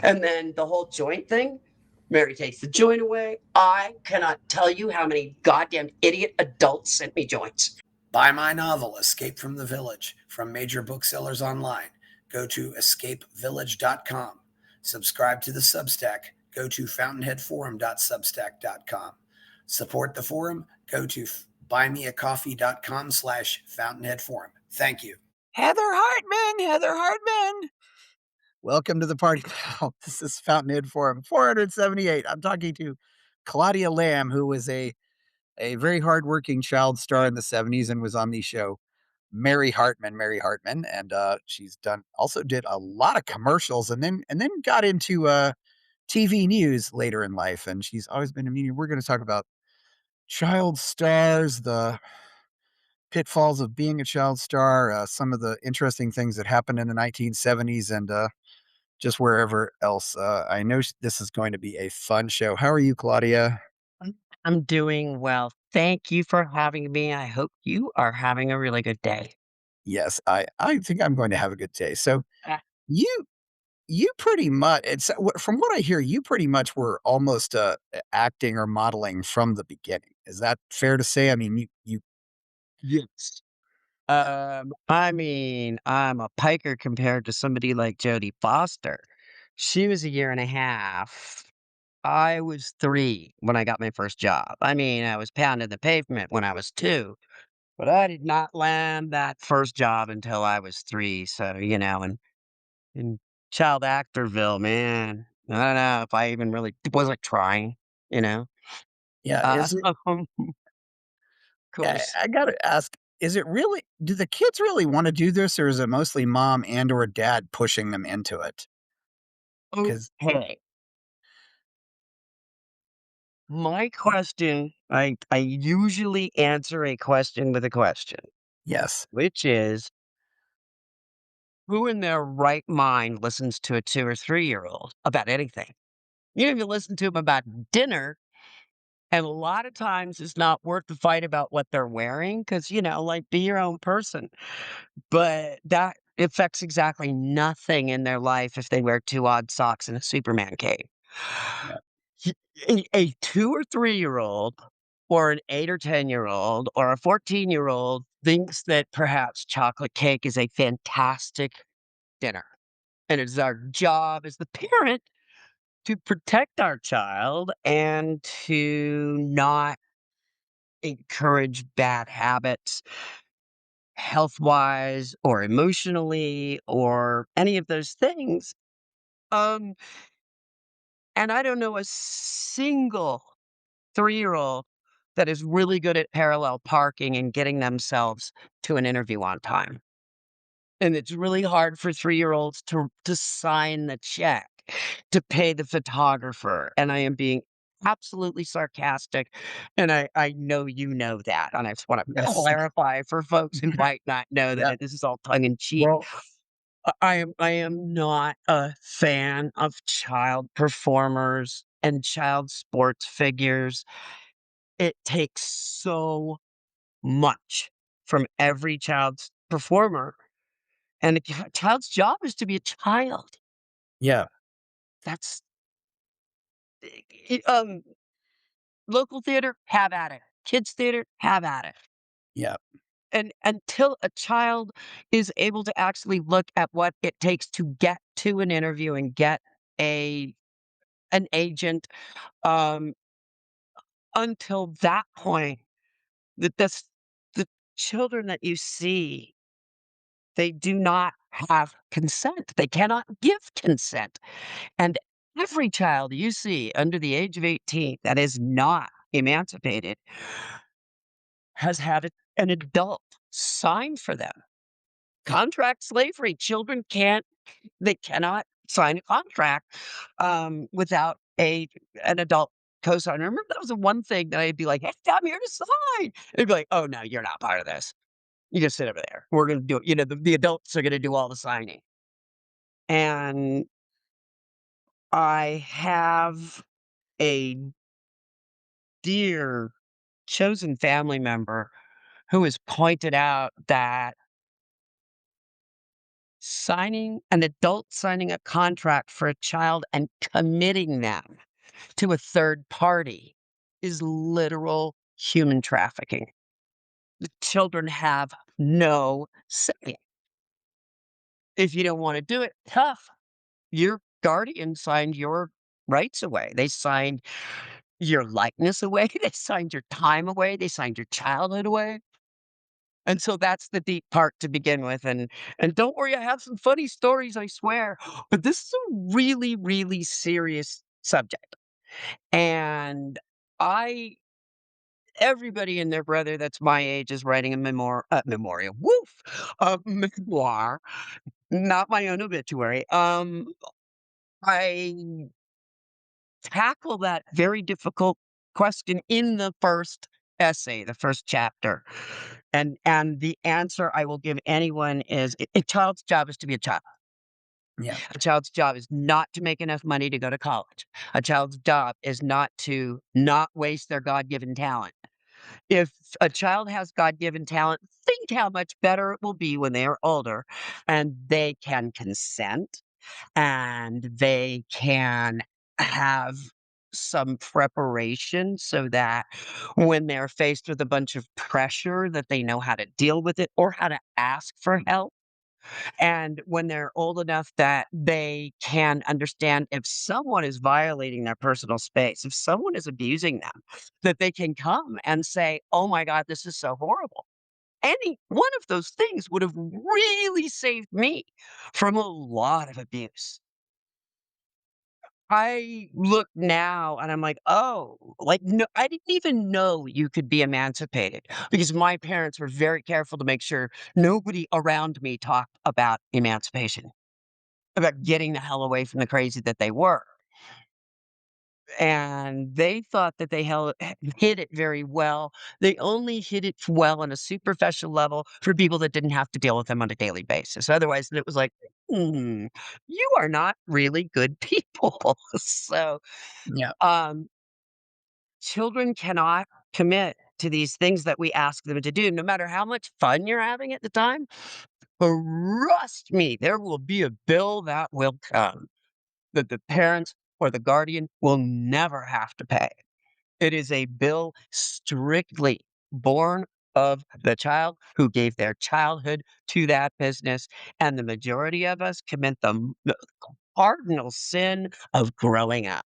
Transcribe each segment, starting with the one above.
And then the whole joint thing, Mary takes the joint away. I cannot tell you how many goddamn idiot adults sent me joints. Buy my novel, Escape from the Village, from major booksellers online. Go to escapevillage.com. Subscribe to the Substack. Go to fountainheadforum.substack.com. Support the forum. Go to buymeacoffee.com/fountainheadforum. Thank you. Heather Hartman, Heather Hartman. Welcome to the party. Oh, this is Fountainhead Forum 478. I'm talking to Claudia Lamb, who was a very hardworking child star in the 70s and was on the show Mary Hartman, and she's did a lot of commercials and then got into TV news later in life. And she's always been a media. We're going to talk about child stars, the pitfalls of being a child star, some of the interesting things that happened in the 1970s, and just wherever else. I know this is going to be a fun show. How are you, Claudia? I'm doing well. Thank you for having me. I hope you are having a really good day. Yes, I think I'm going to have a good day. So Uh, you you pretty much from what I hear, you pretty much were almost acting or modeling from the beginning. Is that fair to say? I mean, you yes. I mean, I'm a piker compared to somebody like Jodie Foster. She was a year and a half. I was 3 when I got my first job. I mean, I was pounding the pavement when I was 2, but I did not land that first job until I was 3. So, and in child actorville, man, I don't know if I even really wasn't trying, you know? yeah, is it Of course. I gotta ask, is it really do the kids really wanna do this, or is it mostly mom and or dad pushing them into it? Because Okay. My question, I usually answer a question with a question, yes. which is, who in their right mind listens to a 2 or 3-year-old about anything? You even listen to them about dinner, and a lot of times it's not worth the fight about what they're wearing because, like, be your own person. But that affects exactly nothing in their life if they wear 2 odd socks and a Superman cape. Yeah. Y a 2 or 3-year-old or an 8 or 10-year-old or a 14-year-old thinks that perhaps chocolate cake is a fantastic dinner, and it's our job as the parent to protect our child and to not encourage bad habits health-wise or emotionally or any of those things. Um, and I don't know a single 3-year-old that is really good at parallel parking and getting themselves to an interview on time. And it's really hard for 3-year-olds to sign the check, to pay the photographer, and I am being absolutely sarcastic, and I know you know that, and I just wanna Yes. clarify for folks who might not know that Yeah. this is all tongue in cheek. Well, I am not a fan of child performers and child sports figures. It takes so much from every child's performer, and a child's job is to be a child. yeah, That's local theater, have at it. Kids theater, have at it. yeah, And until a child is able to actually look at what it takes to get to an interview and get a an agent, um, until that point, the children that you see, they do not have consent. They cannot give consent. And every child you see under the age of 18 that is not emancipated has had an adult sign for them. Contract slavery. Children they cannot sign a contract without an adult co-signer. I remember that was the one thing that I'd be like, "Hey, I'm here to sign." They'd be like, "Oh no, you're not part of this. You just sit over there. We're gonna do it." The adults are gonna do all the signing. And I have a dear chosen family member who has pointed out that An adult signing a contract for a child and committing them to a third party is literal human trafficking. The children have no say. If you don't want to do it, tough. Your guardian signed your rights away. They signed your likeness away. They signed your time away. They signed your childhood away. And so that's the deep part to begin with. And don't worry, I have some funny stories, I swear. But this is a really, really serious subject. And I everybody and their brother that's my age is writing a memorial. Woof! A memoir, not my own obituary. I tackle that very difficult question in the first essay, the first chapter. And the answer I will give anyone is a child's job is to be a child. Yeah. A child's job is not to make enough money to go to college. A child's job is not to not waste their God-given talent. If a child has God-given talent, think how much better it will be when they are older and they can consent and they can have some preparation so that when they're faced with a bunch of pressure that they know how to deal with it or how to ask for help. And when they're old enough that they can understand if someone is violating their personal space, if someone is abusing them, that they can come and say, "Oh my God, this is so horrible." Any one of those things would have really saved me from a lot of abuse. I look now and I'm like, "Oh, like, no, I didn't even know you could be emancipated," because my parents were very careful to make sure nobody around me talked about emancipation, about getting the hell away from the crazy that they were. And they thought that they hid it very well. They only hid it well on a superficial level for people that didn't have to deal with them on a daily basis. Otherwise, it was like, you are not really good people. So, Yeah. um, children cannot commit to these things that we ask them to do, no matter how much fun you're having at the time. Trust me, there will be a bill that will come that the parents or the guardian will never have to pay. It is a bill strictly born of the child who gave their childhood to that business. And the majority of us commit the cardinal sin of growing up.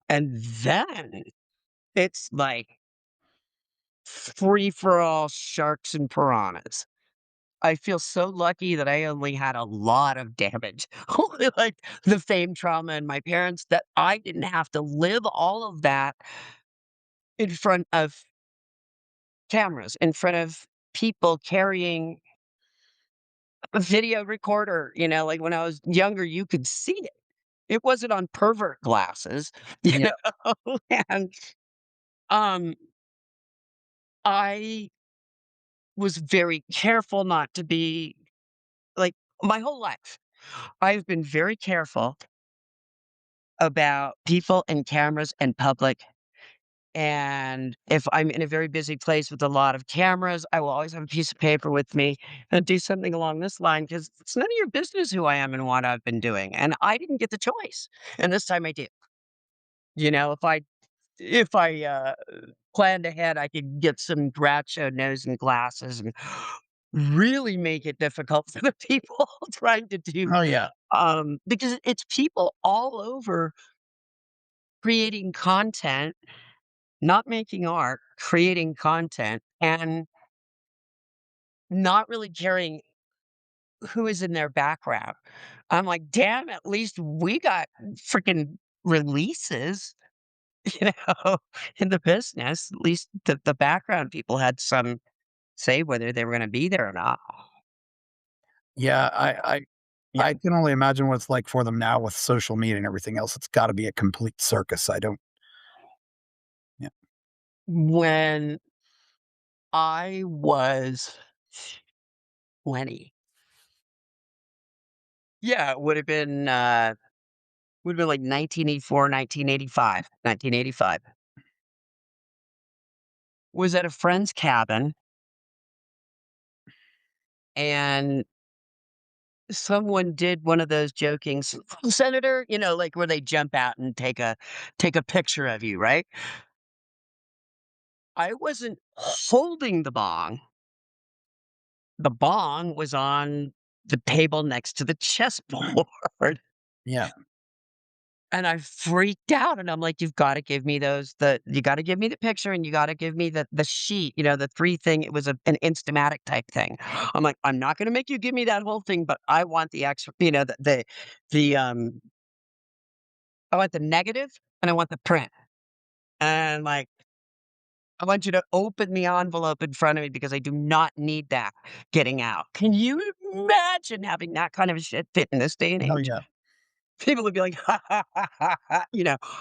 And then it's like free for all sharks and piranhas. I feel so lucky that I only had a lot of damage, only like the fame trauma and my parents, that I didn't have to live all of that in front of cameras, in front of people carrying a video recorder. Like when I was younger, you could see it. It wasn't on pervert glasses, you Yeah. know. And um, I was very careful not to be like my whole life. I've been very careful about people and cameras and public. And if I'm in a very busy place with a lot of cameras, I will always have a piece of paper with me and do something along this line because it's none of your business who I am and what I've been doing. And I didn't get the choice. And this time I do. If I planned ahead, I could get some Groucho nose and glasses and really make it difficult for the people trying to do Oh, yeah. because it's people all over creating content, not making art, creating content, and not really caring who is in their background. I'm like, "Damn, at least we got freaking releases," you know, in the business. At least the background people had some say whether they were gonna be there or not. Yeah. I Yeah. can only imagine what it's like for them now with social media and everything else. It's got to be a complete circus. I don't. Yeah. When I was 20, yeah, it would have been like 1984, 1985, 1985. Was at a friend's cabin, and someone did one of those joking, Senator, like where they jump out and take a picture of you, right? I wasn't holding the bong. The bong was on the table next to the chessboard. Yeah. And I freaked out, and I'm like, "You've gotta give me you gotta give me the picture, and you gotta give me the sheet," the 3 thing. It was an Instamatic type thing. I'm like, "I'm not gonna make you give me that whole thing, but I want the extra," the, I want the negative, and I want the print. And, like, I want you to open the envelope in front of me because I do not need that getting out. Can you imagine having that kind of shit fit in this day and Oh, age? yeah. People would be like, "Ha, ha, ha, ha, ha."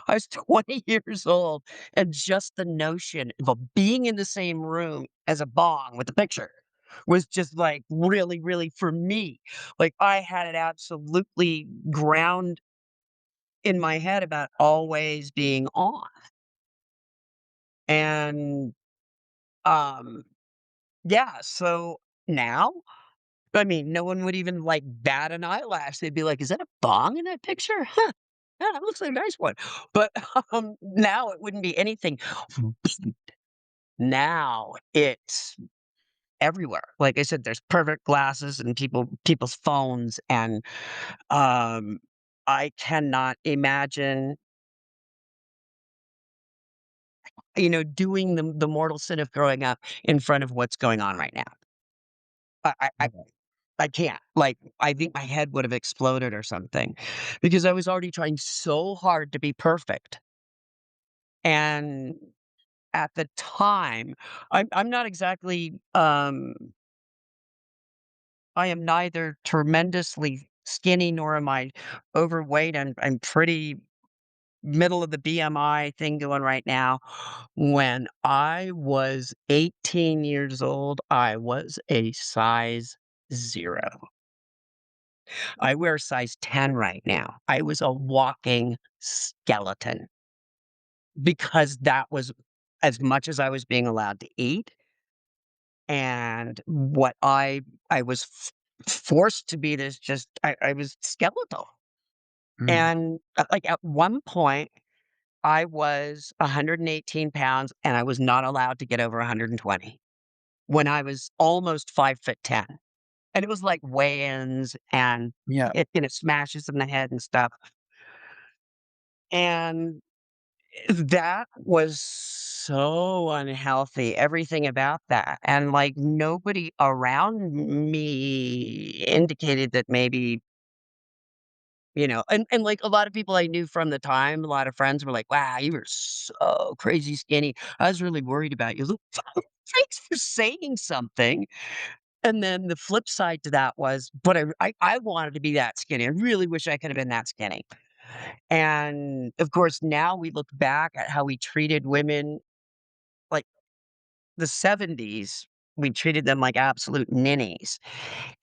I was 20 years old, and just the notion of being in the same room as a bong with the picture was just, like, really, really for me, like, I had it absolutely ground in my head about always being on. And, um, yeah, so now, I mean, no one would even, like, bat an eyelash. They'd be like, "Is that a bong in that picture? Huh. Yeah, that looks like a nice one." But, now it wouldn't be anything. Now it's everywhere. Like I said, there's perfect glasses and people's phones, and, um, I cannot imagine, doing the mortal sin of growing up in front of what's going on right now. I I I Yeah. I can't. Like, I think my head would have exploded or something because I was already trying so hard to be perfect. And at the time, I'm not exactly, I am neither tremendously skinny nor am I overweight. I'm pretty middle of the BMI thing going right now. When I was 18 years old, I was a size 0. I wear a size 10 right now. I was a walking skeleton because that was as much as I was being allowed to eat, and what I was forced to be this just I was skeletal. Mm. And, like, at one point, I was 118 pounds, and I was not allowed to get over 120 when I was almost 5'10". And it was like weigh-ins, and Yeah. it smashes in the head and stuff. And that was so unhealthy, everything about that. And, like, nobody around me indicated that maybe, and, like, a lot of people I knew from the time, a lot of friends were like, "Wow, you were so crazy skinny. I was really worried about you." Look, thanks for saying something. And then the flip side to that was, but I wanted to be that skinny. I really wish I could have been that skinny. And, of course, now we look back at how we treated women, like, the '70s, we treated them like absolute ninnies.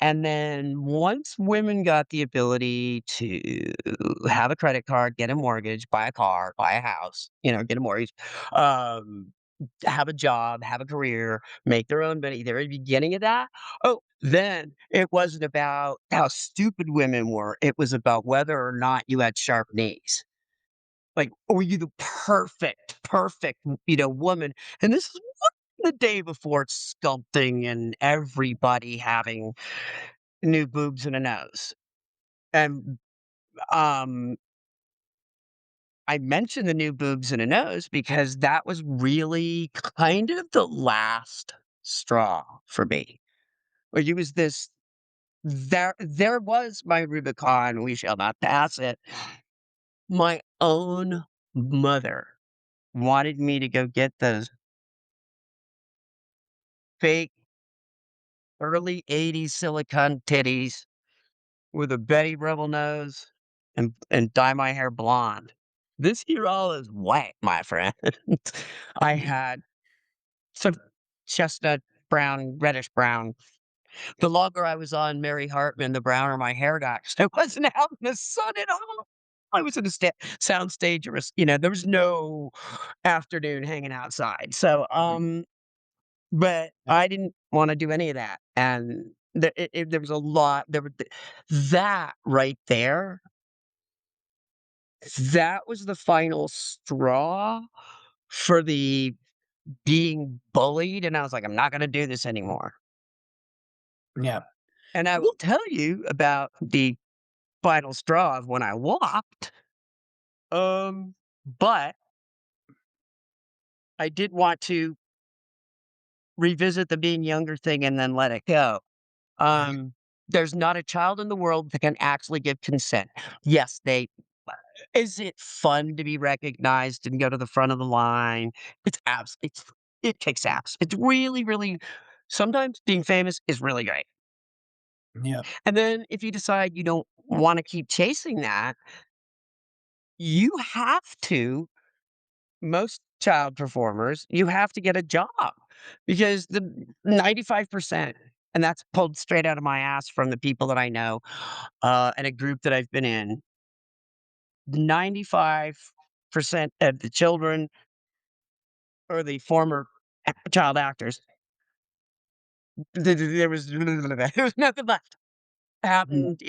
And then once women got the ability to have a credit card, get a mortgage, buy a car, buy a house, get a mortgage, um, have a job, have a career, make their own money, the very beginning of that, oh, then it wasn't about how stupid women were. It was about whether or not you had sharp knees. Like, were you the perfect, woman? And this is the day before sculpting and everybody having new boobs and a nose. And, um, I mentioned the new boobs and a nose because that was really kind of the last straw for me. Where it was this there was my Rubicon, we shall not pass it. My own mother wanted me to go get those fake early '80s silicone titties with a Betty Rubble nose and dye my hair blonde. This year all is white, my friend. I had sort of chestnut brown, reddish brown. The longer I was on Mary Hartman, the browner my hair got 'cause I wasn't out in the sun at all. I was in a sound stage or there was no afternoon hanging outside. So, but I didn't wanna do any of that, and There was a lot. That right there, that was the final straw for the being bullied, and I was like, "I'm not gonna do this anymore." Yeah. And I will tell you about the final straw of when I walked, um, but I did want to revisit the being younger thing and then let it go. Right. Um, there's not a child in the world that can actually give consent. Yes, they is it fun to be recognized and go to the front of the line? It kicks ass. It's really, really sometimes being famous is really great. Yeah. And then if you decide you don't wanna keep chasing that, you have to most child performers, you have to get a job because the 95%, and that's pulled straight out of my ass from the people that I know, and a group that I've been in. 95% of the children or the former child actors, there was there was nothing left. Mhm. Happened,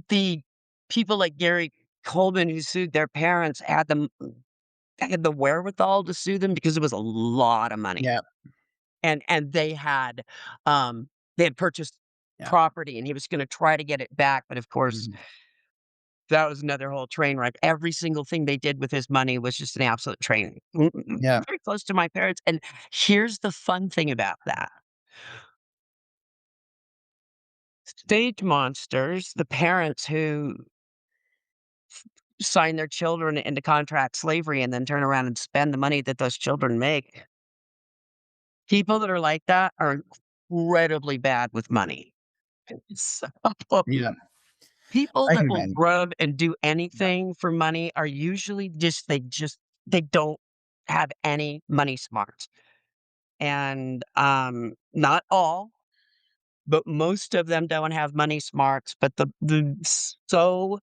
the people like Gary Coleman who sued their parents had the wherewithal to sue them because it was a lot of money. Yeah. And they had purchased Yeah. property, and he was gonna try to get it back, but of course, Mhm. that was another whole train wreck. Every single thing they did with his money was just an absolute train Yeah. very close to my parents, and here's the fun thing about that. Stage monsters, the parents who sign their children into contract slavery and then turn around and spend the money that those children make, people that are like that are incredibly bad with money. So Yeah. people I that can will imagine. grub and do Yeah. anything for money are usually they don't have any money smarts. And, not all, but most of them don't have money smarts, but the so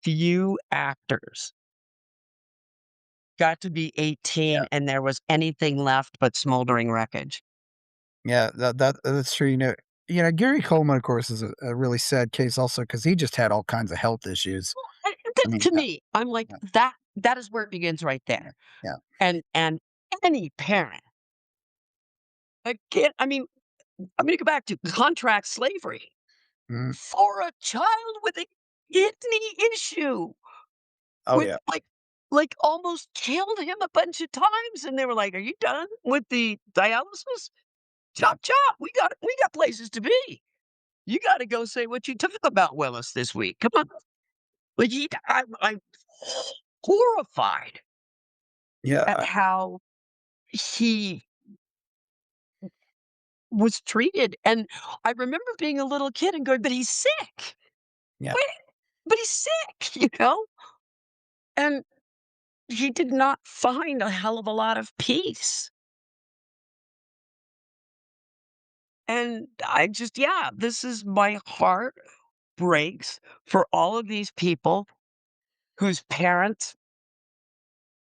few actors got to be 18 Yeah. and there was anything left but smoldering wreckage. Yeah. That's true. Gary Coleman, of course, is a really sad case also because he just had all kinds of health issues. And I mean, to me, I'm like, yeah. that is where it begins right Yeah. there. Yeah. And any parent, again, I mean, I'm gonna go back to contract slavery. Mhm. For a child with a kidney issue, Oh, with yeah. almost killed him a bunch of times, and they were like, "Are you done with the dialysis? Yeah. Chop, chop, we got places to be. You gotta go say what you took about Willis this week. Come on." Like, I'm horrified Yeah. at how he was treated, and I remember being a little kid and going, "But he's sick. Yeah. Wait, but he's sick," you know? And he did not find a hell of a lot of peace. And I just yeah, this is my heart breaks for all of these people whose parents,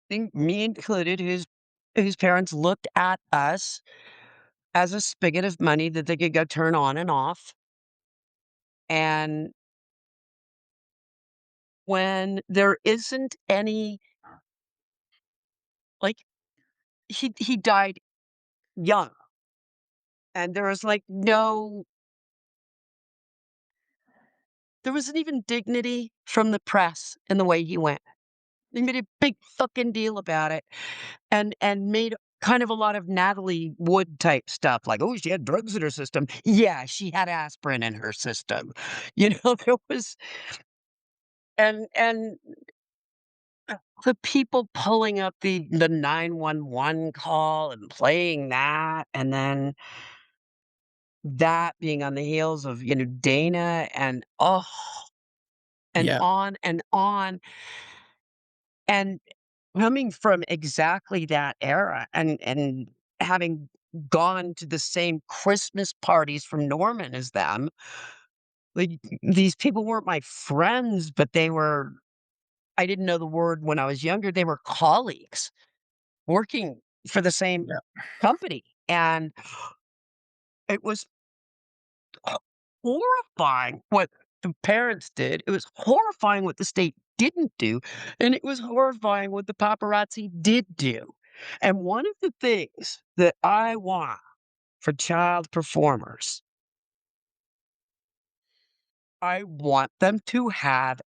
me included, whose parents looked at us as a spigot of money that they could go turn on and off. And when there isn't any like he died young and there was like no there wasn't even dignity from the press in the way he went. They made a big fucking deal about it and made kind of a lot of Natalie Wood type stuff, like, "Oh, she had drugs in her system." Yeah, she had aspirin in her system. There was and the people pulling up the 911 call and playing that, and then that being on the heels of, Dana and Yeah. on and on. And coming from exactly that era and having gone to the same Christmas parties from Norman as them, like, these people weren't my friends, but I didn't know the word when I was younger, they were colleagues working for the same Yeah. company, and It was horrifying what the parents did. It was horrifying what the state didn't do, and it was horrifying what the paparazzi did do. And one of the things that I want for child performers, I want them to have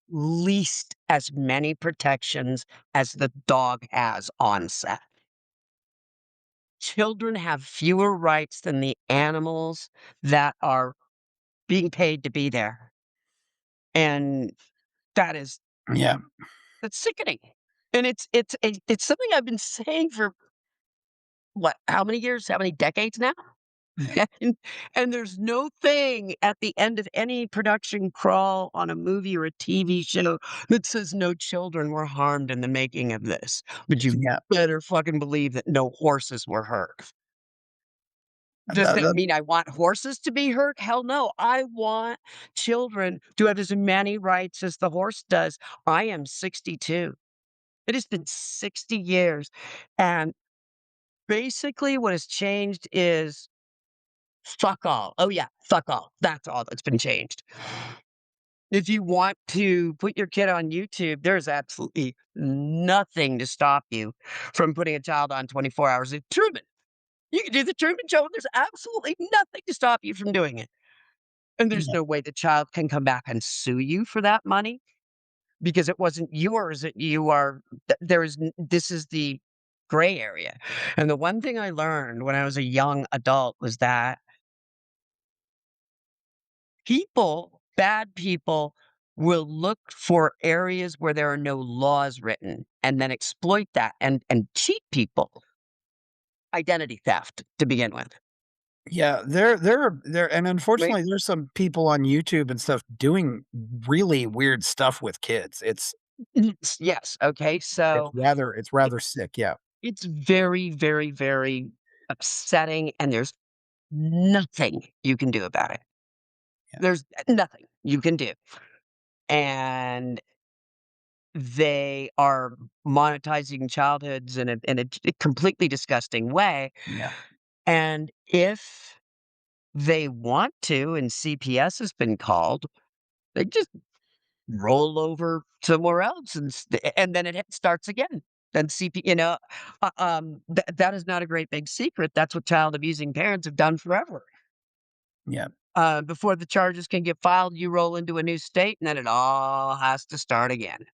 least as many protections as the dog has on set. Children have fewer rights than the animals that are being paid to be there. And that is Yeah. that's sickening. And it's something I've been saying for what, how many years, how many decades now? Yeah. And there's no thing at the end of any production crawl on a movie or a TV show that says no children were harmed in the making of this. But you Yeah. better fucking believe that no horses were hurt. Does That, that that, mean I want horses to be hurt? Hell no. I want children to have as many rights as the horse does. I am 62. It has been 60 years. And basically, what has changed is fuck all. Oh, yeah, fuck all. That's all that's been changed. If you want to put your kid on YouTube, there's absolutely nothing to stop you from putting a child on 24 hours of Truman. You can do the Truman Show, and there's absolutely nothing to stop you from doing it. And there's yeah. no way the child can come back and sue you for that money because it wasn't yours. That you are, this is the gray area. And the one thing I learned when I was a young adult was that bad people, will look for areas where there are no laws written and then exploit that and cheat people. Identity theft to begin with. Yeah, and Right? unfortunately, there's some people on YouTube and stuff doing really weird stuff with kids. Yes. Okay. So It's rather sick. Yeah, it's very, very, very upsetting, and there's nothing you can do about it. yeah, There's nothing you can do. And they are monetizing childhoods in a completely disgusting way. yeah, And if they want to, and CPS has been called, they just roll over somewhere else and then it starts again. Then that is not a great big secret. That's what child abusing parents have done forever. yeah. Before the charges can get filed, you roll into a new state, and then it all has to start again.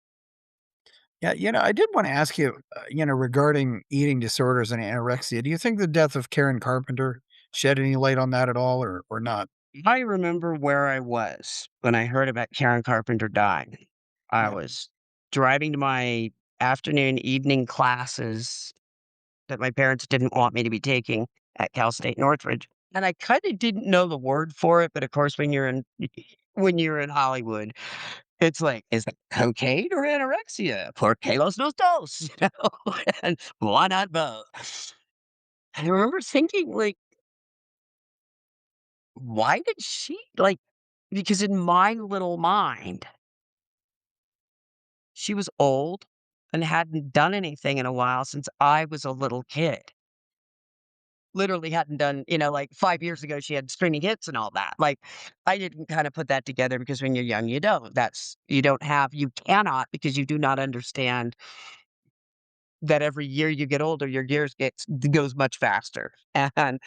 Yeah, I did want to ask you, regarding eating disorders and anorexia. Do you think the death of Karen Carpenter shed any light on that at all, or not? I remember where I was when I heard about Karen Carpenter dying. I Yeah. was driving to my afternoon, evening classes that my parents didn't want me to be taking at Cal State Northridge. And I kind of didn't know the word for it, but of course, when you're in Hollywood, it's like, is it cocaine or anorexia? Por que los dos, and why not both? I remember thinking, like, why did she like? Because in my little mind, she was old and hadn't done anything in a while since I was a little kid. Literally hadn't done, like 5 years ago, she had streaming hits and all that. Like, I didn't kinda put that together because when you're young, you don't. You cannot because you do not understand that every year you get older, your years goes much faster. And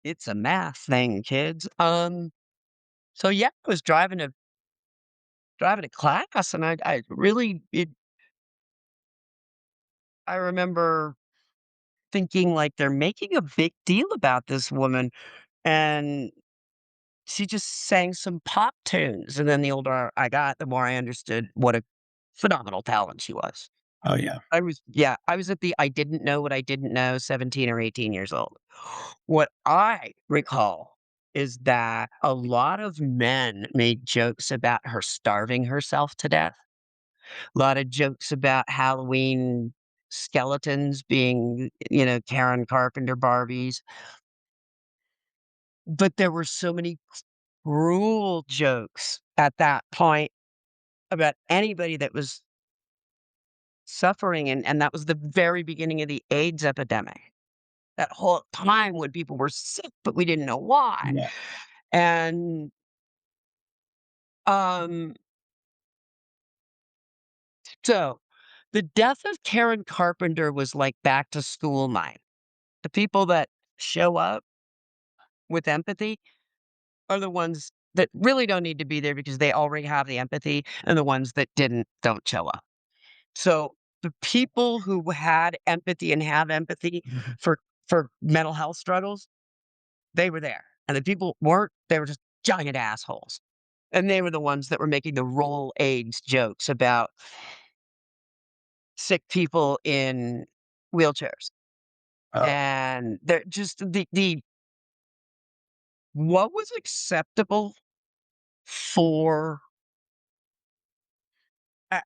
it's a math thing, kids. So yeah, I was driving to class, and I really I remember thinking, like, they're making a big deal about this woman, and she just sang some pop tunes, and then the older I got, the more I understood what a phenomenal talent she was. Oh yeah. I was at the I didn't know what I didn't know, 17 or 18 years old. What I recall is that a lot of men made jokes about her starving herself to death. A lot of jokes about Halloween skeletons being, Karen Carpenter Barbies. But there were so many cruel jokes at that point about anybody that was suffering, and that was the very beginning of the AIDS epidemic. that whole time when people were sick, but we didn't know why. Yeah. And, um, so the death of Karen Carpenter was like back to school night. The people that show up with empathy are the ones that really don't need to be there because they already have the empathy, and the ones that didn't don't show up. So the people who had empathy and have empathy Mhm. for mental health struggles, they were there. And the people weren't, they were just giant assholes. And they were the ones that were making the roll age jokes about sick people in wheelchairs. Oh, And they're just the what was acceptable for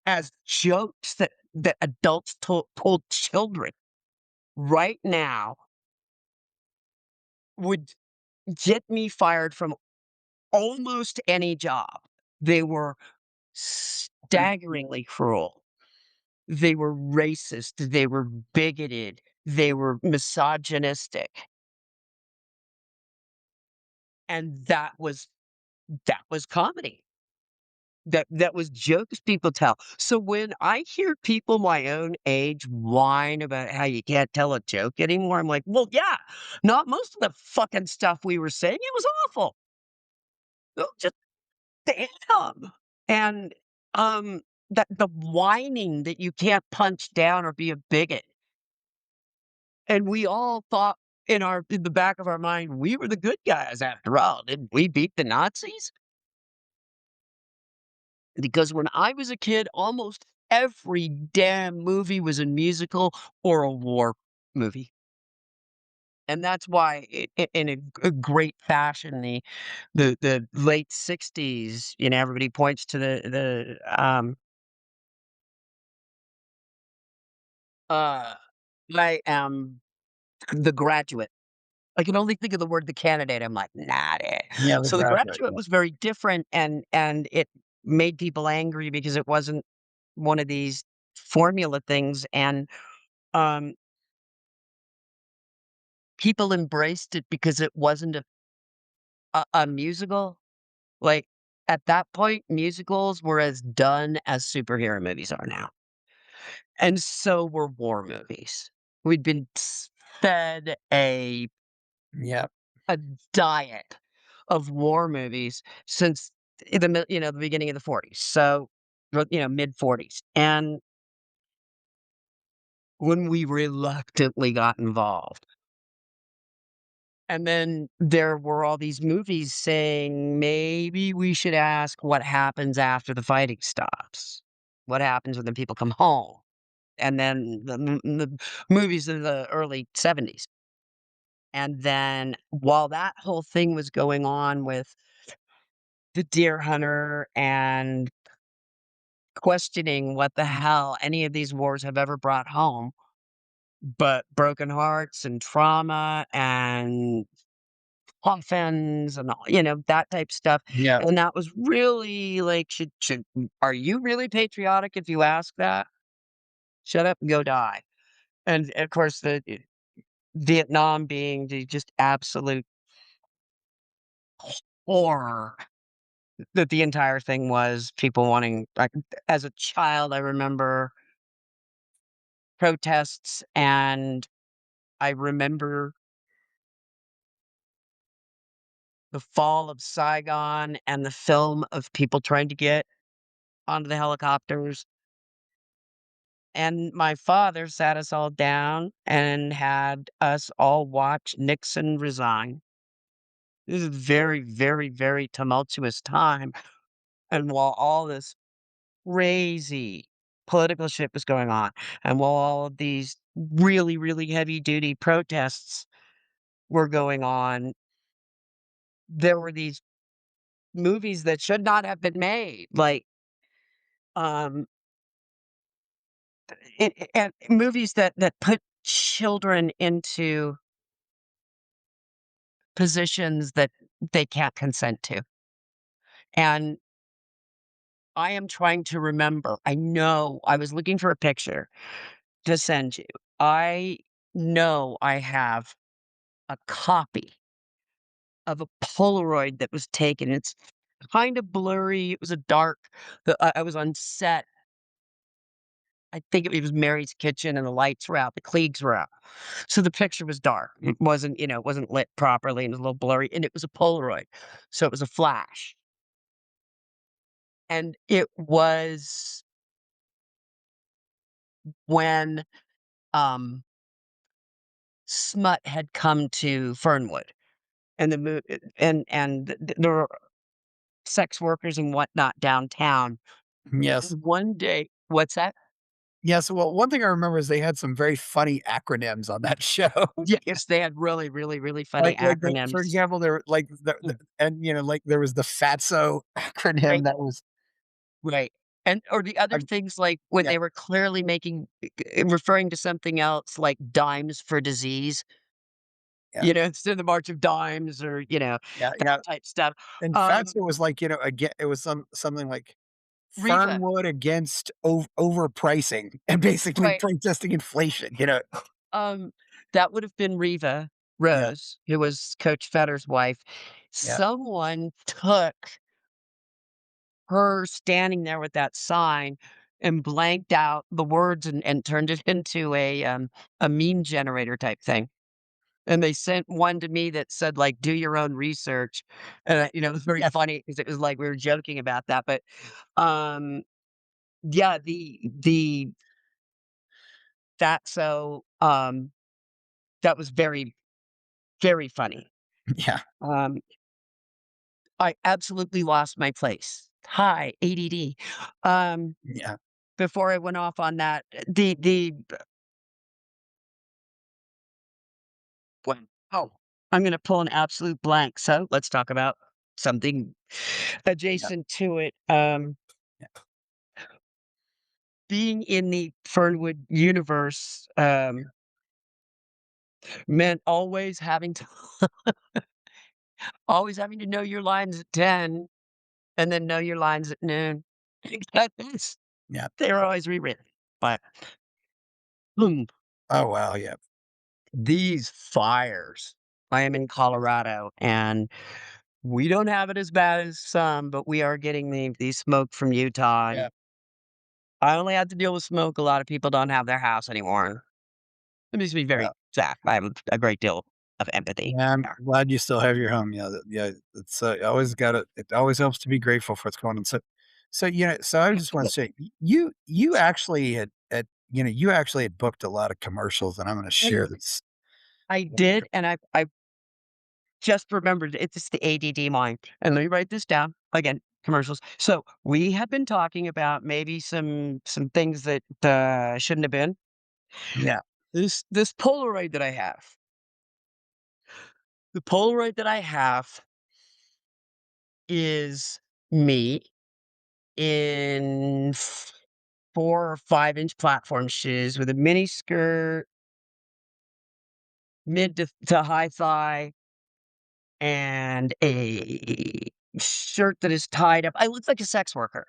as jokes that adults told children right now would get me fired from almost any job. They were staggeringly cruel. They were racist. They were bigoted. They were misogynistic. And that was comedy. That was jokes people tell. So when I hear people my own age whine about how you can't tell a joke anymore, I'm like, well, yeah, not most of the fucking stuff we were saying. It was awful. Just damn. And that the whining that you can't punch down or be a bigot. And we all thought in the back of our mind, we were the good guys after all. Didn't we beat the Nazis? Because when I was a kid, almost every damn movie was a musical or a war movie. And that's why in a great fashion, the late 60s, everybody points to uh, I am The Graduate. I can only think of the word The Candidate. I'm like, "Not it." yeah, The So The Graduate, Graduate yeah. was very different, and it made people angry because it wasn't one of these formula things, and, um, people embraced it because it wasn't a musical. Like, at that point, musicals were as done as superhero movies are now, and so were war movies. We'd been fed Yep, a diet of war movies since the beginning of the 40s. So, mid 40s. And when we reluctantly got involved, and then there were all these movies saying maybe we should ask what happens after the fighting stops. What happens when the people come home? And then the movies in the early 70s. And then while that whole thing was going on with the deer hunter and questioning what the hell any of these wars have ever brought home, but broken hearts and trauma and coffins and all, that type stuff. yep, And that was really like, are you really patriotic if you ask that? Shut up and go die. And of course, the Vietnam being the just absolute horror that the entire thing was. People wanting, like, as a child, I remember protests, and I remember the fall of Saigon and the film of people trying to get onto the helicopters. And my father sat us all down and had us all watch Nixon resign. This is a very, very, very tumultuous time. And while all this crazy political shit was going on, and while all of these really, really heavy duty protests were going on, there were these movies that should not have been made, like, um, and movies that put children into positions that they can't consent to, and I am trying to remember. I know I was looking for a picture to send you. I know I have a copy of a Polaroid that was taken. It's kind of blurry. It was a dark. I was on set. I think it was Mary's kitchen, and the lights were out. The Klieg's were out, so the picture was dark. It wasn't, it wasn't lit properly, and it was a little blurry. And it was a Polaroid, so it was a flash. And it was when um, Smut had come to Fernwood, and there were sex workers and whatnot downtown. Yes. And one day, what's that? Yes, well, one thing I remember is they had some very funny acronyms on that show. Yes, they had really, really, really funny For acronyms. example, there were, like, Mm, like, there was the Fatso acronym right, that was right. And or the other um, things, like, when yeah, they were clearly referring to something else, like dimes for disease, yeah, instead of the March of Dimes, or, yeah, that yeah, type stuff. and Um, Fatso was like, again, it was something like Riva, Fernwood against overpricing and basically right. protesting inflation. Um, that would have been Riva Yeah, Rose, who was Coach Fetter's wife. yeah, Someone took her standing there with that sign and blanked out the words, and turned it into a meme generator type thing. And they sent one to me that said, like, "Do your own research." And, it was very yeah, funny because it was like we were joking about that, but, um, yeah, the that so, that was very, very funny. yeah, Um, I absolutely lost my place. Hi, ADD. Um, yeah, before I went off on that, the when oh, I'm gonna pull an absolute blank, so let's talk about something yeah, adjacent to it. yeah, Being in the Fernwood universe, meant always having to know your lines at 10 and then know your lines at noon. Because yeah. they were always rewritten. But, hmm, Oh, wow, yeah, these fires. I am in Colorado, and we don't have it as bad as some, but we are getting the smoke from Utah, and yeah, I only have to deal with smoke. A lot of people don't have their house anymore. It makes me yeah. very sad. I have a great deal of empathy Yeah, I'm there. glad you still have your home. Yeah, yeah, it's, it always helps to be grateful for what's going on. So I just wanna say, you actually you actually had booked a lot of commercials, and I'm gonna And share this. I did, and I just remembered it's the ADD mind. And let me write this down again. Commercials. So we have been talking about maybe some things that shouldn't have been. Yeah, This Polaroid that I have, the Polaroid that I have is me in 4 or 5 inch platform shoes with a mini skirt, mid to high thigh, and a shirt that is tied up. I look like a sex worker,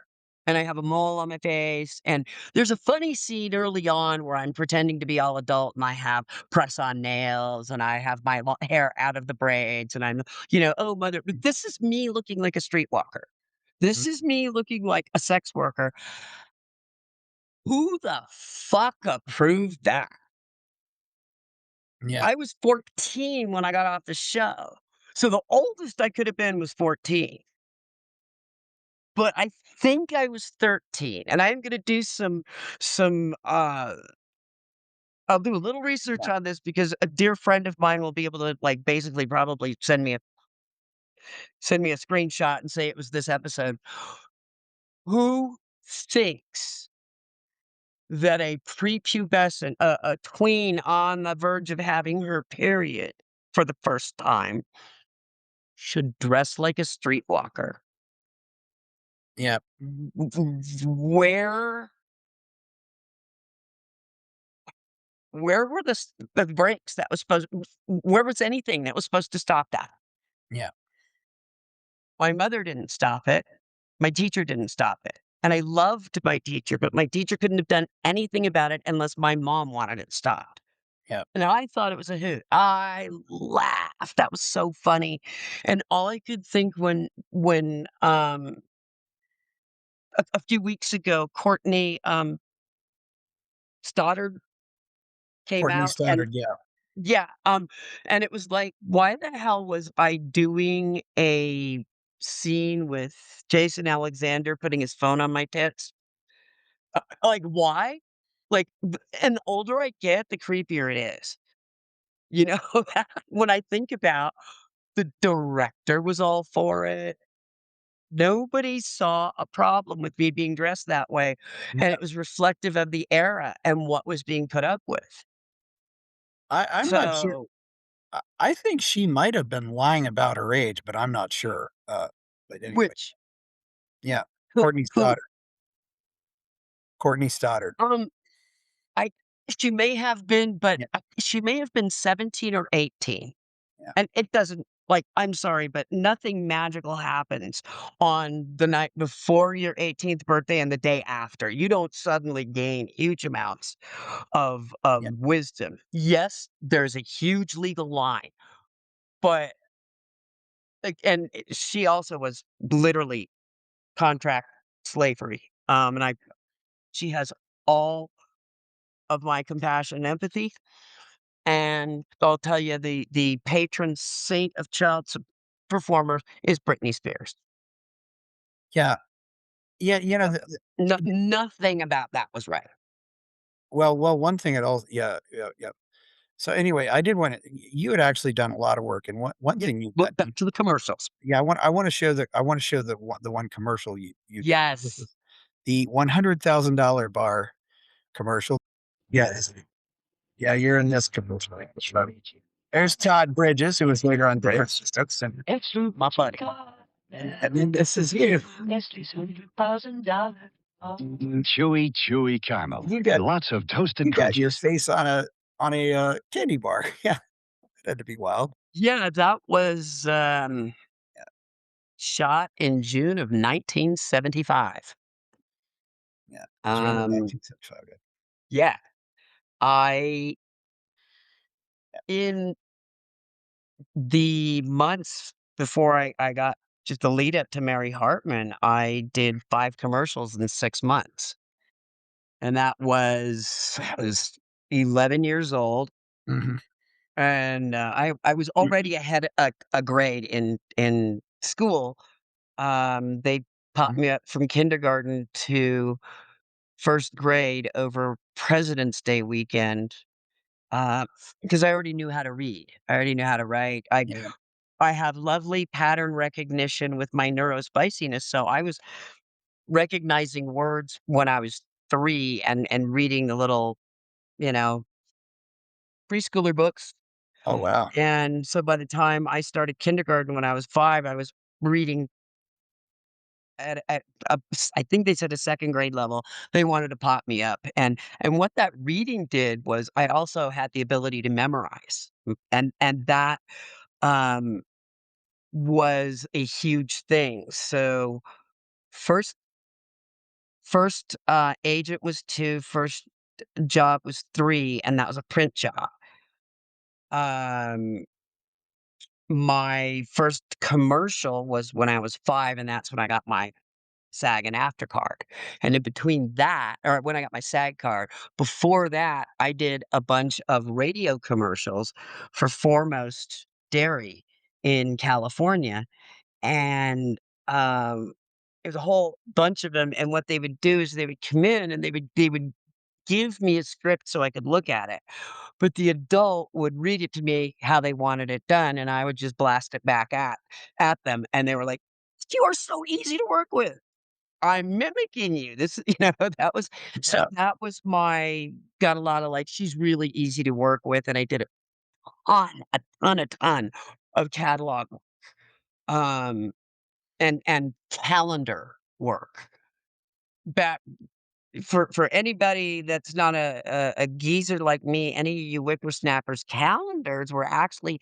and I have a mole on my face. And there's a funny scene early on where I'm pretending to be all adult, and I have press on nails, and I have my hair out of the braids, and I'm, oh mother. But this is me looking like a streetwalker. mm, This is me looking like a sex worker. Who the fuck approved that? yeah, I was 14 when I got off the show. So the oldest I could have been was 14. But I think I was 13, and I'm gonna do some I'll do a little research yeah, on this because a dear friend of mine will be able to, like, basically probably send me a screenshot and say it was this episode. Who thinks that a prepubescent, a tween on the verge of having her period for the first time should dress like a streetwalker? yeah, Where Where were the brakes that was supposed where was anything that was supposed to stop that? yeah, My mother didn't stop it. My teacher didn't stop it. And I loved my teacher, but my teacher couldn't have done anything about it unless my mom wanted it stopped. Yeah. And I thought it was a hoot. I laughed. That was so funny. And all I could think when a few weeks ago, Courtney Stoddard came Courtney out and Stoddard, yeah. yeah, and it was like, why the hell was I doing a scene with Jason Alexander putting his phone on my tits? Like, why? Like, and the older I get, the creepier it is. You know, when I think about the director was all for it. Nobody saw a problem with me being dressed that way, and Yeah. it was reflective of the era and what was being put up with. I'm not sure. So, I think she might have been lying about her age, but I'm not sure. But anyway, which yeah. who Courtney who Stoddard. Courtney Stoddard. um I she may have been, but Yeah. she may have been 17 or 18. Yeah. And it doesn't like, I'm sorry, but nothing magical happens on the night before your 18th birthday and the day after. You don't suddenly gain huge amounts of Yeah. wisdom. Yes, there's a huge legal line, but like, and she also was literally contract slavery. And she has all of my compassion and empathy. And I'll tell you, the patron saint of performers is Britney Spears. Yeah. Yeah. You know, No, she did, nothing about that was right. well, one thing at all. Yeah. Yeah. Yeah. So anyway, I did want to, you had actually done a lot of work. And one Yeah, thing you look got, back to the commercials. yeah, I want to show the one commercial you did. This Yes. is the $100,000 bar commercial. Yes. Yeah, you're in this commercial. That's right. There's Todd Bridges, who was later on Different Strokes. And My buddy. then this is you. $100,000. Chewy, chewy caramel. You got Lots of toasted you got your crunches. face on a candy bar. Yeah, that had to be wild. Yeah, that was shot in June of 1975. Yeah, June of Um, 1975. Good. yeah, I in the months before I got just the lead up to Mary Hartman, I did 5 commercials in 6 months. And I was 11 years old, Mhm. and, I was You already ahead a grade in school. They popped mhm. me up from kindergarten to 1st grade over President's Day weekend, uh, because I already knew how to read. I already knew how to write. Yeah, I have lovely pattern recognition with my neurospiciness, so I was recognizing words when I was 3 and reading the little, you know, preschooler books. oh, wow. And so by the time I started kindergarten when I was 5, I was reading at I think they said a 2nd grade level. They wanted to pop me up. And what that reading did was I also had the ability to memorize. And that um was a huge thing. So first first agent was 2, first job was 3, and that was a print job. Um My first commercial was when I was 5, and that's when I got my SAG and AFTRA card, and in between that or when I got my SAG card, before that, I did a bunch of radio commercials for Foremost Dairy in California, and, there's a whole bunch of them. And what they would do is they would come in and they would give me a script so I could look at it. But the adult would read it to me how they wanted it done, and I would just blast it back at them, and they were like, "You are so easy to work with. I'm mimicking you." This that was so Yeah, that was my got a lot of, like, she's really easy to work with, and I did a ton of catalog, um, and calendar work. Back for anybody that's not a geezer like me, any of you whippersnappers, calendars were actually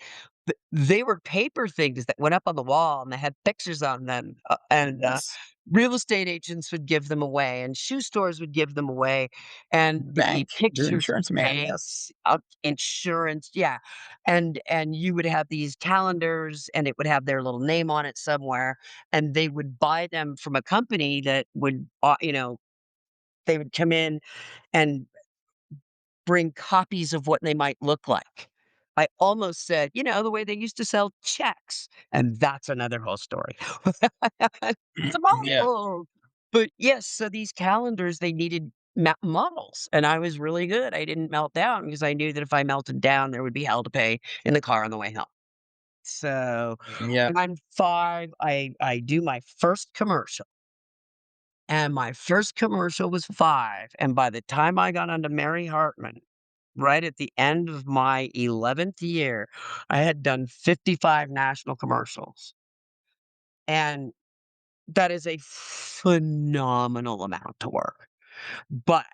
They were paper things that went up on the wall, and they had pictures on them, Yes. real estate agents would give them away, and shoe stores would give them away, and the Bank, your pictures insurance man, yes. banks, insurance, yeah, and you would have these calendars, and it would have their little name on it somewhere, and they would buy them from a company that would, they would come in and bring copies of what they might look like. I almost said, the way they used to sell checks, and that's another whole story. Yeah. Tomorrow. But yes, so these calendars, they needed models, and I was really good. I didn't melt down because I knew that if I melted down, there would be hell to pay in the car on the way home. So Yeah. when I'm 5, I do my first commercial. And my first commercial was 5, and by the time I got onto Mary Hartman, right at the end of my 11th year, I had done 55 national commercials, and that is a phenomenal amount to work, but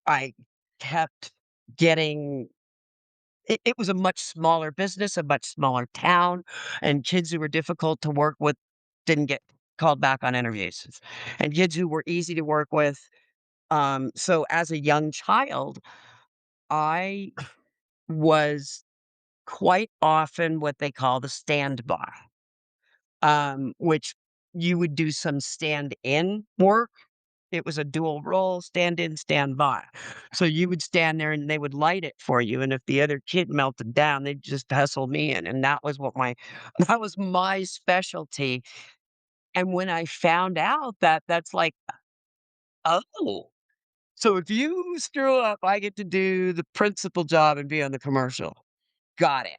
I kept getting it was a much smaller business, a much smaller town, and kids who were difficult to work with didn't get called back on interviews, and kids who were easy to work with, so as a young child, I was quite often what they call the standby, which you would do some stand-in work. It was a dual role, stand in, stand by. So you would stand there and they would light it for you. And if the other kid melted down, they'd just hustle me in. And that was that was my specialty. And when I found out that that's like, oh, so if you screw up, I get to do the principal job and be on the commercial. Got it.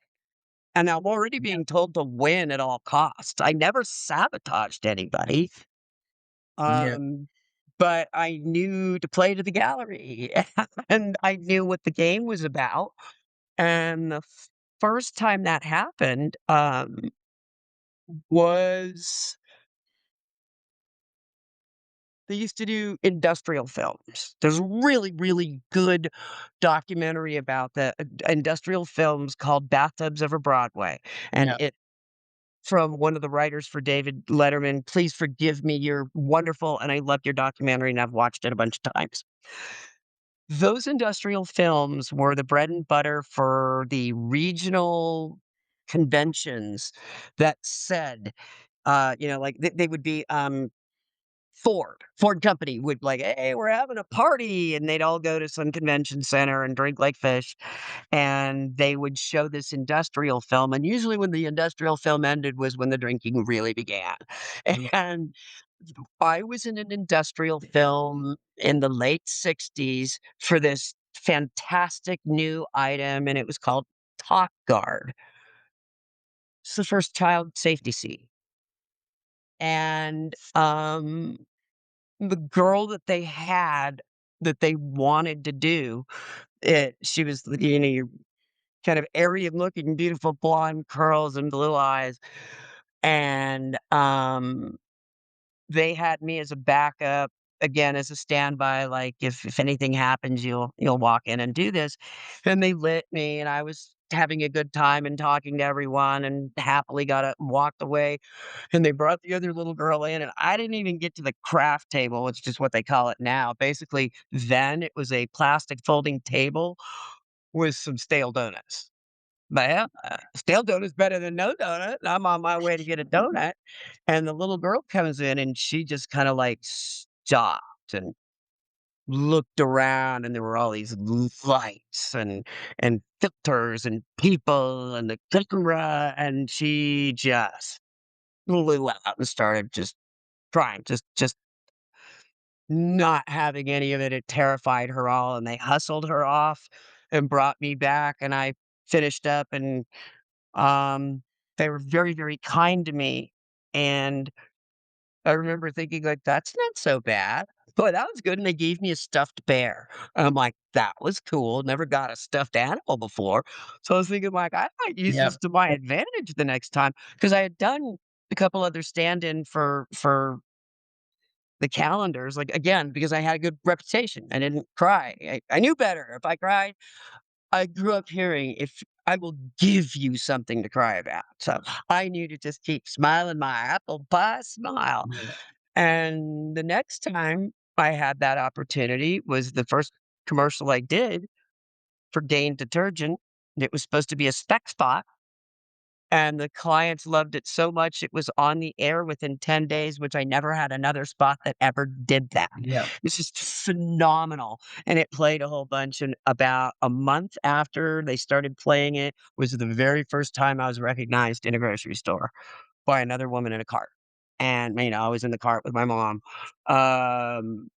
And I'm already Yeah. being told to win at all costs. I never sabotaged anybody. Yeah. Um, but I knew to play to the gallery and I knew what the game was about. And the first time that happened, was they used to do industrial films. There's a really, really good documentary about the industrial films called Bathtubs Over Broadway. And Yeah. it from one of the writers for David Letterman. Please forgive me. You're wonderful. And I love your documentary and I've watched it a bunch of times. Those industrial films were the bread and butter for the regional conventions that said, like they would be Ford Company would like, "Hey, we're having a party," and they'd all go to some convention center and drink like fish, and they would show this industrial film, and usually when the industrial film ended was when the drinking really began, and I was in an industrial film in the late '60s for this fantastic new item, and it was called Talk Guard. It's the first child safety seat, and, the girl that they had that they wanted to do it, she was, your kind of Aryan looking, beautiful blonde curls and blue eyes. And they had me as a backup, again, as a standby, like if anything happens, you'll walk in and do this. And they lit me and I was having a good time and talking to everyone and happily got up and walked away and they brought the other little girl in, and I didn't even get to the craft table, which is what they call it now. Basically, then it was a plastic folding table with some stale donuts. But yeah, stale donut's better than no donut. And I'm on my way to get a donut, and the little girl comes in, and she just kind of like stopped and looked around, and there were all these lights and filters and people and the camera, and she just flew out and started just crying, just not having any of it. It terrified her all, and they hustled her off and brought me back, and I finished up, and, they were very, very kind to me, and I remember thinking like, "That's not so bad. Boy, that was good," and they gave me a stuffed bear. And I'm like, "That was cool. Never got a stuffed animal before." So I was thinking like, "I might use Yeah. this to my advantage the next time because I had done a couple other stand-in for the calendars, like, again, because I had a good reputation. I didn't cry. I knew better. If I cried, I grew up hearing, "If I will give you something to cry about." So, I knew to just keep smiling my apple pie smile. Yeah. And the next time I had that opportunity was the first commercial I did for Gain detergent. It was supposed to be a spec spot, and the clients loved it so much it was on the air within 10 days, which I never had another spot that ever did that. Yeah. It's just phenomenal, and it played a whole bunch, and about a month after they started playing it was the very first time I was recognized in a grocery store by another woman in a cart, and, I was in the cart with my mom. Um,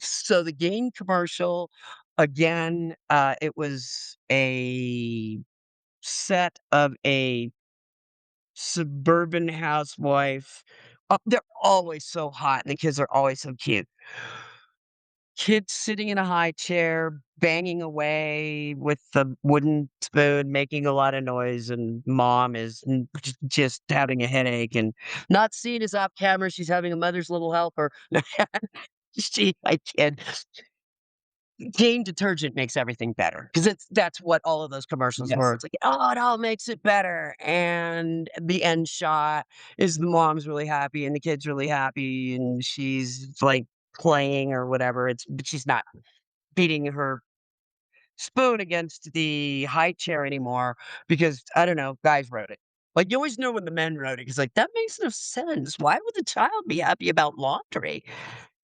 so the Gain commercial, again, it was a set of a suburban housewife. They're always so hot, and the kids are always so cute. Kids sitting in a high chair, banging away with the wooden spoon, making a lot of noise, and mom is just having a headache and not seen as off camera. She's having a mother's little helper. I kid. Gain detergent makes everything better because that's what all of those commercials were. Yes. It's like, "Oh, it all makes it better," and the end shot is the mom's really happy and the kid's really happy, and she's, like, playing or whatever. But she's not beating her spoon against the high chair anymore because, I don't know, guys wrote it. Like, you always know when the men wrote it 'cause, like, that makes no sense. Why would the child be happy about laundry?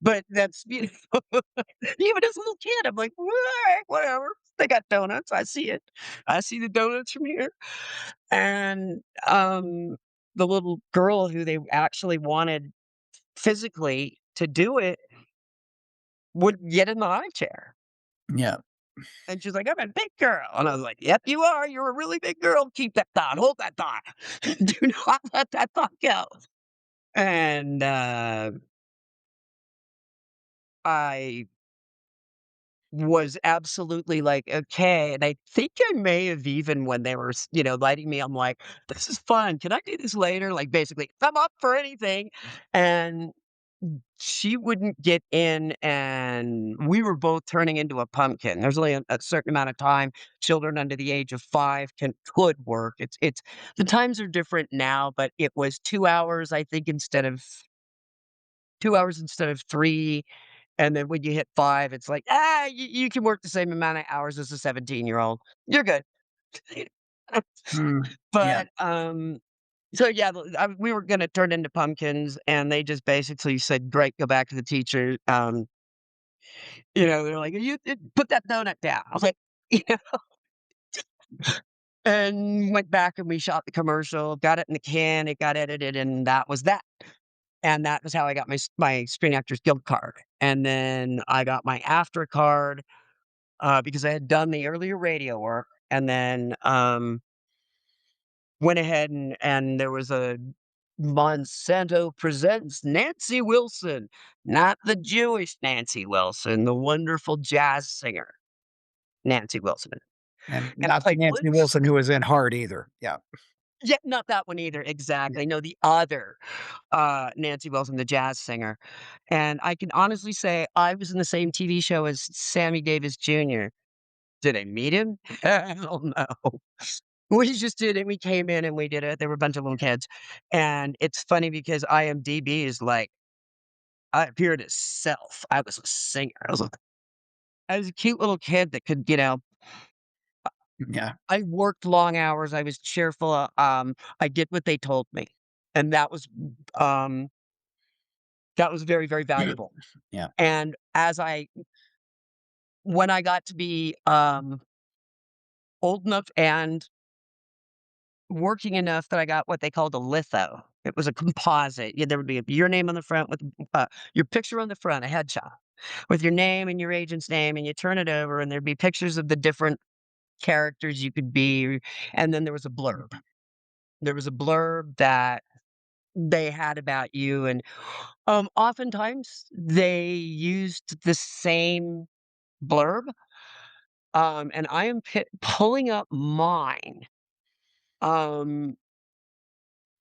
But that's, even as a little kid, I'm like, "Alright, whatever. They got donuts. I see it. I see the donuts from here." And, the little girl who they actually wanted physically to do it would get in the high chair. Yeah. And she's like, "I'm a big girl." And I was like, "Yep, you are. You're a really big girl. Keep that thought. Hold that thought. Do not let that thought go." And, I was absolutely like, "Okay," and I think I may have even when they were lighting me, I'm like, "This is fun. Can I do this later?" Like, basically, "I'm up for anything." And she wouldn't get in, and we were both turning into a pumpkin. There's only a certain amount of time children under the age of 5 could work. It's the times are different now, but it was 2 hours, I think, instead of 2 hours instead of 3, and then when you hit 5, it's like, you can work the same amount of hours as a 17-year-old. You're good." Mm. Yeah. But, so yeah, we were gonna turn into pumpkins, and they just basically said, "Great, go back to the teacher." They're like, "You put that donut down." I was like, you know, and went back and we shot the commercial, got it in the can, it got edited, and that was that. And that was how I got my Screen Actors Guild card. And then I got my after card, because I had done the earlier radio work, and then, went ahead and there was a Monsanto presents Nancy Wilson, not the Jewish Nancy Wilson, the wonderful jazz singer, Nancy Wilson. And And I not the played Nancy blues. Wilson who was in Heart either. Yeah. Yeah, not that one either, Yeah. exactly. No, the other, Nancy Wilson, the jazz singer. And I can honestly say I was in the same TV show as Sammy Davis Jr. Did I meet him? Hell no. We just did it. We came in and we did it. There were a bunch of little kids. And it's funny because IMDb is like, I appeared as self. I was a singer. I was a cute little kid that could, Yeah. I worked long hours. I was cheerful. I did what they told me. And um, that was very, very valuable. Yeah. And when I got to be, old enough and working enough that I got what they called a litho. It was a composite. There would be your name on the front with your picture on the front, a headshot with your name and your agent's name, and you turn it over, and there'd be pictures of the different characters you could be, and then there was a blurb. There was a blurb that they had about you, and oftentimes they used the same blurb. And I am pulling up mine. Um,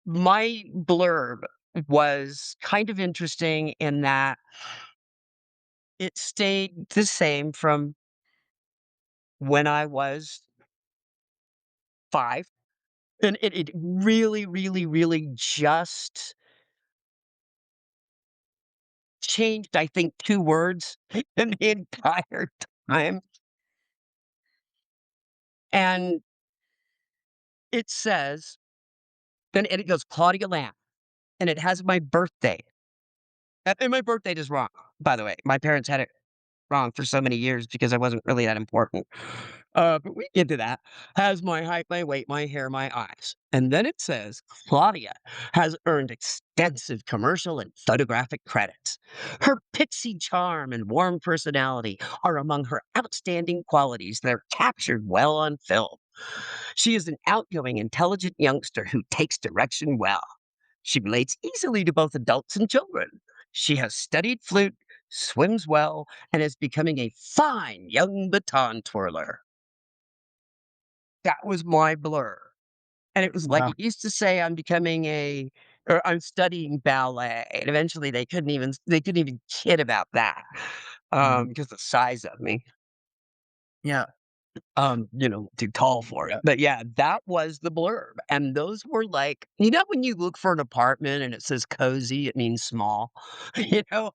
My blurb was kind of interesting in that it stayed the same from when I was 5, and it really, really, really just changed, I think, 2 words in the entire time, and it says and it goes, "Claudia Lamb," and it has my birthday, and my birth date is wrong, by the way. My parents had it wrong for so many years because I wasn't really that important. But we get to that. Has my height, my weight, my hair, my eyes. And then it says Claudia has earned extensive commercial and photographic credits. Her pixie charm and warm personality are among her outstanding qualities that are captured well on film. She is an outgoing, intelligent youngster who takes direction well. She relates easily to both adults and children. She has studied flute, swims well, and is becoming a fine young baton twirler. That was my blur. And it was like Wow. it used to say I'm becoming or I'm studying ballet. And eventually they couldn't even kid about that. Mhm. Because the size of me. Yeah. Too tall for it. Yeah. But yeah, that was the blurb. And those were like, when you look for an apartment and it says cozy, it means small.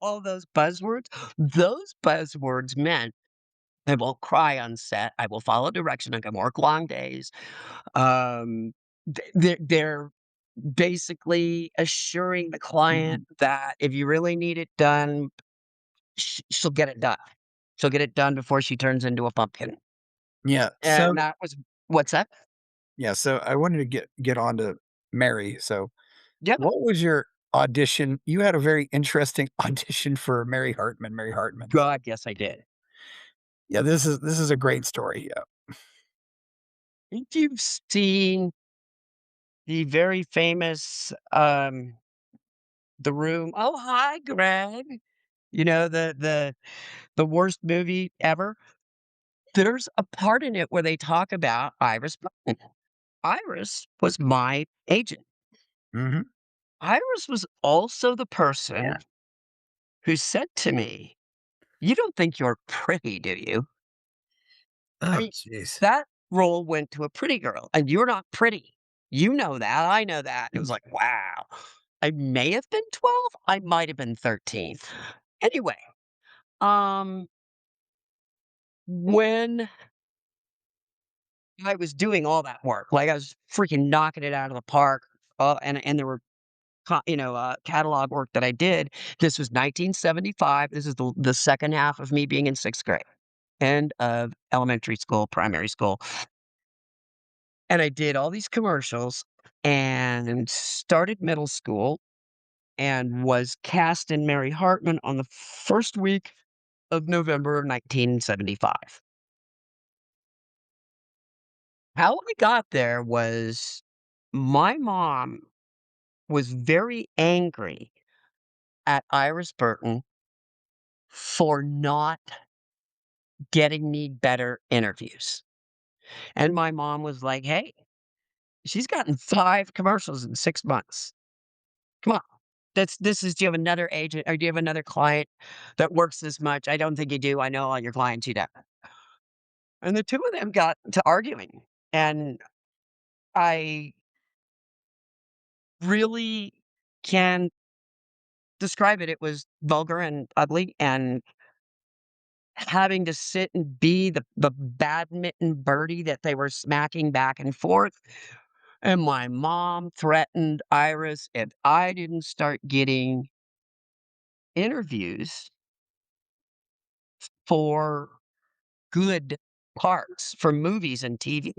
All those buzzwords. Those buzzwords meant I won't cry on set. I will follow direction. I can work long days. Um, they're basically assuring the Mhm. client that if you really need it done, she'll get it done. She'll get it done before she turns into a pumpkin. Yeah. And that was what's that? So I wanted to get on to Mary. So Yep. what was your audition? You had a very interesting audition for Mary Hartman, Mary Hartman. God, yes, I did. Yeah, this is a great story. Yeah. If you've seen the very famous, The Room. Oh, hi, Greg. The worst movie ever. There's a part in it where they talk about Iris Button. Iris was my agent. Mhm. Iris was also the person Yeah. who said to me, "You don't think you're pretty, do you?" I Oh, mean, jeez. that role went to a pretty girl, and you're not pretty. You know that. I know that. It was like, wow. I may have been 12. I might have been 13. Anyway, um, when I was doing all that work, like I was freaking knocking it out of the park, and there were catalog work that I did. This was 1975. This is the second half of me being in 6th grade, end of elementary school, primary school. And I did all these commercials and started middle school and was cast in Mary Hartman on the first week of November of 1975. How I got there was my mom was very angry at Iris Burton for not getting me better interviews. And my mom was like, "Hey, she's gotten 5 commercials in 6 months. Come on. Do you have another agent or do you have another client that works this much? I don't think you do. I know all your clients you don't." And the 2 of them got to arguing, and I really can describe it. It was vulgar and ugly, and having to sit and be the badminton birdie that they were smacking back and forth. And my mom threatened Iris if I didn't start getting interviews for good parts for movies and TV.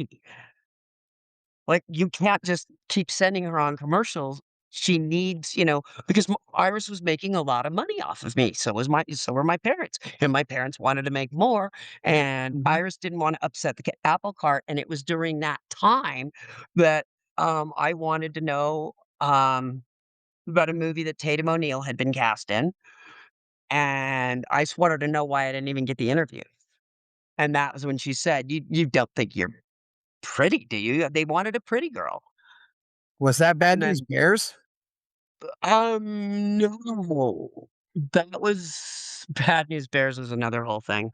Like, you can't just keep sending her on commercials. She needs, because Iris was making a lot of money off of me. So were my parents, and my parents wanted to make more. And Mhm. Iris didn't want to upset the apple cart. And it was during that time that I wanted to know about a movie that Tatum O'Neal had been cast in, and I just wanted to know why I didn't even get the interview. And that was when she said, "You don't think you're pretty, do you?" They wanted a pretty girl. Was that Bad And News then, Bears? no. That was Bad News Bears was another whole thing.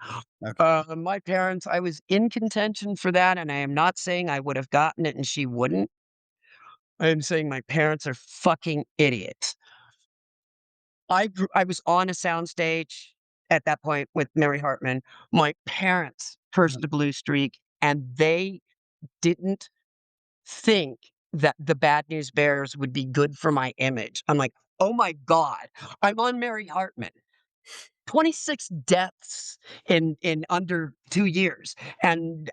Okay. My parents, I was in contention for that, and I am not saying I would have gotten it and she wouldn't. I am saying my parents are fucking idiots. I was on a soundstage at that point with Mary Hartman. My parents cursed Mhm. the blue streak, and they didn't think that the Bad News Bears would be good for my image. I'm like, "Oh my god, I'm on Mary Hartman." 26 deaths in under 2 years, and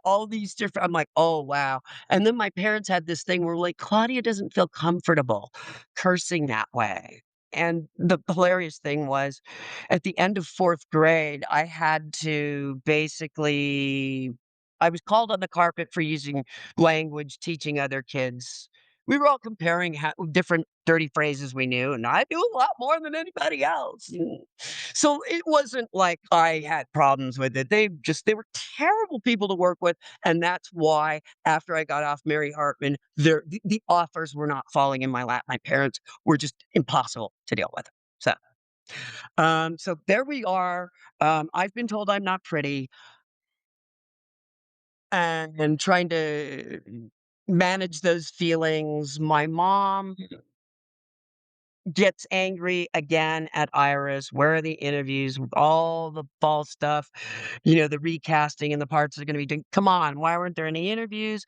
all these different I'm like, "Oh, wow." And then my parents had this thing where, like, Claudia doesn't feel comfortable cursing that way. And the hilarious thing was, at the end of 4th grade, I had to basically I was called on the carpet for using language, teaching other kids. We were all comparing different dirty phrases we knew, and I knew a lot more than anybody else. So it wasn't like I had problems with it. They were terrible people to work with, and that's why after I got off Mary Hartman, the offers were not falling in my lap. My parents were just impossible to deal with. So, so there we are. I've been told I'm not pretty, and trying to manage those feelings. My mom gets angry again at Iris. Where are the interviews with all the false stuff? The recasting and the parts are going to be doing. Come on, why weren't there any interviews?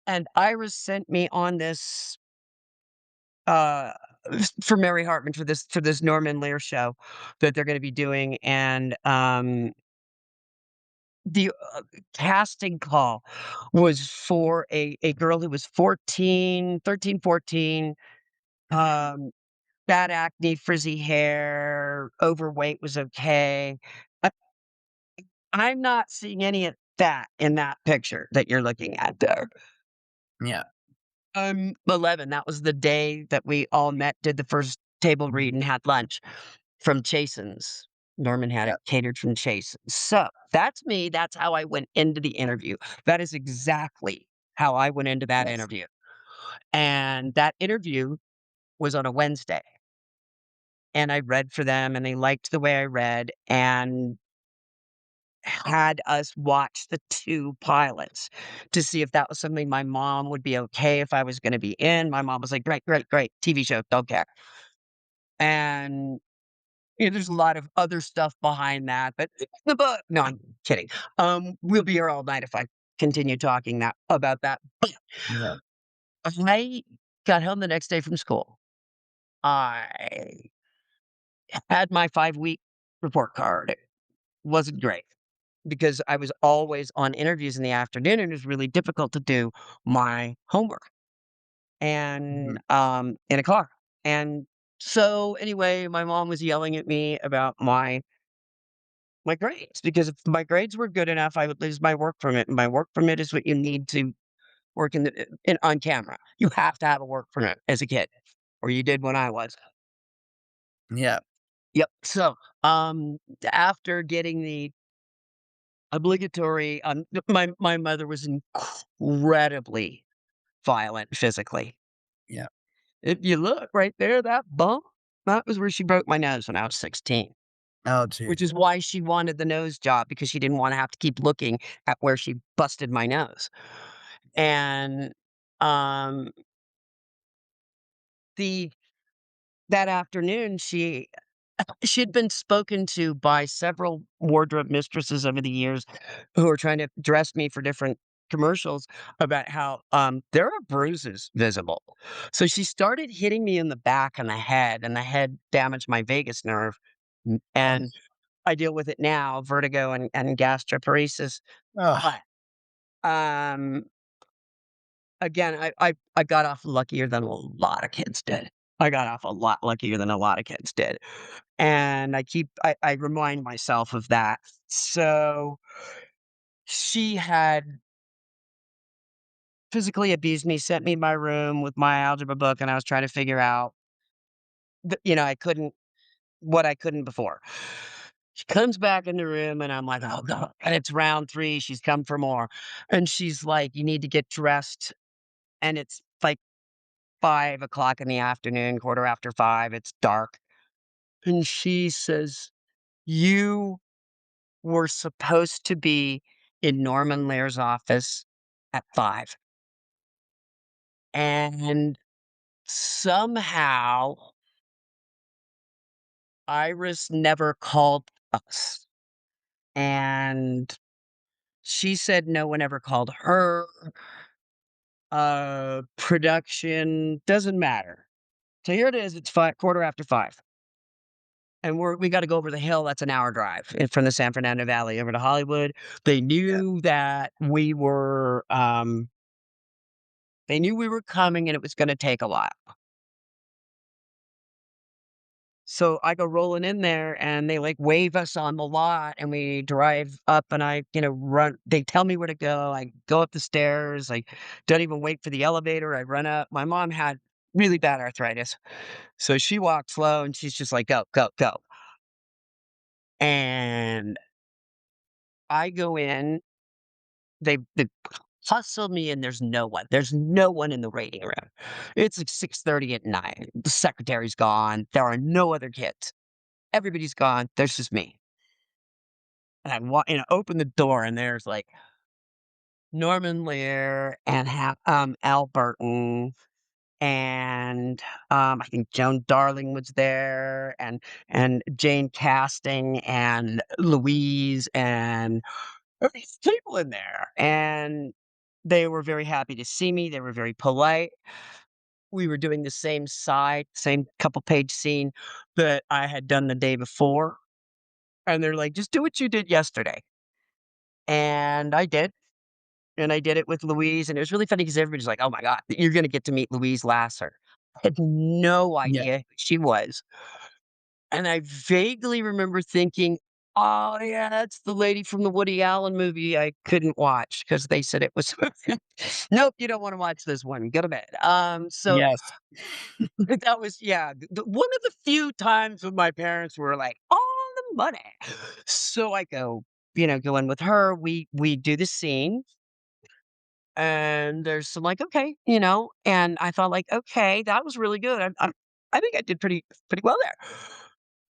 And Iris sent me on this uh for Mary Hartman for this Norman Lear show that they're going to be doing, and the casting call was for a girl who was 14, 13, 14. um Bad acne, frizzy hair, overweight was okay. I I'm not seeing any of that in that picture that you're looking at there. Yeah. I'm 11, that was the day that we all met, did the first table read, and had lunch from Chasen's. Norman had Yeah. it catered from Chasen's. So, that's me, that's how I went into the interview. That is exactly how I went into that Yes. interview. And that interview was on a Wednesday, and I read for them, and they liked the way I read, and had us watch the 2 pilots to see if that was something my mom would be okay if I was gonna be in. My mom was like, "Great, great, great, TV show, don't care." And, there's a lot of other stuff behind that, but the book no, I'm kidding. We'll be here all night if I continue talking that about that. But Yeah. I got home the next day from school. I had my 5-week report card. It wasn't great, because I was always on interviews in the afternoon, and it was really difficult to do my homework Mhm. and, in a car. And so, anyway, my mom was yelling at me about my grades, because if my grades were good enough, I would lose my work permit, and my work permit is what you need to work on camera. You have to have a work permit as a kid, or you did when I was. Yeah. Yep. So, after getting the obligatory, my mother was incredibly violent physically. Yeah. If you look right there, that bump, that was where she broke my nose when I was 16, Oh, which geez. is why she wanted the nose job, because she didn't wanna have to keep looking at where she busted my nose. Yeah. And, um, the that afternoon, she'd been spoken to by several wardrobe mistresses over the years who were trying to dress me for different commercials, about how, there are bruises visible. So she started hitting me in the back and the head, and the head damaged my vagus nerve, Oh. and I deal with it now, vertigo and gastroparesis. Oh. But, um, again, I got off luckier than a lot of kids did. I got off a lot luckier than a lot of kids did. And I remind myself of that. So, she had physically abused me, sent me in my room with my algebra book, and I was trying to figure out I couldn't what I couldn't before. She comes back in the room, and I'm like, "Oh god," and it's round 3, she's come for more. And she's like, "You need to get dressed." And it's like 5 o'clock in the afternoon, quarter after 5, it's dark. And she says, "You were supposed to be in Norman Lear's office at 5." And somehow Iris never called us. And she said no one ever called her. Production doesn't matter. So here it is. It's quarter after 5. And we got to go over the hill. That's an hour drive from the San Fernando Valley over to Hollywood. They knew that they knew we were coming and it was going to take a while. So I go rolling in there and they like wave us on the lot and we drive up and I, run. They tell me where to go. I go up the stairs. I don't even wait for the elevator. I run up. My mom had really bad arthritis. So she walked slow and she's just like, go, go, go. And I go in. They hustle me and there's no one. There's no one in the waiting room. It's like 6:30 at night. The secretary's gone. There are no other kids. Everybody's gone. There's just me. And open the door and there's like Norman Lear and Al Burton and I think Joan Darling was there and Jane Casting and Louise and there were these people in there and they were very happy to see me. They were very polite. We were doing the same couple page scene that I had done the day before. And they're like, just do what you did yesterday. And I did. And I did it with Louise. And it was really funny because everybody's like, oh my God, you're going to get to meet Louise Lasser. I had no Yeah. idea who she was. And I vaguely remember thinking, oh, yeah, that's the lady from the Woody Allen movie I couldn't watch because they said it was. Nope, you don't want to watch this one. Go to bed. So Yes. that was, yeah, one of the few times when my parents were like, on the money. So I go in with her. We do the scene. And there's some like, okay, and I thought like, okay, that was really good. I think I did pretty well there.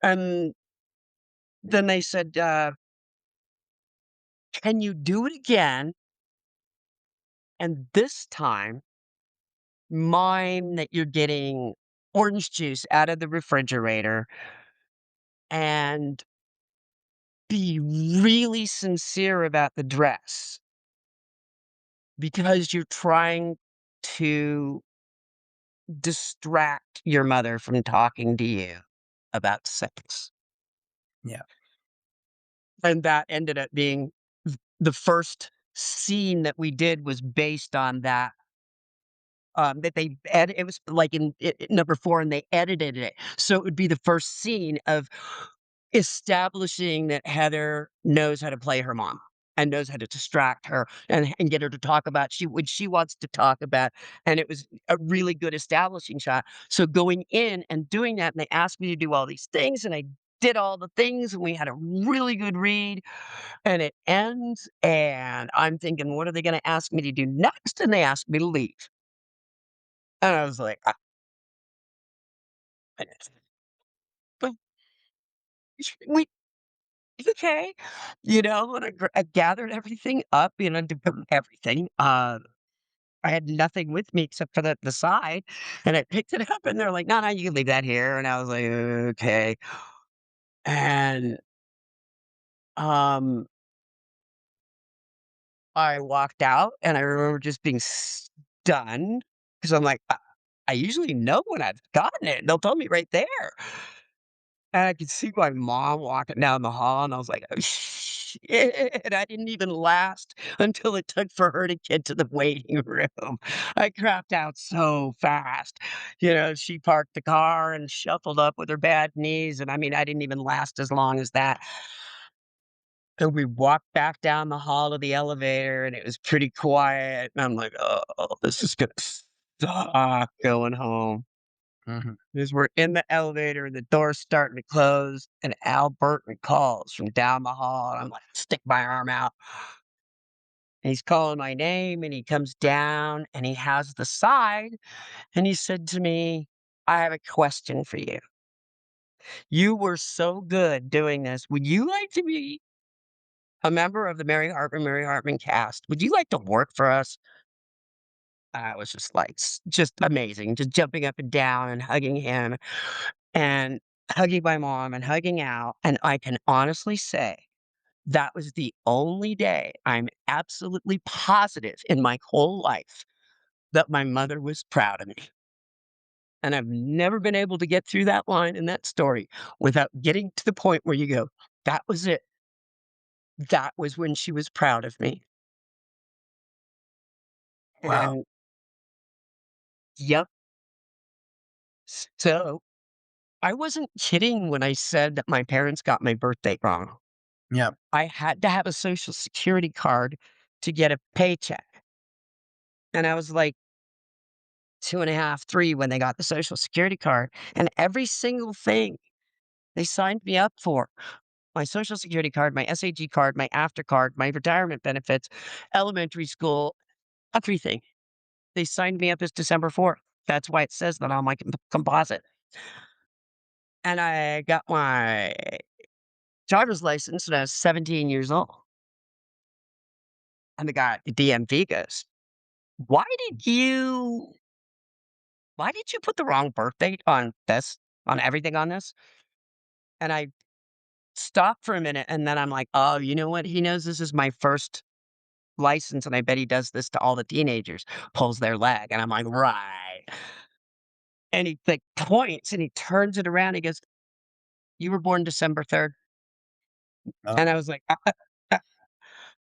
And then they said, can you do it again? And this time, mime that you're getting orange juice out of the refrigerator and be really sincere about the dress because you're trying to distract your mother from talking to you about sex. Yeah. And that ended up being the first scene that we did was based on that. That it was like in number 4, and they edited it so it would be the first scene of establishing that Heather knows how to play her mom and knows how to distract her and get her to talk about what she wants to talk about. And it was a really good establishing shot. So going in and doing that, and they asked me to do all these things, and I did all the things, and we had a really good read. And it ends, and I'm thinking, what are they going to ask me to do next? And they asked me to leave. And I was like, but we okay, and I gathered everything up, to put everything. I had nothing with me except for the side, and I picked it up, and they're like, "No, no, you can leave that here." And I was like, "Okay." And um, I walked out, and I remember just being stunned because I'm like, I usually know when I've gotten it. They'll tell me right there. And I could see my mom walking down the hall, and I was like, "Oh, shit." And I didn't even last until it took for her to get to the waiting room. I crapped out so fast. She parked the car and shuffled up with her bad knees. And I mean, I didn't even last as long as that. And we walked back down the hall to the elevator, and it was pretty quiet. And I'm like, oh, this is going to suck going home. Mhm. As we're in the elevator and the door's starting to close, and Al Burton calls from down the hall. And I'm like, stick my arm out. And he's calling my name and he comes down and he has the side and he said to me, I have a question for you. You were so good doing this. Would you like to be a member of the Mary Hartman cast? Would you like to work for us? I was just like, just amazing, just jumping up and down and hugging him and hugging my mom and hugging out. And I can honestly say that was the only day I'm absolutely positive in my whole life that my mother was proud of me. And I've never been able to get through that line in that story without getting to the point where you go, that was it. That was when she was proud of me. Wow. And yep. So I wasn't kidding when I said that my parents got my birthday wrong. Yeah. I had to have a social security card to get a paycheck. And I was like 2.5, 3 when they got the social security card. And every single thing they signed me up for, my social security card, my SAG card, my after card, my retirement benefits, elementary school, everything. They signed me up as December 4th. That's why it says that on my composite. And I got my driver's license when I was 17 years old. And the guy at the DMV goes, "Why did you why did you put the wrong birth date on this, on everything on this?" And I stopped for a minute and then I'm like, "Oh, you know what? He knows this is my first license and I bet he does this to all the teenagers." Pulls their leg and I'm like, "Right." And he like points and he turns it around. He goes, "You were born December 3rd." Oh, And I was like, uh," and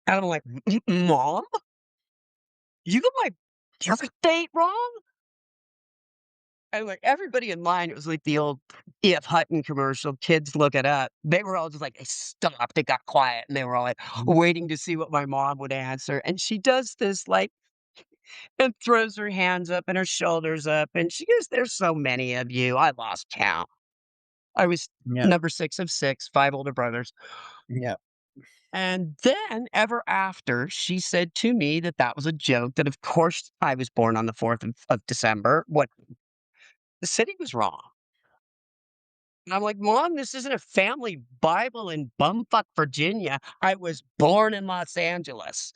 I'm like, "Mom, you got my birth date wrong?" And, like, everybody in line, it was like the old E.F. Hutton commercial, "Kids Look It Up." They were all just like they stopped, it got quiet, and they were all, like, waiting to see what my mom would answer, and she does this, like and throws her hands up and her shoulders up, and she goes, "There's so many of you." I lost count. I was yeah. number 6 of 6, 5 older brothers, Yeah. and then ever after, she said to me that that was a joke, that of course I was born on the 4th of December, what the city was wrong. And I'm like, "Mom, this isn't a family Bible in bumfuck Virginia. I was born in Los Angeles.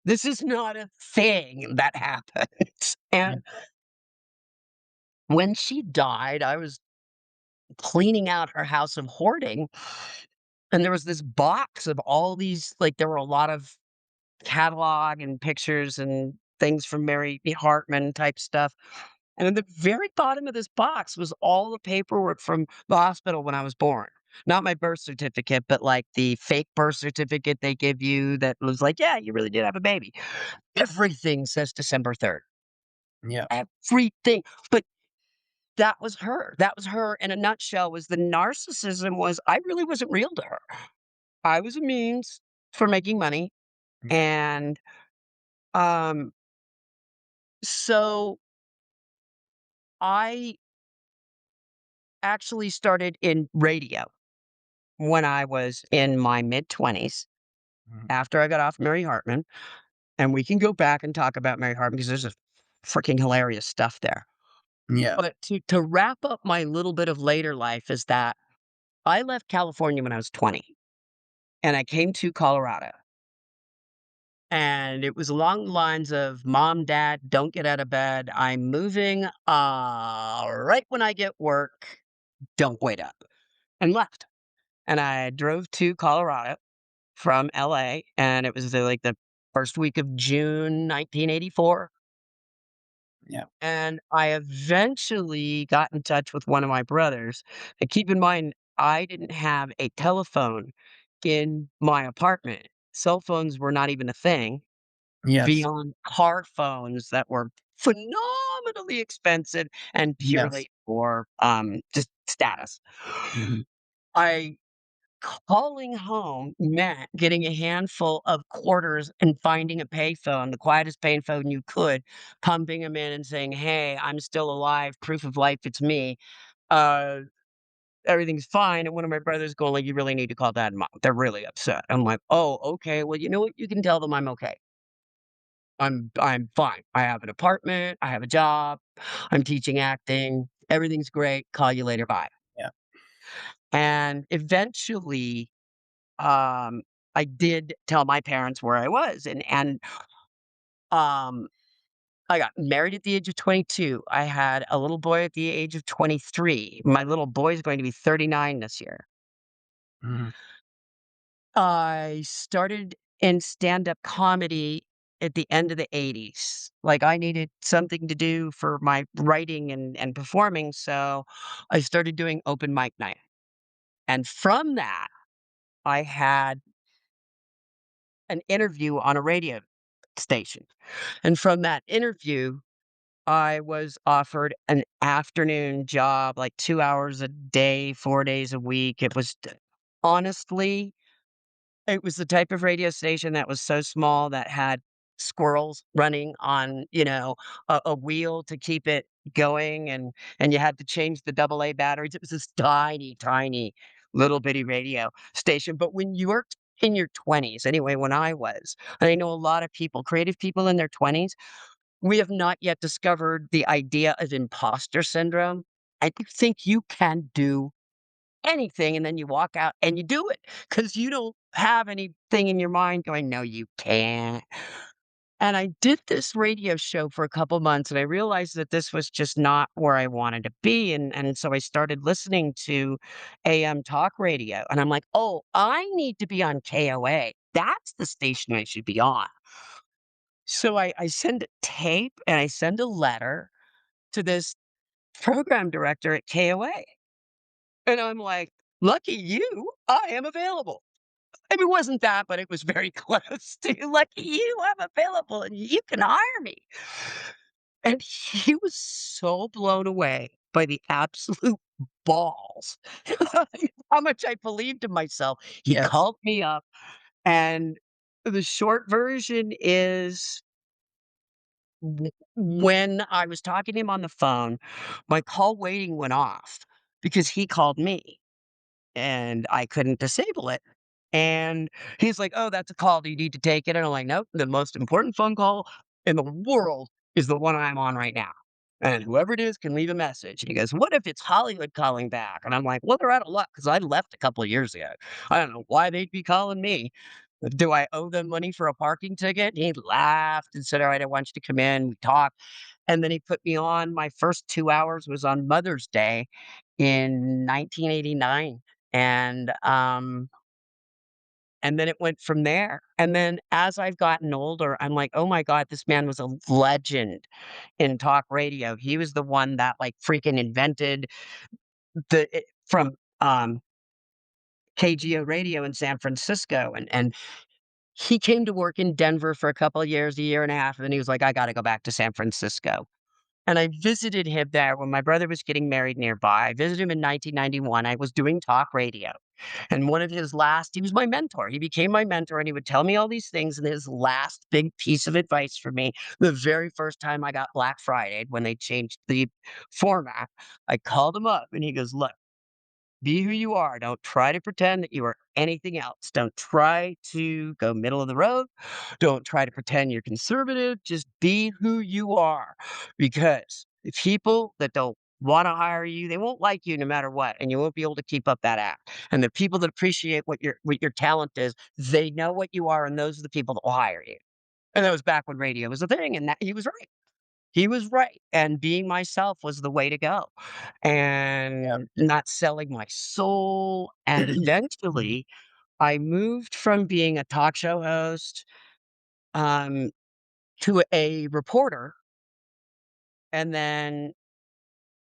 This is not a thing that happens." Yeah. And when she died, I was cleaning out her house of hoarding, and there was this box of all these like, there were a lot of catalog and pictures and things from Mary Hartman type stuff. And at the very bottom of this box was all the paperwork from the hospital when I was born. Not my birth certificate, but like the fake birth certificate they give you that was like, yeah, you really did have a baby. Everything says December 3rd. Yeah. Everything. But that was her. That was her in a nutshell was the narcissism was I really wasn't real to her. I was a means for making money. Yeah. And um so I actually started in radio when I was in my mid-20s Mhm. after I got off Mary Hartman, and we can go back and talk about Mary Hartman because there's a freaking hilarious stuff there. Yeah. But to wrap up my little bit of later life is that I left California when I was 20, and I came to Colorado. And it was along the lines of, "Mom, Dad, don't get out of bed. I'm moving, right when I get work. Don't wait up," and left. And I drove to Colorado from LA, and it was like the first week of June 1984. Yeah. And I eventually got in touch with one of my brothers. And keep in mind, I didn't have a telephone in my apartment. Cell phones were not even a thing Yes. beyond car phones that were phenomenally expensive and Yes. purely for just status. Mhm. I Calling home meant getting a handful of quarters and finding a payphone, the quietest payphone you could, pumping them in and saying, "Hey, I'm still alive, proof of life, it's me. Uh, everything's fine." And one of my brothers going like, "You really need to call dad and mom. They're really upset." I'm like, "Oh, okay. Well, you know what? You can tell them I'm okay." I'm fine. I have an apartment, I have a job, I'm teaching acting, everything's great, call you later, bye. Yeah. And eventually, um, I did tell my parents where I was, um, I got married at the age of 22. I had a little boy at the age of 23. My little boy is going to be 39 this year. Mhm. I started in stand-up comedy at the end of the '80s. Like, I needed something to do for my writing and performing, so I started doing open mic night. And from that, I had an interview on a radio station. And from that interview, I was offered an afternoon job, like 2 hours a day, 4 days a week. It was honestly, it was the type of radio station that was so small that had squirrels running on, a wheel to keep it going, and you had to change the double A batteries. It was this tiny, tiny, little bitty radio station. But when you worked in your 20s, anyway, when I was, and I know a lot of people, creative people in their 20s, we have not yet discovered the idea of imposter syndrome. I think you can do anything, and then you walk out and you do it because you don't have anything in your mind going, "No, you can't." And I did this radio show for a couple months, and I realized that this was just not where I wanted to be, and so I started listening to AM talk radio, and I'm like, "Oh, I need to be on KOA. That's the station I should be on." So I send a tape and I send a letter to this program director at KOA, and I'm like, "Lucky you, I am available." I mean, it wasn't that, but it was very close to, "Lucky you, I'm available and you can hire me." And he was so blown away by the absolute balls, how much I believed in myself. He Yes. called me up, and the short version is when I was talking to him on the phone, my call waiting went off because he called me and I couldn't disable it. And he's like, "Oh, that's a call. Do you need to take it?" And I'm like, "Nope. The most important phone call in the world is the one I'm on right now. And whoever it is can leave a message." And he goes, "What if it's Hollywood calling back?" And I'm like, "Well, they're out of luck because I left a couple of years ago. I don't know why they'd be calling me. Do I owe them money for a parking ticket?" And he laughed and said, "All right, I want you to come in." We talked. And then he put me on. My first 2 hours was on Mother's Day in 1989. And then it went from there. And then as I've gotten older, I'm like, "Oh my god, this man was a legend in talk radio." He was the one that, like, freaking invented from, KGO radio in San Francisco, and he came to work in Denver for a couple of years, a year and a half, and then he was like, "I gotta go back to San Francisco." And I visited him there when my brother was getting married nearby. I visited him in 1991. I was doing talk radio. And one of his last, he was my mentor. He became my mentor and he would tell me all these things. And his last big piece of advice for me, the very first time I got Black Friday, when they changed the format, I called him up and he goes, "Look, be who you are. Don't try to pretend that you are anything else. Don't try to go middle of the road. Don't try to pretend you're conservative. Just be who you are. Because the people that don't want to hire you, they won't like you no matter what, and you won't be able to keep up that act. And the people that appreciate what your talent is, they know what you are, and those are the people that will hire you." And that was back when radio was a thing, and that he was right. He was right, and being myself was the way to go, Yeah. and not selling my soul, and eventually, I moved from being a talk show host, um, to a reporter, and then,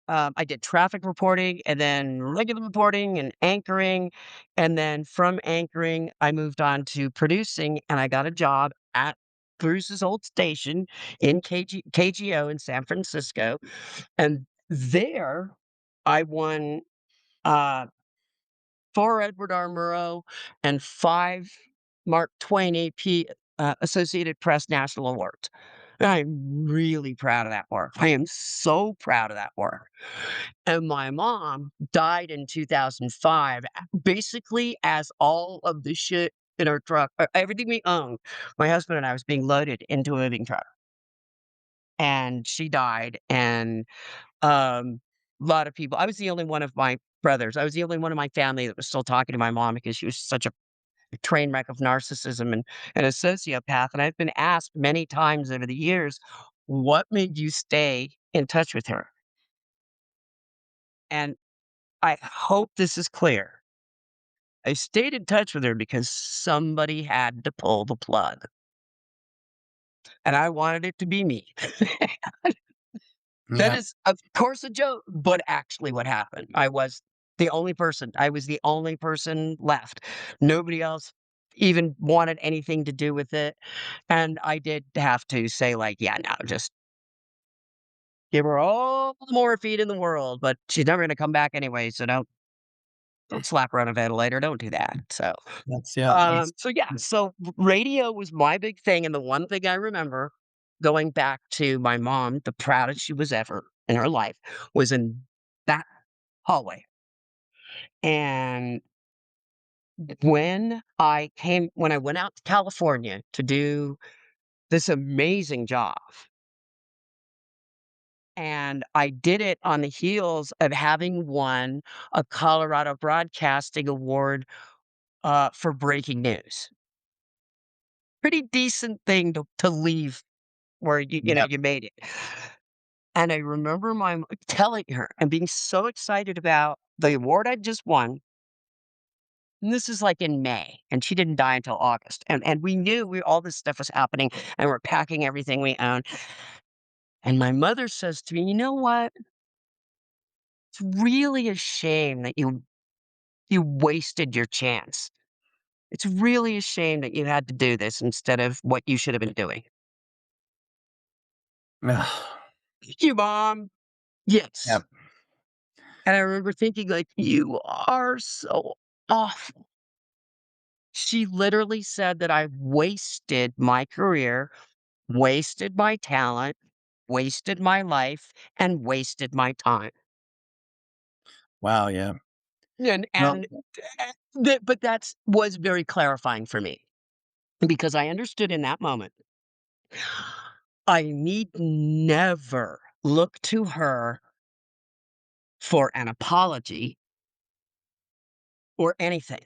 I did traffic reporting, and then regular reporting and anchoring, and then from anchoring, I moved on to producing, and I got a job at Bruce's old station in KGO in San Francisco. And there, I won, uh, 4 Edward R. Murrow and 5 Mark Twain AP, Associated Press National Awards. And I'm really proud of that work. I am so proud of that work. And my mom died in 2005, basically as all of the shit in our truck, everything we owned, my husband and I was being loaded into a moving truck, and she died, and, a lot of people I was the only one of my brothers, I was the only one of my family that was still talking to my mom because she was such a train wreck of narcissism and a sociopath, and I've been asked many times over the years, "What made you stay in touch with her?" And I hope this is clear. I stayed in touch with her because somebody had to pull the plug, and I wanted it to be me. That Yeah. is, of course, a joke, but actually what happened. I was the only person left. Nobody else even wanted anything to do with it, and I did have to say, like, "Yeah, no, just give her all the morphine in the world, but she's never gonna come back anyway, so don't slap her on a ventilator, don't do that." So, That's so yeah, so radio was my big thing, and the one thing I remember going back to my mom, the proudest she was ever in her life, was in that hallway. And when I went out to California to do this amazing job, and I did it on the heels of having won a Colorado Broadcasting Award, for breaking news. Pretty decent thing to leave where yep. you made it. And I remember my telling her and being so excited about the award I'd just won. And this is like in May, and she didn't die until August. And we knew all this stuff was happening, and we're packing everything we own. And my mother says to me, "You know what? It's really a shame that you wasted your chance. It's really a shame that you had to do this instead of what you should have been doing." "Thank you, Mom." Yes. Yep. And I remember thinking, like, "You are so awful." She literally said that I wasted my career, wasted my talent, wasted my life, and wasted my time. Wow. Yeah. And Well, and that but that's was very clarifying for me because I understood in that moment, I need never look to her for an apology or anything.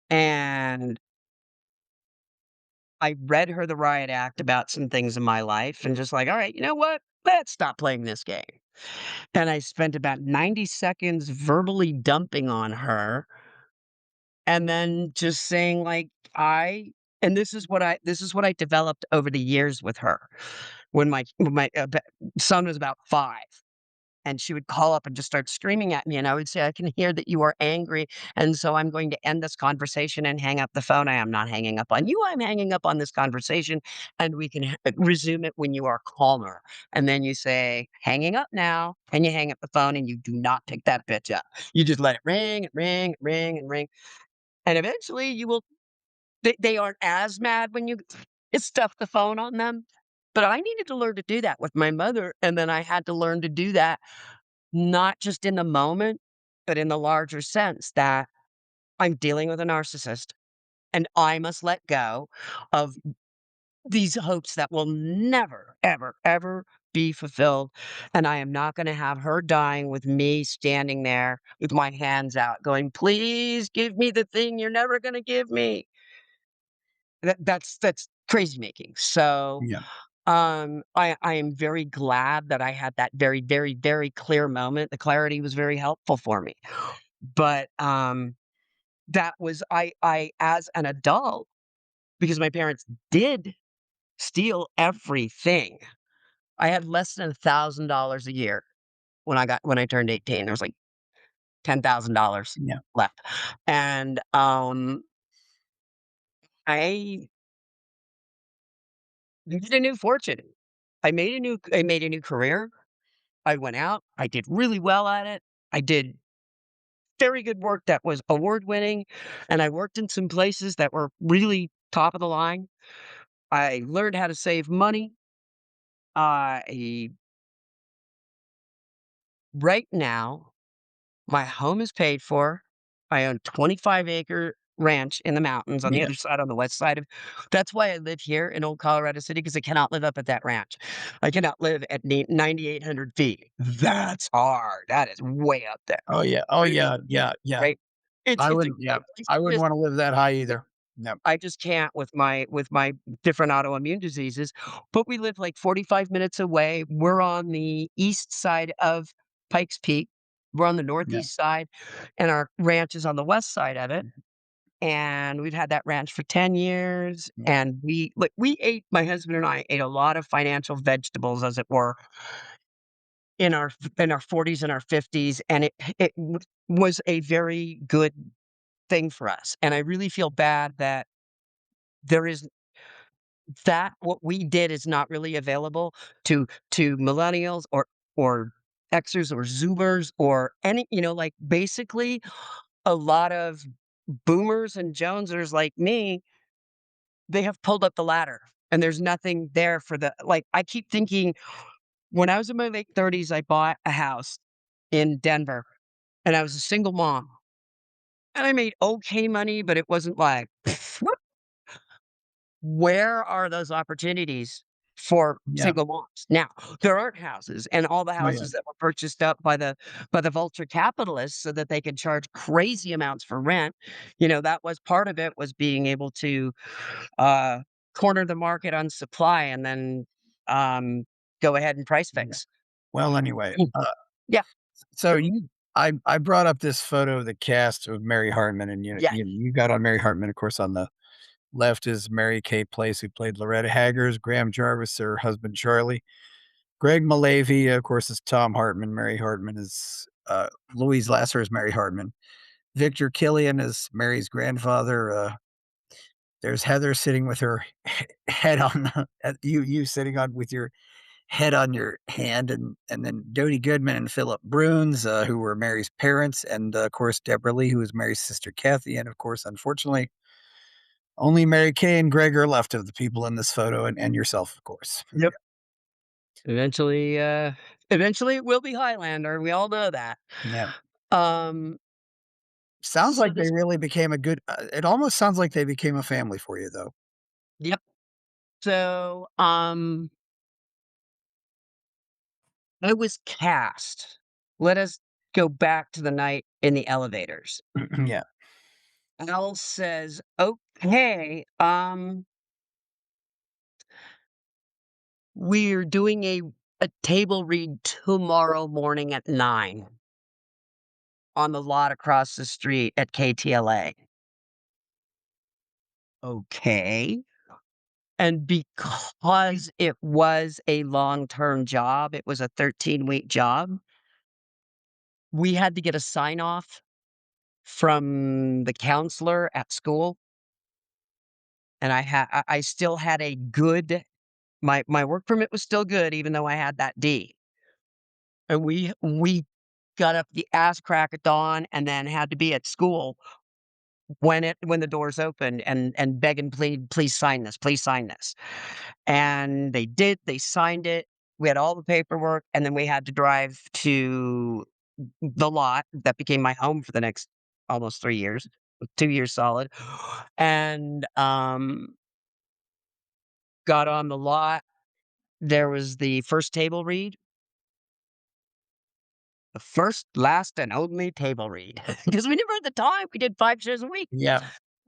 And I read her the riot act about some things in my life and just like, "All right, you know what? Let's stop playing this game." And I spent about 90 seconds verbally dumping on her and then just saying like, "I" and this is what I developed over the years with her. When my son was about 5, and she would call up and just start screaming at me, and I would say, "I can hear that you are angry, and so I'm going to end this conversation and hang up the phone. I am not hanging up on you. I'm hanging up on this conversation, and we can resume it when you are calmer." And then you say, "Hanging up now," and you hang up the phone, and you do not pick that bitch up. You just let it ring and ring and ring and ring, and eventually you will. They aren't as mad when you stuff the phone on them. But I needed to learn to do that with my mother, and then I had to learn to do that not just in the moment, but in the larger sense that I'm dealing with a narcissist and I must let go of these hopes that will never, ever, ever be fulfilled. And I am not going to have her dying with me standing there with my hands out going, "Please give me the thing you're never going to give me." That's crazy making. So yeah. I am very glad that I had that very, very, very clear moment. The clarity was very helpful for me. But, that was I as an adult, because my parents did steal everything. I had less than $1,000 a year when I turned 18. There was, like, $10,000 Yeah. left. And, I made a new fortune. I made a new career. I went out, I did really well at it. I did very good work that was award winning, and I worked in some places that were really top of the line. I learned how to save money. I Right now, my home is paid for. I own 25 acre ranch in the mountains on the Yeah. other side, on the west side of that's why I live here in old Colorado City, because I cannot live up at that ranch. I cannot live at 9,800 feet. That's hard. That is way up there. Oh, yeah. Oh, It's yeah. Yeah. Yeah. great. It's a Yeah. great place I to wouldn't visit. want to live that high either. No. I just can't with my different autoimmune diseases, but we live like 45 minutes away. We're on the east side of Pikes Peak. We're on the Yeah. northeast side, and our ranch is on the west side of it. And we've had that ranch for 10 years, Yeah. and we ate my husband and I ate a lot of financial vegetables, as it were, in our 40s and our 50s, and it was a very good thing for us. And I really feel bad that there is that what we did is not really available to millennials or Xers or Zoomers or any, like basically a lot of boomers and Jonesers like me, they have pulled up the ladder and there's nothing there for I keep thinking when I was in my late 30s, I bought a house in Denver and I was a single mom and I made okay money, but it wasn't like where are those opportunities for Yeah. single moms? Now, there aren't houses, and all the Oh, yeah. houses that were purchased up by the vulture capitalists so that they could charge crazy amounts for rent, that was part of it was being able to uh, corner the market on supply and then um, go ahead and price Yeah. fix. Well, anyway, Mm. Yeah. so I brought up this photo of the cast of Mary Hartman, and Yeah. you got on Mary Hartman, of course, on the left is Mary Kay Place, who played Loretta Haggers, Graham Jarvis, her husband Charlie. Greg Malavy, of course, is Tom Hartman. Mary Hartman is Louise Lasser is Mary Hartman. Victor Killian is Mary's grandfather. There's Heather sitting with her head on you sitting on with your head on your hand, and then Dodie Goodman and Philip Bruns, who were Mary's parents, and of course Deborah Lee, who was Mary's sister Kathy, and of course, unfortunately, only Mary Kay and Greg are left of the people in this photo, and yourself, of course. Yep. Eventually it will be Highlander. We all know that. Yeah. Um, Sounds so like they this, really became a good it almost sounds like they became a family for you, though. yep. So, I was cast. Let us go back to the night in the elevators. Yeah. Al says, "Okay, we're doing a table read tomorrow morning at 9 on the lot across the street at KTLA." Okay. And because it was a long-term job, it was a 13-week job, we had to get a sign off from the counselor at school, and I still had a good my work permit was still good even though I had that D. And we got up the ass crack at dawn and then had to be at school when the doors opened and beg and plead, please sign this." And they did, they signed it. We had all the paperwork, and then we had to drive to the lot that became my home for the next almost 3 years, 2 years solid, and, got on the lot. There was the first table read, the first, last, and only table read, because we never had the time. We did 5 shows a week. Yeah.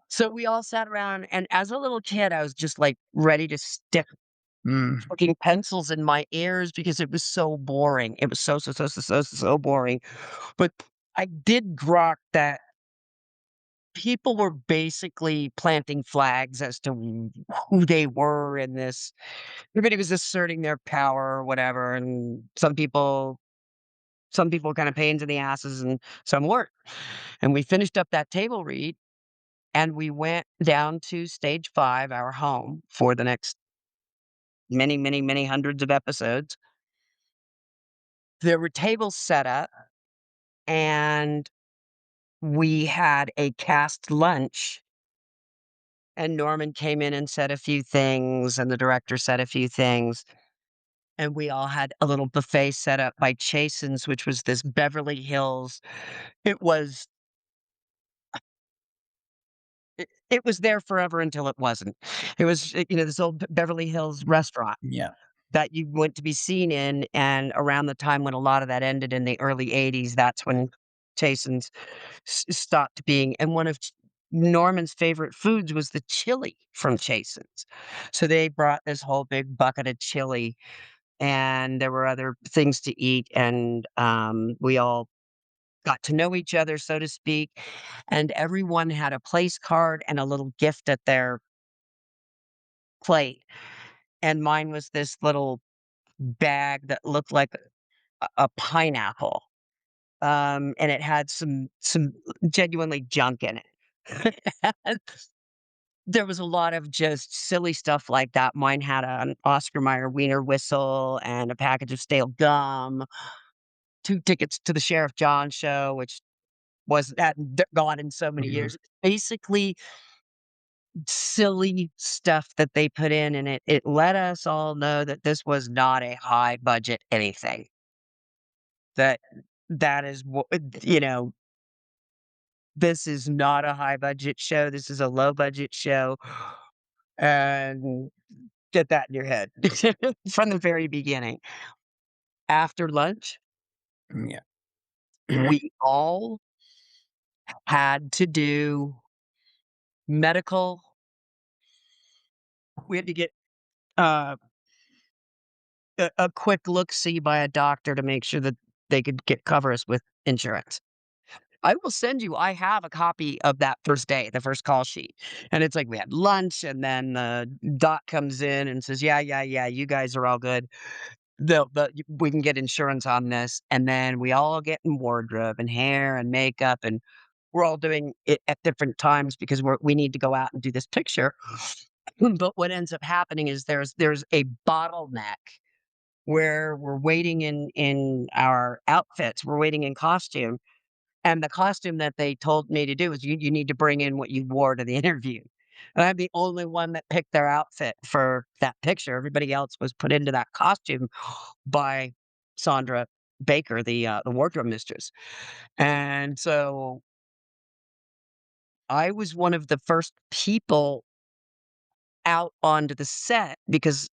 So we all sat around, and as a little kid, I was just, like, ready to stick Mm. fucking pencils in my ears because it was so boring. It was so boring. But I did grok that people were basically planting flags as to who they were in this. Everybody was asserting their power or whatever, and some people were kind of pains in the asses and some weren't. And we finished up that table read and we went down to stage 5, our home, for the next many hundreds of episodes. There were tables set up and we had a cast lunch, and Norman came in and said a few things, and the director said a few things, and we all had a little buffet set up by Chasen's, which was this Beverly Hills. It was it was there forever until it wasn't. It was, this old Beverly Hills restaurant Yeah. that you went to be seen in, and around the time when a lot of that ended in the early '80s, that's when Chasen's stopped being. And one of Norman's favorite foods was the chili from Chasen's. So they brought this whole big bucket of chili, and there were other things to eat, and we all got to know each other, so to speak. And everyone had a place card and a little gift at their plate. And mine was this little bag that looked like a pineapple, and it had some genuinely junk in it. And there was a lot of just silly stuff like that. Mine had an Oscar Mayer wiener whistle and a package of stale gum, 2 tickets to the Sheriff John show, which was that gone in so many Mhm. years. Basically, silly stuff that they put in, and it let us all know that this was not a high budget anything. That that is what this is not a high budget show, this is a low budget show, and get that in your head from the very beginning. After lunch, Yeah. we all had to do medical we had to get, uh, a quick look-see by a doctor to make sure that they could cover us with insurance. I have a copy of that first day, the first call sheet. And it's like we had lunch, and then the doc comes in and says, "Yeah, yeah, yeah, you guys are all good. We can get insurance on this." And then we all get in wardrobe and hair and makeup, and we're all doing it at different times because we need to go out and do this picture. But what ends up happening is there's a bottleneck where we're waiting in our outfits, we're waiting in costume, and the costume that they told me to do is you need to bring in what you wore to the interview. And I'm the only one that picked their outfit for that picture. Everybody else was put into that costume by Sandra Baker, the wardrobe mistress. And so I was one of the first people out onto the set because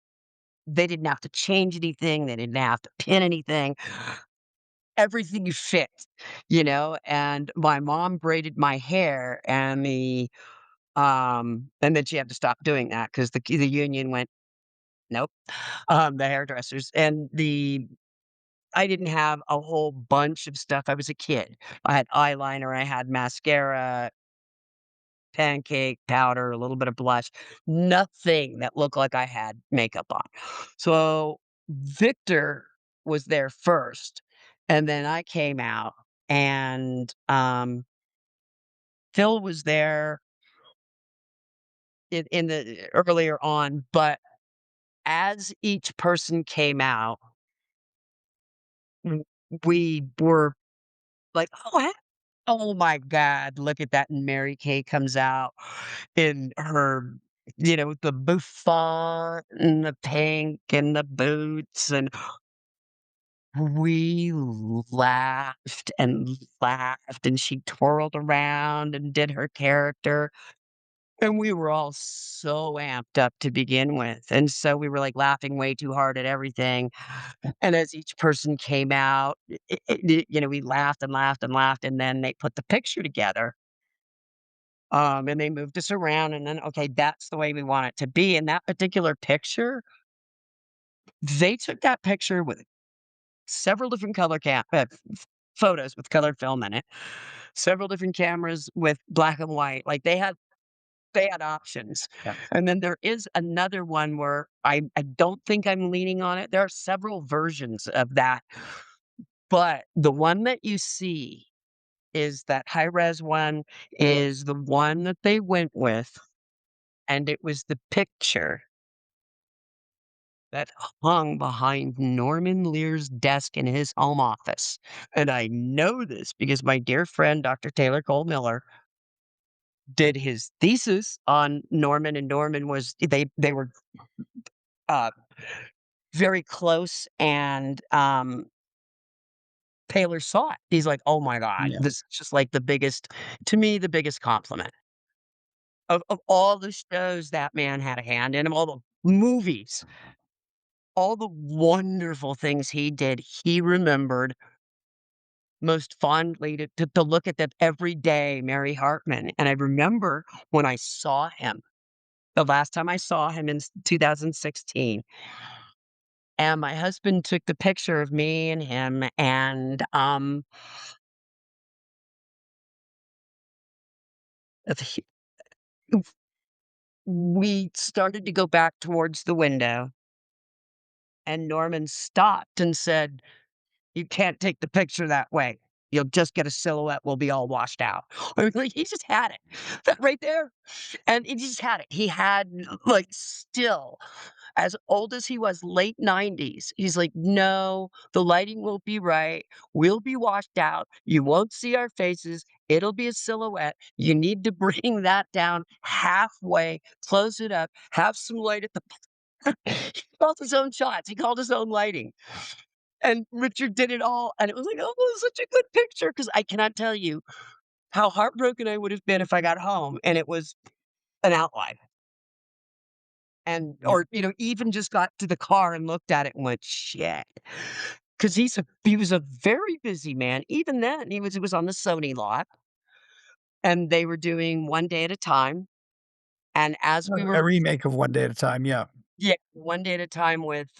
they didn't have to change anything. They didn't have to pin anything. Everything fit, and my mom braided my hair, and then she had to stop doing that because the union went, "Nope," the hairdressers, and I didn't have a whole bunch of stuff. I was a kid. I had eyeliner, I had mascara, pancake powder, a little bit of blush, nothing that looked like I had makeup on. So, Victor was there first, and then I came out, and, Phil was there in the earlier on, but as each person came out, w we were like, oh my god, look at that," and Mary Kay comes out in her, with the bouffant and the pink and the boots, and we laughed, and she twirled around and did her character, and we were all so amped up to begin with, and so we were, like, laughing way too hard at everything. And as each person came out, we laughed and laughed and laughed, and then they put the picture together, and they moved us around, and then, okay, that's the way we want it to be. And that particular picture, they took that picture with several different photos with colored film in it, several different cameras with black and white. Like they had options. Yeah. And then there is another one where I don't think I'm leaning on it. There are several versions of that, but the one that you see is that high res one is the one that they went with, and it was the picture that hung behind Norman Lear's desk in his home office. And I know this because my dear friend, Dr. Taylor Cole Miller, did his thesis on Norman, and Norman was they were uh, very close, and Taylor saw it. He's like, "Oh my god, Yeah. this is just like the biggest, to me, the biggest compliment." of all the shows that man had a hand in 'em, all the movies, all the wonderful things he did, he remembered most fondly to look at them every day, Mary Hartman, and I remember when I saw him, the last time I saw him in 2016, and my husband took the picture of me and him, and, he we started to go back towards the window, and Norman stopped and said, "You can't take the picture that way. You'll just get a silhouette, we'll be all washed out." I mean, like, he just had it, that right there, and he just had it. He had, like, still, as old as he was, late 90s, he's like, "No, the lighting won't be right. We'll be washed out. You won't see our faces. It'll be a silhouette. You need to bring that down halfway, close it up, have some light at the" He called his own shots. He called his own lighting. And Richard did it all, and it was like, "Oh, it was such a good picture." Because I cannot tell you how heartbroken I would have been if I got home and it was an outline, and Yeah. or, even just got to the car and looked at it and went, "Shit." Because he was a very busy man. Even then, he was on the Sony lot, and they were doing One Day at a Time, and as we A were remake of One Day at a Time, yeah. yeah, One Day at a Time with,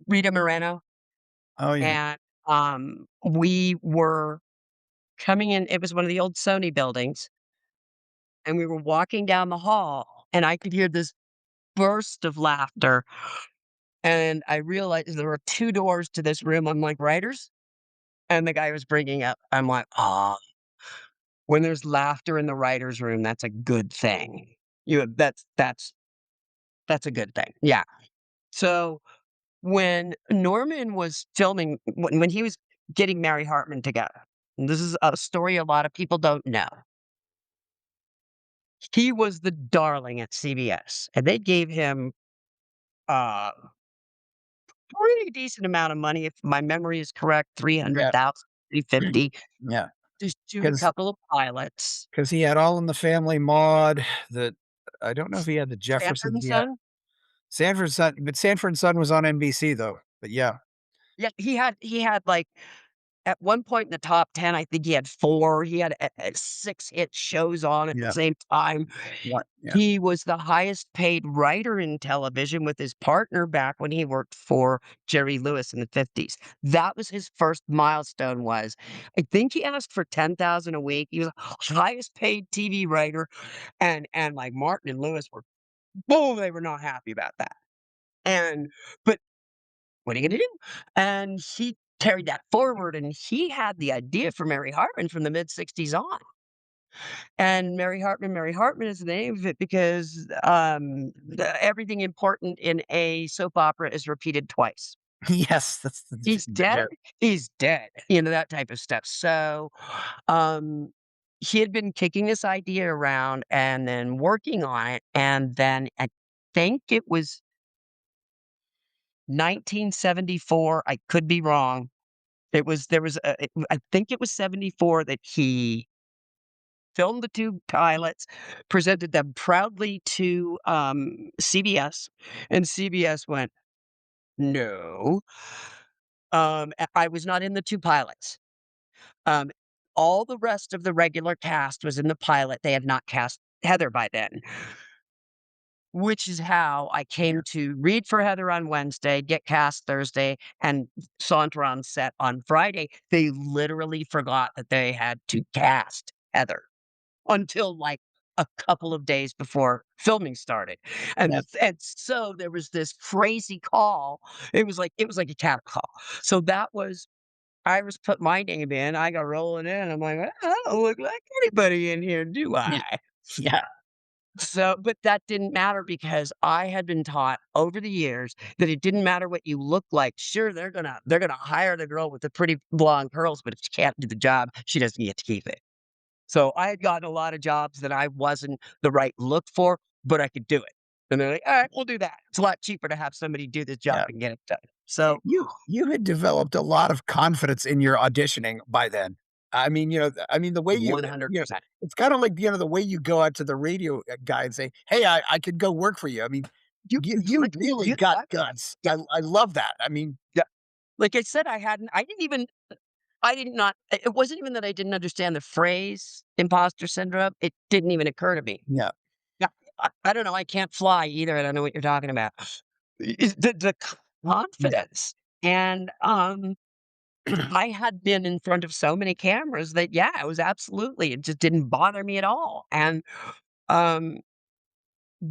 Rita Moreno, Oh, yeah. and, we were coming in. It was one of the old Sony buildings, and we were walking down the hall, and I could hear this burst of laughter, and I realized there were 2 doors to this room. I'm like, "Writers?" And the guy was bringing up I'm like, "Ah, when there's laughter in the writers' room, that's a good thing." That's a good thing, yeah. So, when Norman was filming when he was getting Mary Hartman together, and this is a story a lot of people don't know. He was the darling at CBS, and they gave him a pretty decent amount of money, if my memory is correct, Yeah. 300,000, 350, Yeah. to shoot a Because couple of pilots. he had All in the Family, Maude, the I don't know if he had the Sanford and Jeffersons yet. Son? Sanford and Son, but Sanford and Son was on NBC though, but yeah. Yeah, he had, like, at one point in the top 10, I think he had 4. He had, 6 hit shows on at the Yeah. same time. What yeah. He was the highest paid writer in television with his partner back when he worked for Jerry Lewis in the '50s. That was his first milestone was. I think he asked for 10,000 a week. He was the highest paid TV writer, and, like, Martin and Lewis were boom, they were not happy about that. And but what are you gonna do? And he carried that forward, and he had the idea for Mary Hartman from the mid-60s on. And Mary Hartman is the name of it because, everything important in a soap opera is repeated twice. Yes, that's the He's the dead, joke. he's dead, that type of stuff. So, um, he had been kicking this idea around and then working on it, and then I think it was 1974, I could be wrong. There was I think it was '74 that he filmed the 2 pilots, presented them proudly to, CBS, and CBS went, "No." I was not in the 2 pilots. Um, all the rest of the regular cast was in the pilot. They had not cast Heather by then, which is how I came to read for Heather on Wednesday, get cast Thursday, and saunter on set on Friday. They literally forgot that they had to cast Heather until, like, a couple of days before filming started, and so there was this crazy call. It was like a cattle call. So that was Iris put my name in, I got rolling in, I'm like, "I don't look like anybody in here, do Yeah. I?" Yeah. So but that didn't matter because I had been taught over the years that it didn't matter what you look like. Sure, they're gonna hire the girl with the pretty blonde curls, but if she can't do the job, she doesn't get to keep it. So I had gotten a lot of jobs that I wasn't the right look for, but I could do it. And they're like, "All right, we'll do that. It's a lot cheaper to have somebody do this job Yeah. and get it done." So You had developed a lot of confidence in your auditioning by then. I mean, I mean, the way you know, 100%. it's kinda like, the way you go out to the radio, guy and say, "Hey, I could go work for you." I mean, You you like, really you know got what? guts. Yeah, I love that. I mean, yeah. Like I said, I didn't even I did not it wasn't even that I didn't understand the phrase imposter syndrome, it didn't even occur to me. yeah, Yeah, I don't know, I can't fly either, I don't know what you're talking about. The confidence, and, I had been in front of so many cameras that, yeah, it was absolutely it just didn't bother me at all, and, um,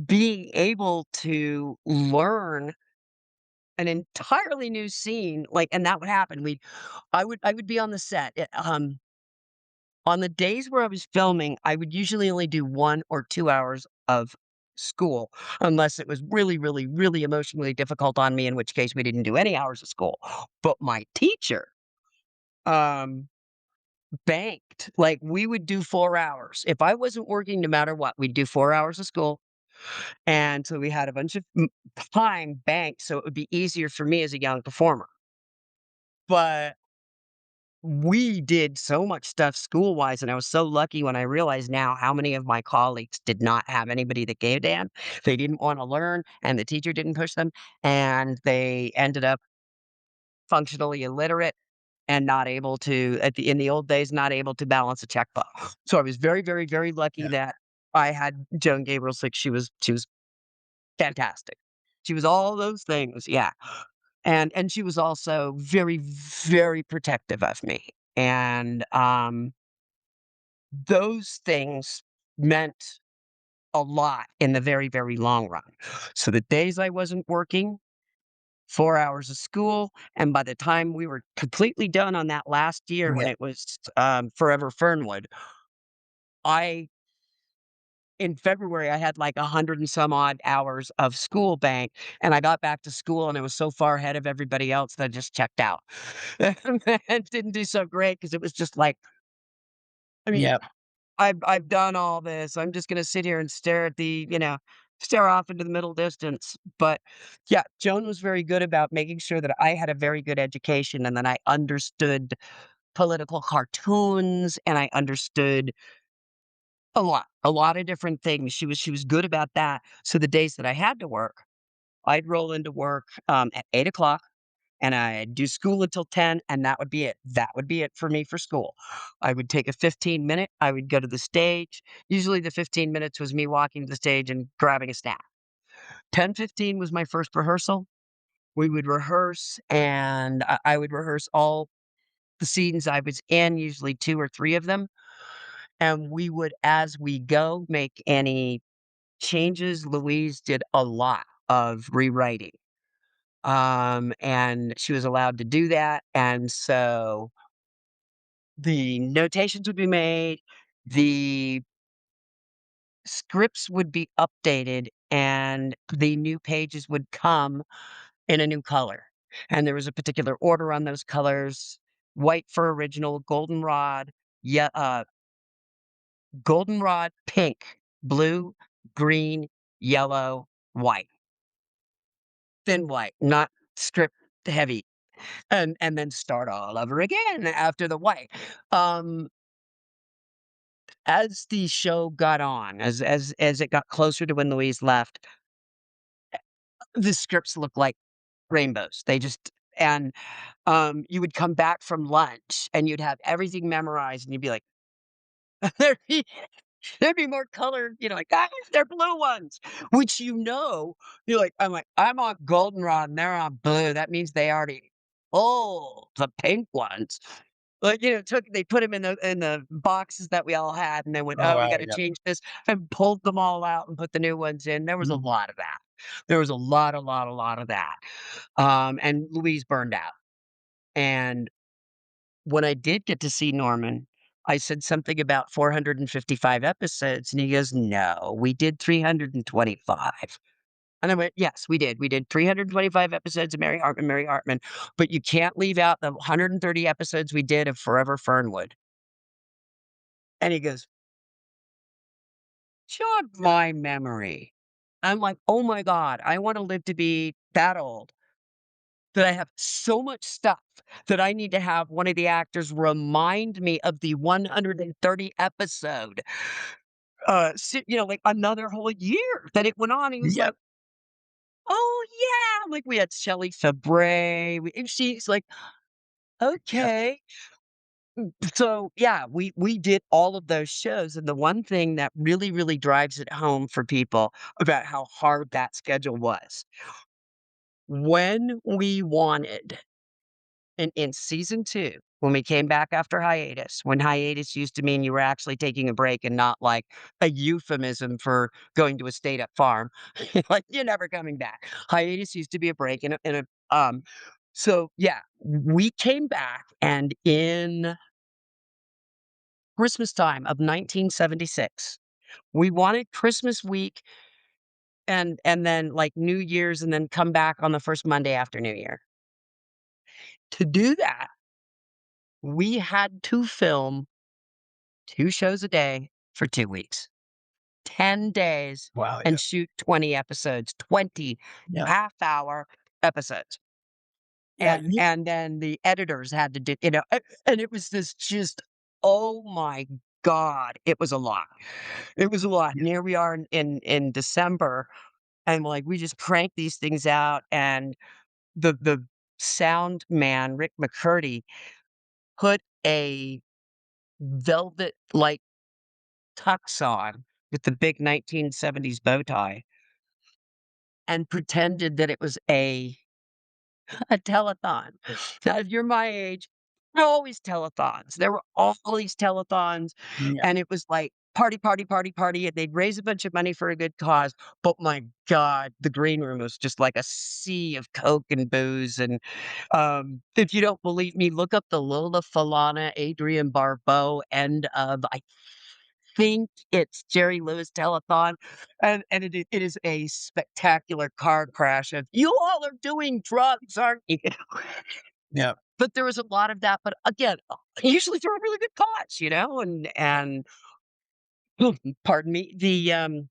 being able to learn an entirely new scene, like and that would happen, I would be on the set, on the days where I was filming, I would usually only do 1 or 2 hours of school, unless it was really, really, really emotionally difficult on me, in which case we didn't do any hours of school. But my teacher, um, banked. Like, we would do 4 hours. If I wasn't working no matter what, we'd do 4 hours of school, and so we had a bunch of time banked, so it would be easier for me as a young performer. But we did so much stuff school-wise, and I was so lucky when I realized now how many of my colleagues did not have anybody that gave a damn. They didn't wanna learn, and the teacher didn't push them, and they ended up functionally illiterate and not able to in the old days, not able to balance a checkbook. So I was very, very, very lucky yeah, that I had Joan Gabriel Sick. She was fantastic. She was all those things, yeah. And she was also very, very protective of me. And, those things meant a lot in the very, very long run. So the days I wasn't working, 4 hours of school, and by the time we were completely done on that last year when yeah, it was, Forever Fernwood, I in February, I had like 100 and some odd hours of school bank, and I got back to school, and it was so far ahead of everybody else that I just checked out. And didn't do so great because it was just like, I mean, yeah, I've done all this. I'm just gonna sit here and stare at stare off into the middle distance. But yeah, Joan was very good about making sure that I had a very good education and that I understood political cartoons and I understood a lot of different things. She was good about that. So the days that I had to work, I'd roll into work at 8 o'clock and I'd do school until 10, and that would be it. That would be it for me for school. I would take a 15-minute, I would go to the stage. Usually the 15 minutes was me walking to the stage and grabbing a snack. 10:15 was my first rehearsal. We would rehearse, and I would rehearse all the scenes I was in, usually 2 or 3 of them, and we would, as we go, make any changes. Louise did a lot of rewriting, and she was allowed to do that, and so the notations would be made, the scripts would be updated, and the new pages would come in a new color. And there was a particular order on those colors: white for original, yeah, goldenrod, pink, blue, green, yellow, white. Thin white, not script heavy, and then start all over again after the white. Um, as the show got on, as it got closer to when Louise left, the scripts looked like rainbows. They just and you would come back from lunch and you'd have everything memorized and you'd be like, there'd be there'd be more color, like, "Guys, they're blue ones," which you're like, I'm on goldenrod and they're on blue. That means they already oh, the pink ones. Like, they put them in the boxes that we all had, and then went, oh "Oh, we wow, gotta yeah, change this," and pulled them all out and put the new ones in. There was a mhm, lot of that. There was a lot of that. And Louise burned out. And when I did get to see Norman, I said something about 455 episodes, and he goes, "No, we did 325." And I went, "Yes, we did. We did 325 episodes of Mary Hartman, but you can't leave out the 130 episodes we did of Forever Fernwood." And he goes, "Jog my memory." I'm like, "Oh my god, I wanna live to be that old." that I have so much stuff that I need to have one of the actors remind me of the 130 episode, like another whole year that it went on. He was Yep. like, "Oh yeah," like we had Shelley Fabre, and she's like, Yep. "Okay." So yeah, we did all of those shows, and the one thing that really, really drives it home for people about how hard that schedule was, when we wanted in season 2, when we came back after hiatus, when hiatus used to mean you were actually taking a break and not like a euphemism for going to a stayed-up farm, like, "You're never coming back." Hiatus used to be a break so yeah, we came back, and in Christmas time of 1976, we wanted Christmas week and then, like, New Year's, and then come back on the first Monday after New Year. To do that, we had to film 2 shows a day for 2 weeks, 10 days, Wow. Yeah. and shoot 20 episodes, 20 Yeah. half-hour episodes. Yeah. And then the editors had to do and it was this just, oh my god, it was a lot. It was a lot, Yeah. and here we are in December, and, like, we just crank these things out, and the sound man, Rick McCurdy, put a velvet-like tux on with the big 1970s bow tie and pretended that it was a telethon. Now, if you're my age, there were always telethons. There were all these telethons, Yeah. and it was like party, party, party, party, and they'd raise a bunch of money for a good cause. But my God, the green room was just like a sea of coke and booze. And if you don't believe me, look up the Lola Falana, Adrienne Barbeau end of I think it's Jerry Lewis telethon, and it is a spectacular car crash of, "You all are doing drugs, aren't you?" Yeah. But there was a lot of that, but again, usually for a really good cause, and pardon me, the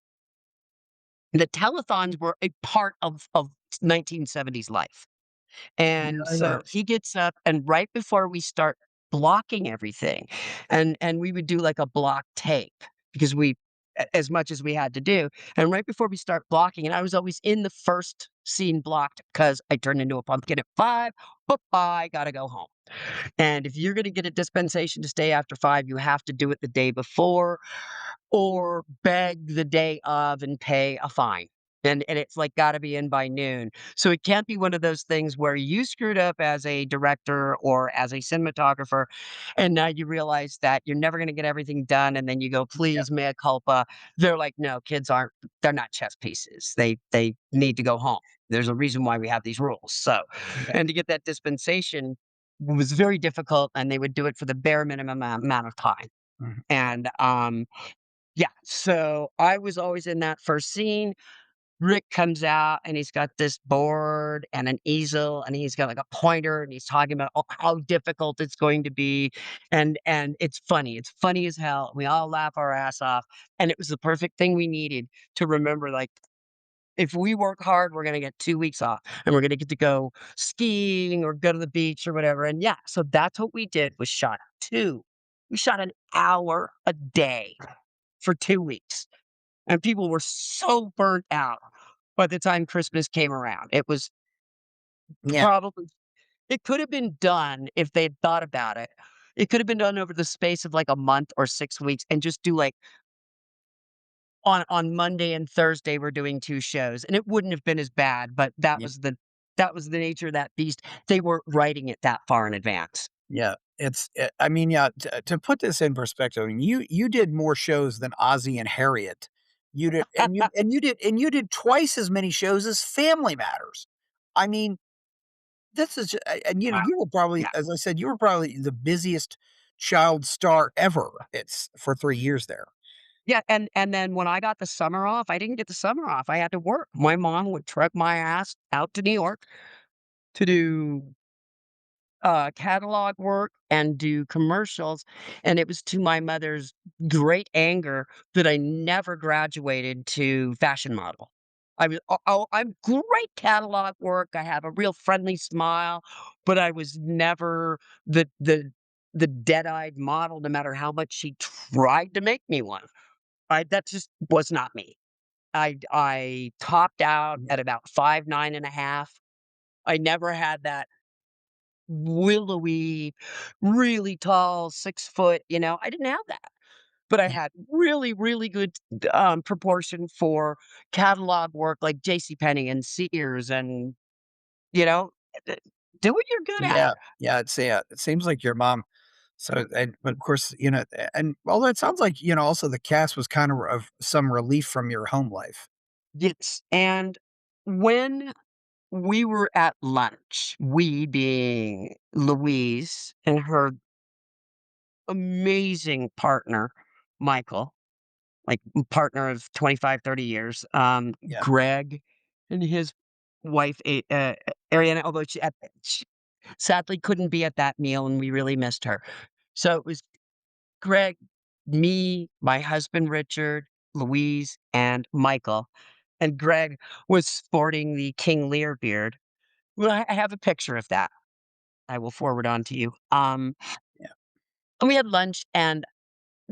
telethons were a part of 1970s life. And Yeah. so he gets up, and right before we start blocking everything, and we would do like a block take because as much as we had to do, and right before we start blocking, and I was always in the first scene blocked because I turned into a pumpkin at 5. Bye, gotta go home. And if you're going to get a dispensation to stay after 5, you have to do it the day before or beg the day of and pay a fine. And it's like got to be in by noon. So it can't be one of those things where you screwed up as a director or as a cinematographer, and now you realize that you're never going to get everything done, and then you go, Yeah. please, mea culpa. They're like, no, kids aren't. They're not chess pieces. They need to go home. There's a reason why we have these rules. So, Yeah. and to get that dispensation was very difficult, and they would do it for the bare minimum amount of time. Mhm. And yeah, so I was always in that first scene. Rick comes out and he's got this board and an easel and he's got like a pointer and he's talking about how difficult it's going to be. And it's funny. It's funny as hell. We all laugh our ass off. And it was the perfect thing we needed to remember, like, if we work hard, we're gonna get 2 weeks off, and we're gonna get to go skiing or go to the beach or whatever, and yeah, so that's what we did, was shot 2 we shot an hour a day for 2 weeks, and people were so burnt out by the time Christmas came around. It was Yeah. probably it could have been done if they'd thought about it. It could have been done over the space of, like, a month or 6 weeks and just do, like, on Monday and Thursday, we're doing 2 shows, and it wouldn't have been as bad, but Yeah. that was the nature of that beast. They weren't writing it that far in advance. Yeah. I mean, yeah, to put this in perspective, I mean, you did more shows than Ozzy and Harriet. You did, and you did twice as many shows as Family Matters. I mean, this is, and Wow. you were probably, Yeah. as I said, you were probably the busiest child star ever. It's for 3 years there. Yeah, and then when I got the summer off, I didn't get the summer off, I had to work. My mom would trek my ass out to New York to do, catalog work and do commercials, and it was to my mother's great anger that I never graduated to fashion model. I'm great catalog work. I have a real friendly smile, but I was never the dead-eyed model, no matter how much she tried to make me one. That just was not me. I topped out at about 5'9.5". I never had that willowy, really tall 6 foot. I didn't have that. But I had really, really good, proportion for catalog work like JCPenney and Sears and, you know, d do what you're good at. Yeah, yeah, it seems like your mom. So, and but of course, and although it sounds like, also the cast was kind of some relief from your home life. Yes, and when we were at lunch, we being Louise and her amazing partner, Michael, like, partner of 25, 30 years, Yeah, Greg and his wife, Ariana, although she sadly couldn't be at that meal, and we really missed her. So it was Greg, me, my husband, Richard, Louise, and Michael, and Greg was sporting the King Lear beard. Well, I have a picture of that I will forward on to you. yeah. And we had lunch, and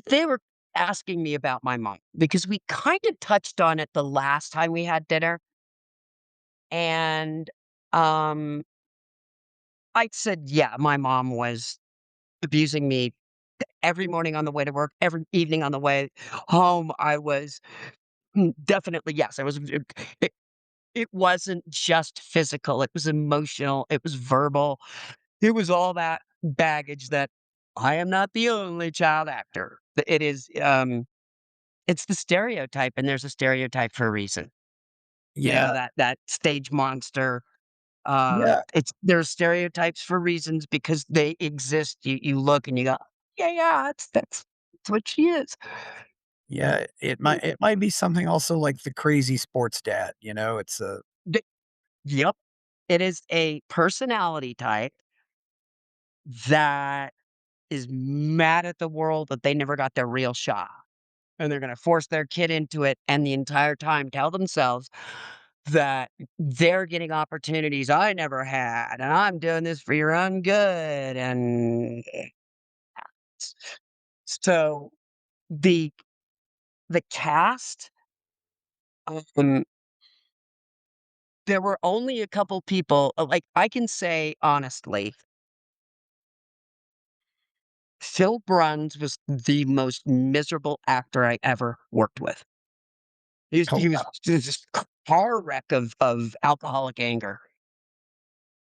they were asking me about my mom because we kinda touched on it the last time we had dinner, and, um, I said, "Yeah, my mom was abusing me every morning on the way to work, every evening on the way home." I was definitely, yes, I was it wasn't just physical, it was emotional, it was verbal, it was all that baggage that I am not the only child actor. It is, it's the stereotype, and there's a stereotype for a reason. Yeah, That stage monster, yeah, it's there are stereotypes for reasons because they exist. You look and you go, "Yeah, yeah, that's what she is." yeah. It Mm, might be something also like the crazy sports dad. It's a the Yep, it is a personality type that is mad at the world that they never got their real shot, and they're gonna force their kid into it, and the entire time tell themselves that they're getting opportunities I never had, and I'm doing this for your own good, and s so the the cast, um, there were only a couple people, like, I can say honestly, Phil Bruns was the most miserable actor I ever worked with. oh, He was wow. this car wreck of alcoholic anger,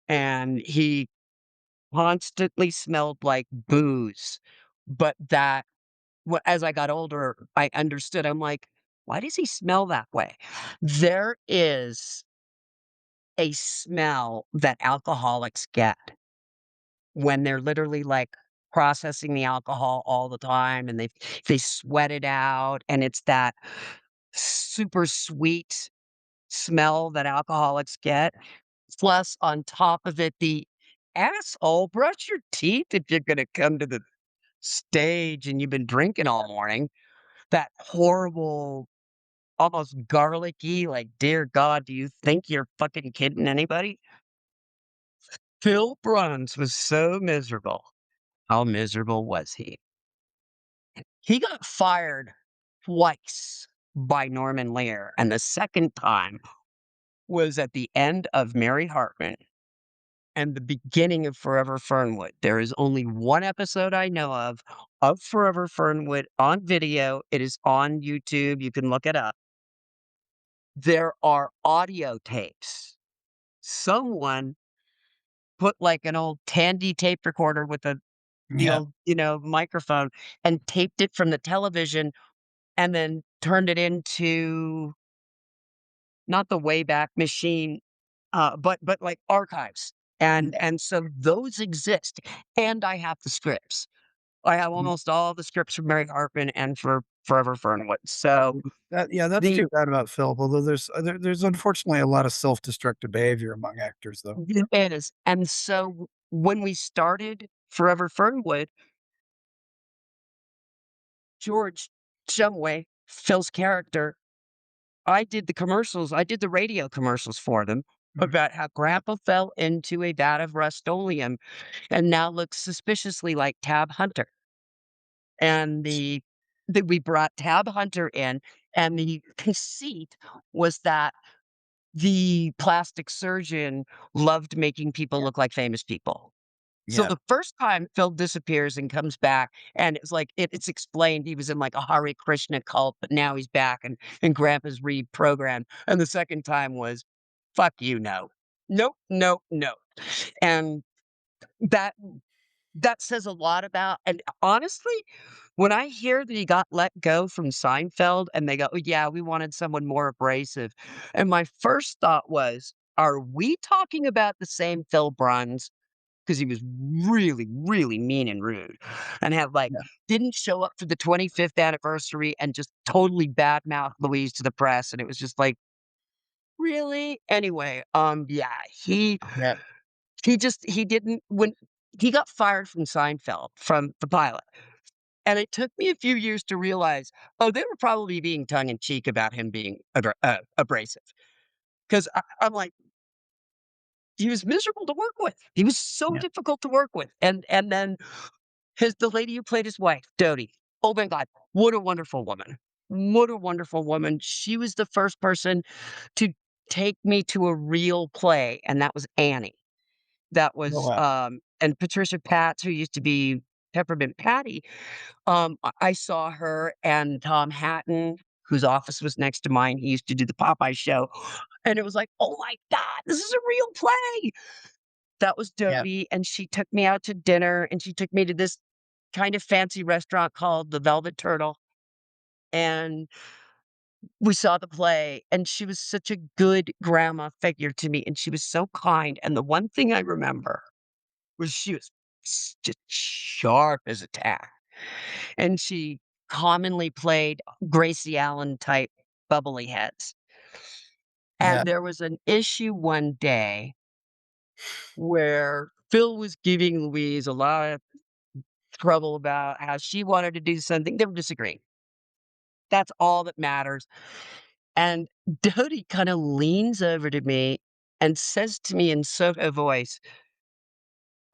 and he constantly smelled like booze, but as I got older, I understood. I'm like, "Why does he smell that way?" There is a smell that alcoholics get when they're literally, like, processing the alcohol all the time, and they sweat it out, and it's that super sweet smell that alcoholics get. Plus, on top of it, the asshole, brush your teeth if you're gonna come to the stage and you've been drinking all morning. That horrible, almost garlicky, like, "Dear God, do you think you're fucking kidding anybody?" Phil Bruns was so miserable. How miserable was he? He got fired twice by Norman Lear, and the second time was at the end of Mary Hartman and the beginning of Forever Fernwood. There is only one episode I know of Forever Fernwood on video. It is on YouTube. You can look it up. There are audio tapes. Someone put like an old Tandy tape recorder with the Yeah, old, microphone and taped it from the television and then turned it into not the Wayback Machine, but like archives. And so those exist, and I have the scripts. I have mm, almost all the scripts for Mary Hartman and for Forever Fernwood. So yeah, that's the too bad about Phil. Although there's unfortunately a lot of self-destructive behavior among actors, though. it is, and so when we started Forever Fernwood, George Shumway, Phil's character, I did the commercials. I did the radio commercials for them Mhm. about how grandpa fell into a vat of Rust-Oleum and now looks suspiciously like Tab Hunter. And that we brought Tab Hunter in, and the conceit was that the plastic surgeon loved making people Yeah. look like famous people. So Yeah. the first time Phil disappears and comes back, and it's like it's explained he was in like a Hare Krishna cult, but now he's back and Grandpa's reprogrammed. And the second time was, fuck you, no. Nope, nope, no. And that that says a lot about, and honestly, when I hear that he got let go from Seinfeld and they go, "Oh, yeah, we wanted someone more abrasive." And my first thought was, are we talking about the same Phil Bruns? Because he was really, really mean and rude and had like Yeah. didn't show up for the 25th anniversary and just totally badmouthed Louise to the press. And it was just like, really? Anyway, yeah, Yeah. he didn't when he got fired from Seinfeld from the pilot. And it took me a few years to realize, oh, they were probably being tongue in cheek about him being abrasive. Because I'm like, he was miserable to work with. He was so Yeah. difficult to work with. And then the lady who played his wife, Dodie. Oh my God, what a wonderful woman. What a wonderful woman. She was the first person to take me to a real play, and that was Annie. That Oh, was, wow. and Patricia Patz, who used to be Peppermint Patty. I saw her and Tom Hatton, whose office was next to mine. He used to do the Popeye show. And it was like, oh my God, this is a real play. That was Yeah. Dodie. And she took me out to dinner and she took me to this kind of fancy restaurant called the Velvet Turtle. And we saw the play. And she was such a good grandma figure to me. And she was so kind. And the one thing I remember was she was just sharp as a tack. And she commonly played Gracie Allen type bubbly heads. Yeah. And there was an issue one day where Phil was giving Louise a lot of trouble about how she wanted to do something. They were disagreeing. That's all that matters. And Dodie kind of leans over to me and says to me in Soho voice,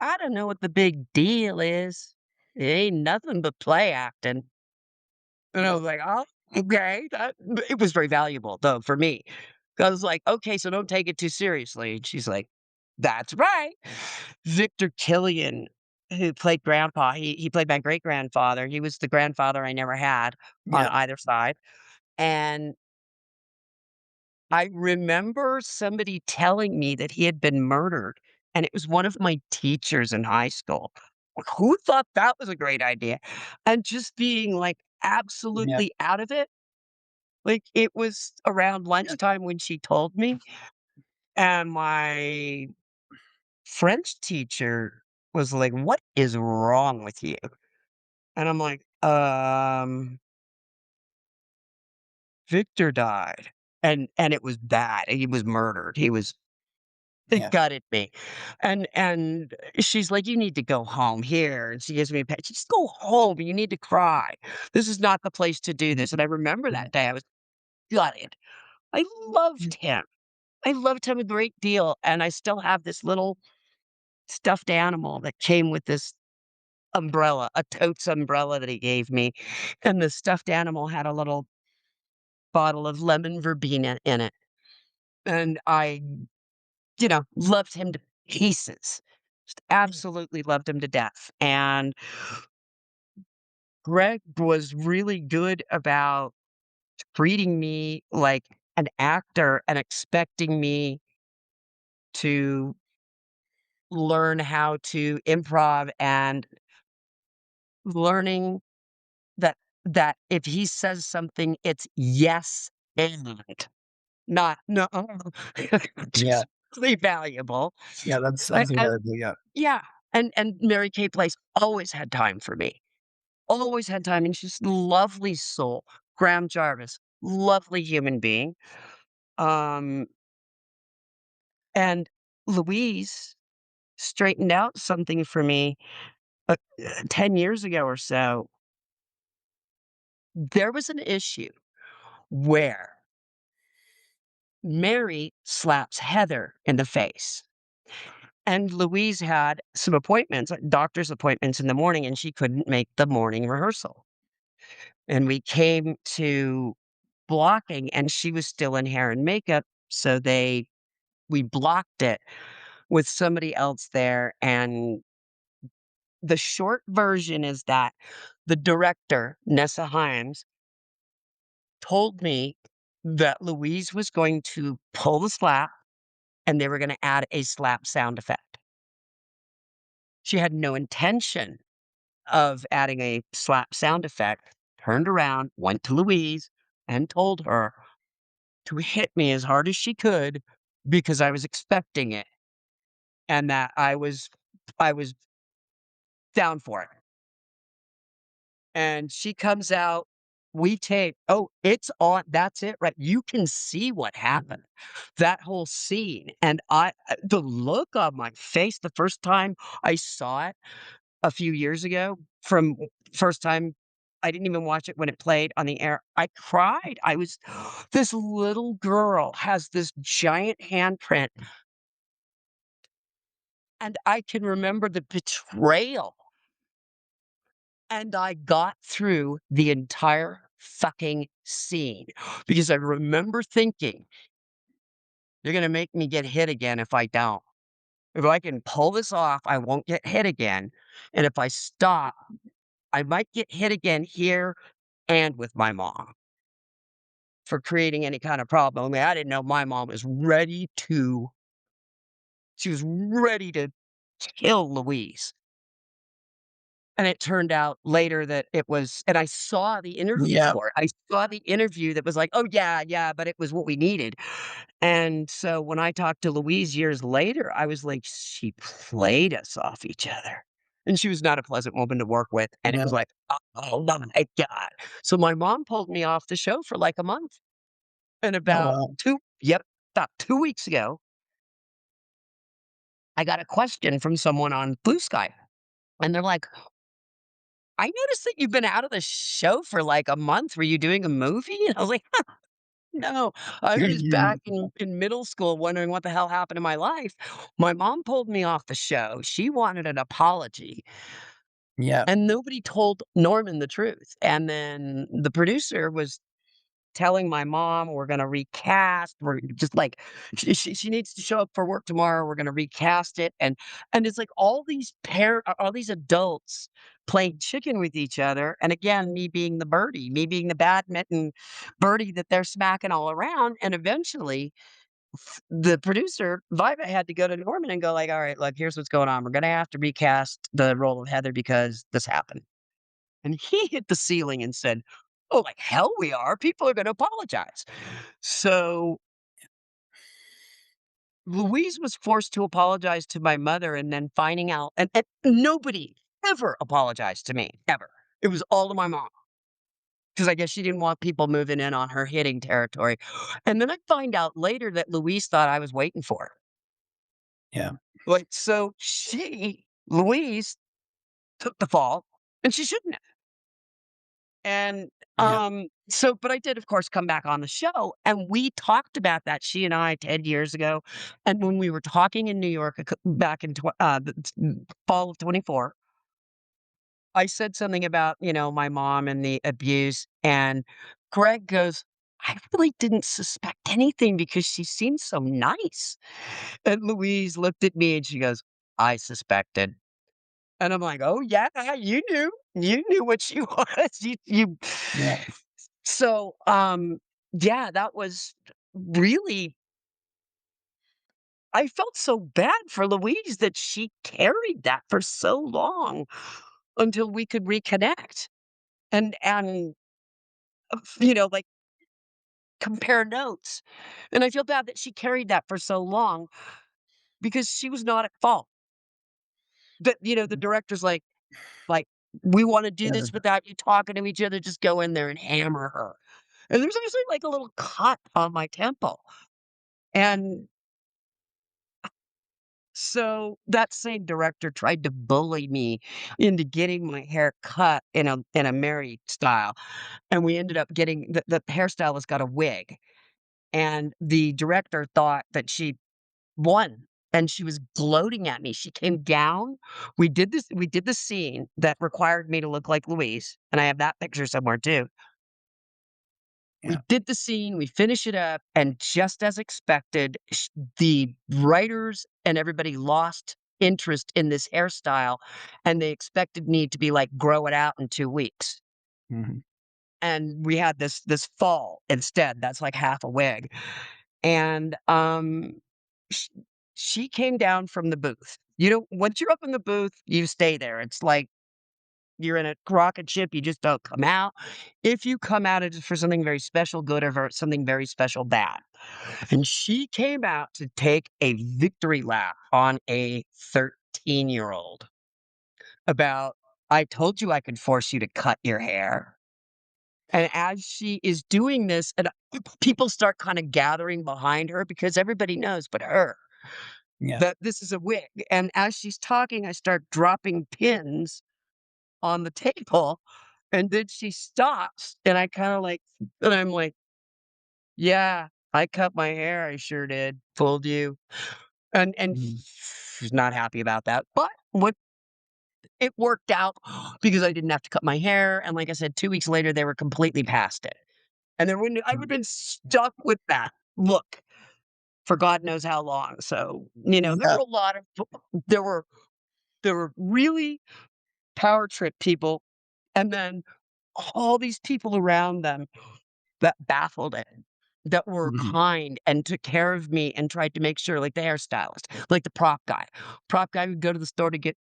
I don't know what the big deal is. It ain't nothing but play acting. And I was like, "Oh, okay." It was very valuable, though, for me. I was like, "Okay, so don't take it too seriously." And she's like, "That's right." Victor Killian, who played grandpa, he played my great-grandfather. He was the grandfather I never had on Yeah. either side. And I remember somebody telling me that he had been murdered, and it was one of my teachers in high school. Like, who thought that was a great idea? And just being, like, Yeah. absolutely out of it. Like, it was around Yeah. lunchtime when she told me, and my French teacher was like, "What is wrong with you?" And I'm like, Victor died." And it was bad. He was murdered. It Yeah. gutted me. And she's like, "You need to go home here." And she gives me a pat. "Just go home. You need to cry. This is not the place to do this." And I remember Yeah. that day, I was gutted. I loved him. I loved him a great deal, and I still have this little stuffed animal that came with this umbrella, a totes umbrella that he gave me, and the stuffed animal had a little bottle of lemon verbena in it, and I, loved him to pieces. Just absolutely loved him to death, and Greg was really good about treating me like an actor and expecting me to learn how to improv and learning that if he says something, it's yes and not no. Yeah. Just really valuable. Yeah. That's So I, sounds I incredible. Yeah. yeah, and Mary Kay Place always had time for me. Always had time, and she's a lovely soul. Graham Jarvis, lovely human being. Um, and Louise straightened out something for me 10 years ago or so. There was an issue where Mary slaps Heather in the face. And Louise had some appointments, doctor's appointments in the morning, and she couldn't make the morning rehearsal. And we came to blocking, and she was still in hair and makeup, so we blocked it with somebody else there, and the short version is that the director, Nessa Himes, told me that Louise was going to pull the slap, and they were gonna add a slap sound effect. She had no intention of adding a slap sound effect, turned around, went to Louise, and told her to hit me as hard as she could because I was expecting it and that I was down for it. And she comes out, we tape. Oh, it's on. That's it, right? You can see what happened. That whole scene. And the look on my face the first time I saw it a few years ago, from first time I didn't even watch it when it played on the air. I cried. I was this little girl has this giant handprint, and I can remember the betrayal. And I got through the entire fucking scene because I remember thinking, "You're gonna make me get hit again if I don't. If I can pull this off, I won't get hit again, and if I stop, I might get hit again here and with my mom for creating any kind of problem." I mean, I didn't know my mom was she was ready to kill Louise. And it turned out later that it was, and I saw the interview Yeah. for it. I saw the interview that was like, "Oh, yeah, yeah, but it was what we needed." And so when I talked to Louise years later, I was like, "She played us off each other." And she was not a pleasant woman to work with, and it was No. like, "Oh my god." So my mom pulled me off the show for, like, a month, and Oh, wow. about 2 weeks ago, I got a question from someone on Blue Sky, and they're like, "I noticed that you've been out of the show for, like, a month. Were you doing a movie?" And I was like, "No, I was back in middle school wondering what the hell happened to my life." My mom pulled me off the show. She wanted an apology, Yeah. and nobody told Norman the truth. And then the producer was telling my mom, "We're gonna recast. We're just like she needs to show up for work tomorrow. We're gonna recast it." And it's like all these adults playing chicken with each other. And again, me being the birdie, me being the badminton birdie that they're smacking all around. And eventually, the producer Viva had to go to Norman and go like, "All right, look, here's what's going on. We're gonna have to recast the role of Heather because this happened." And he hit the ceiling and said, "Oh, like hell we are. People are gonna apologize." So, Louise was forced to apologize to my mother and then finding out, and nobody ever apologized to me, ever. It was all to my mom, because I guess she didn't want people moving in on her hitting territory. And then I find out later that Louise thought I was waiting for her. Yeah. Like, so Louise took the fall, and she shouldn't have. And, Yeah. but I did, of course, come back on the show, and we talked about that, she and I, 10 years ago, and when we were talking in New York, back in the fall of '24, I said something about, my mom and the abuse, and Greg goes, "I really didn't suspect anything because she seemed so nice." And Louise looked at me and she goes, "I suspected." And I'm like, "Oh, yeah, you knew. You knew what she was. You Yeah. So, yeah, that was really I felt so bad for Louise that she carried that for so long until we could reconnect and like, compare notes. And I feel bad that she carried that for so long because she was not at fault. The director's like, "We wanna do Yeah. this without you talking to each other, just go in there and hammer her." And there's actually, like, a little cut on my temple. And so that same director tried to bully me into getting my hair cut in a Mary style, and we ended up getting the hairstylist got a wig, And the director thought that she won, and she was gloating at me. She came down. We did the scene that required me to look like Louise, and I have that picture somewhere too. We Yeah. did the scene, we finish it up, and just as expected, the writers and everybody lost interest in this hairstyle, and they expected me to be like, grow it out in 2 weeks. Mhm. And we had this fall instead. That's like half a wig. And sh- she came down from the booth. You know, once you're up in the booth, you stay there. It's like you're in a rocket ship, you just don't come out. If you come out, it's for something very special good or for something very special bad. And she came out to take a victory lap on a 13-year-old about, I told you I could force you to cut your hair. And as she is doing this, and people start kind of gathering behind her because everybody knows but her Yeah. that this is a wig. And as she's talking, I start dropping pins on the table, and then she stops, and I kinda like and I'm like, "Yeah, I cut my hair, I sure did, fooled you." And Mhm. she's not happy about that, but what it worked out because I didn't have to cut my hair, and like I said, 2 weeks later, they were completely past it, and there wouldn't I would've been stuck with that look for God knows how long, so, there Yeah. were a lot of there were there were really power trip people, and then all these people around them that baffled it, that were Mhm. kind and took care of me and tried to make sure, like the hairstylist, like the prop guy. Prop guy would go to the store to get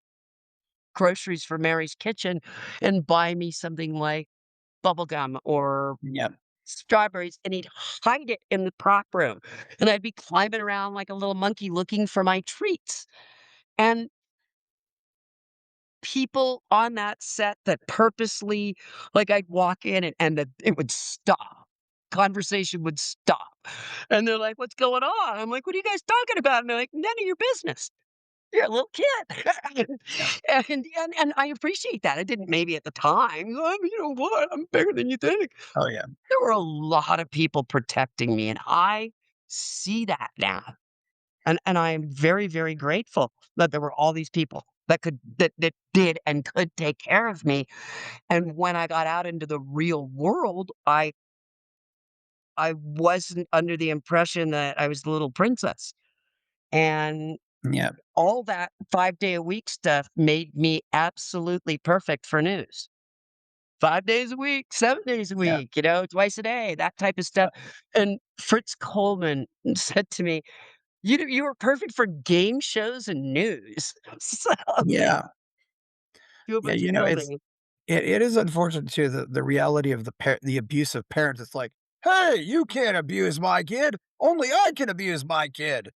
groceries for Mary's kitchen and buy me something like bubble gum or Yeah. strawberries, and he'd hide it in the prop room, and I'd be climbing around like a little monkey looking for my treats. And people on that set that purposely like, I'd walk in and it would stop. Conversation would stop. And they're like, "What's going on?" I'm like, "What are you guys talking about?" And they're like, "None of your business. You're a little kid." Yeah. And I appreciate that. I didn't maybe at the time. You know what? I'm bigger than you think." Oh, yeah. There were a lot of people protecting me, and I see that now. And I am very, very grateful that there were all these people that did and could take care of me. And when I got out into the real world, I wasn't under the impression that I was the little princess. And Yeah. all that 5-day-a-week stuff made me absolutely perfect for news. 5 days a week, 7 days a Yeah. week, twice a day, that type of stuff. And Fritz Coleman said to me, you were perfect for game shows and news." So, Yeah. too Yeah. much It's building. it is unfortunate too, the reality of the abuse of parents. It's like, "Hey, you can't abuse my kid. Only I can abuse my kid."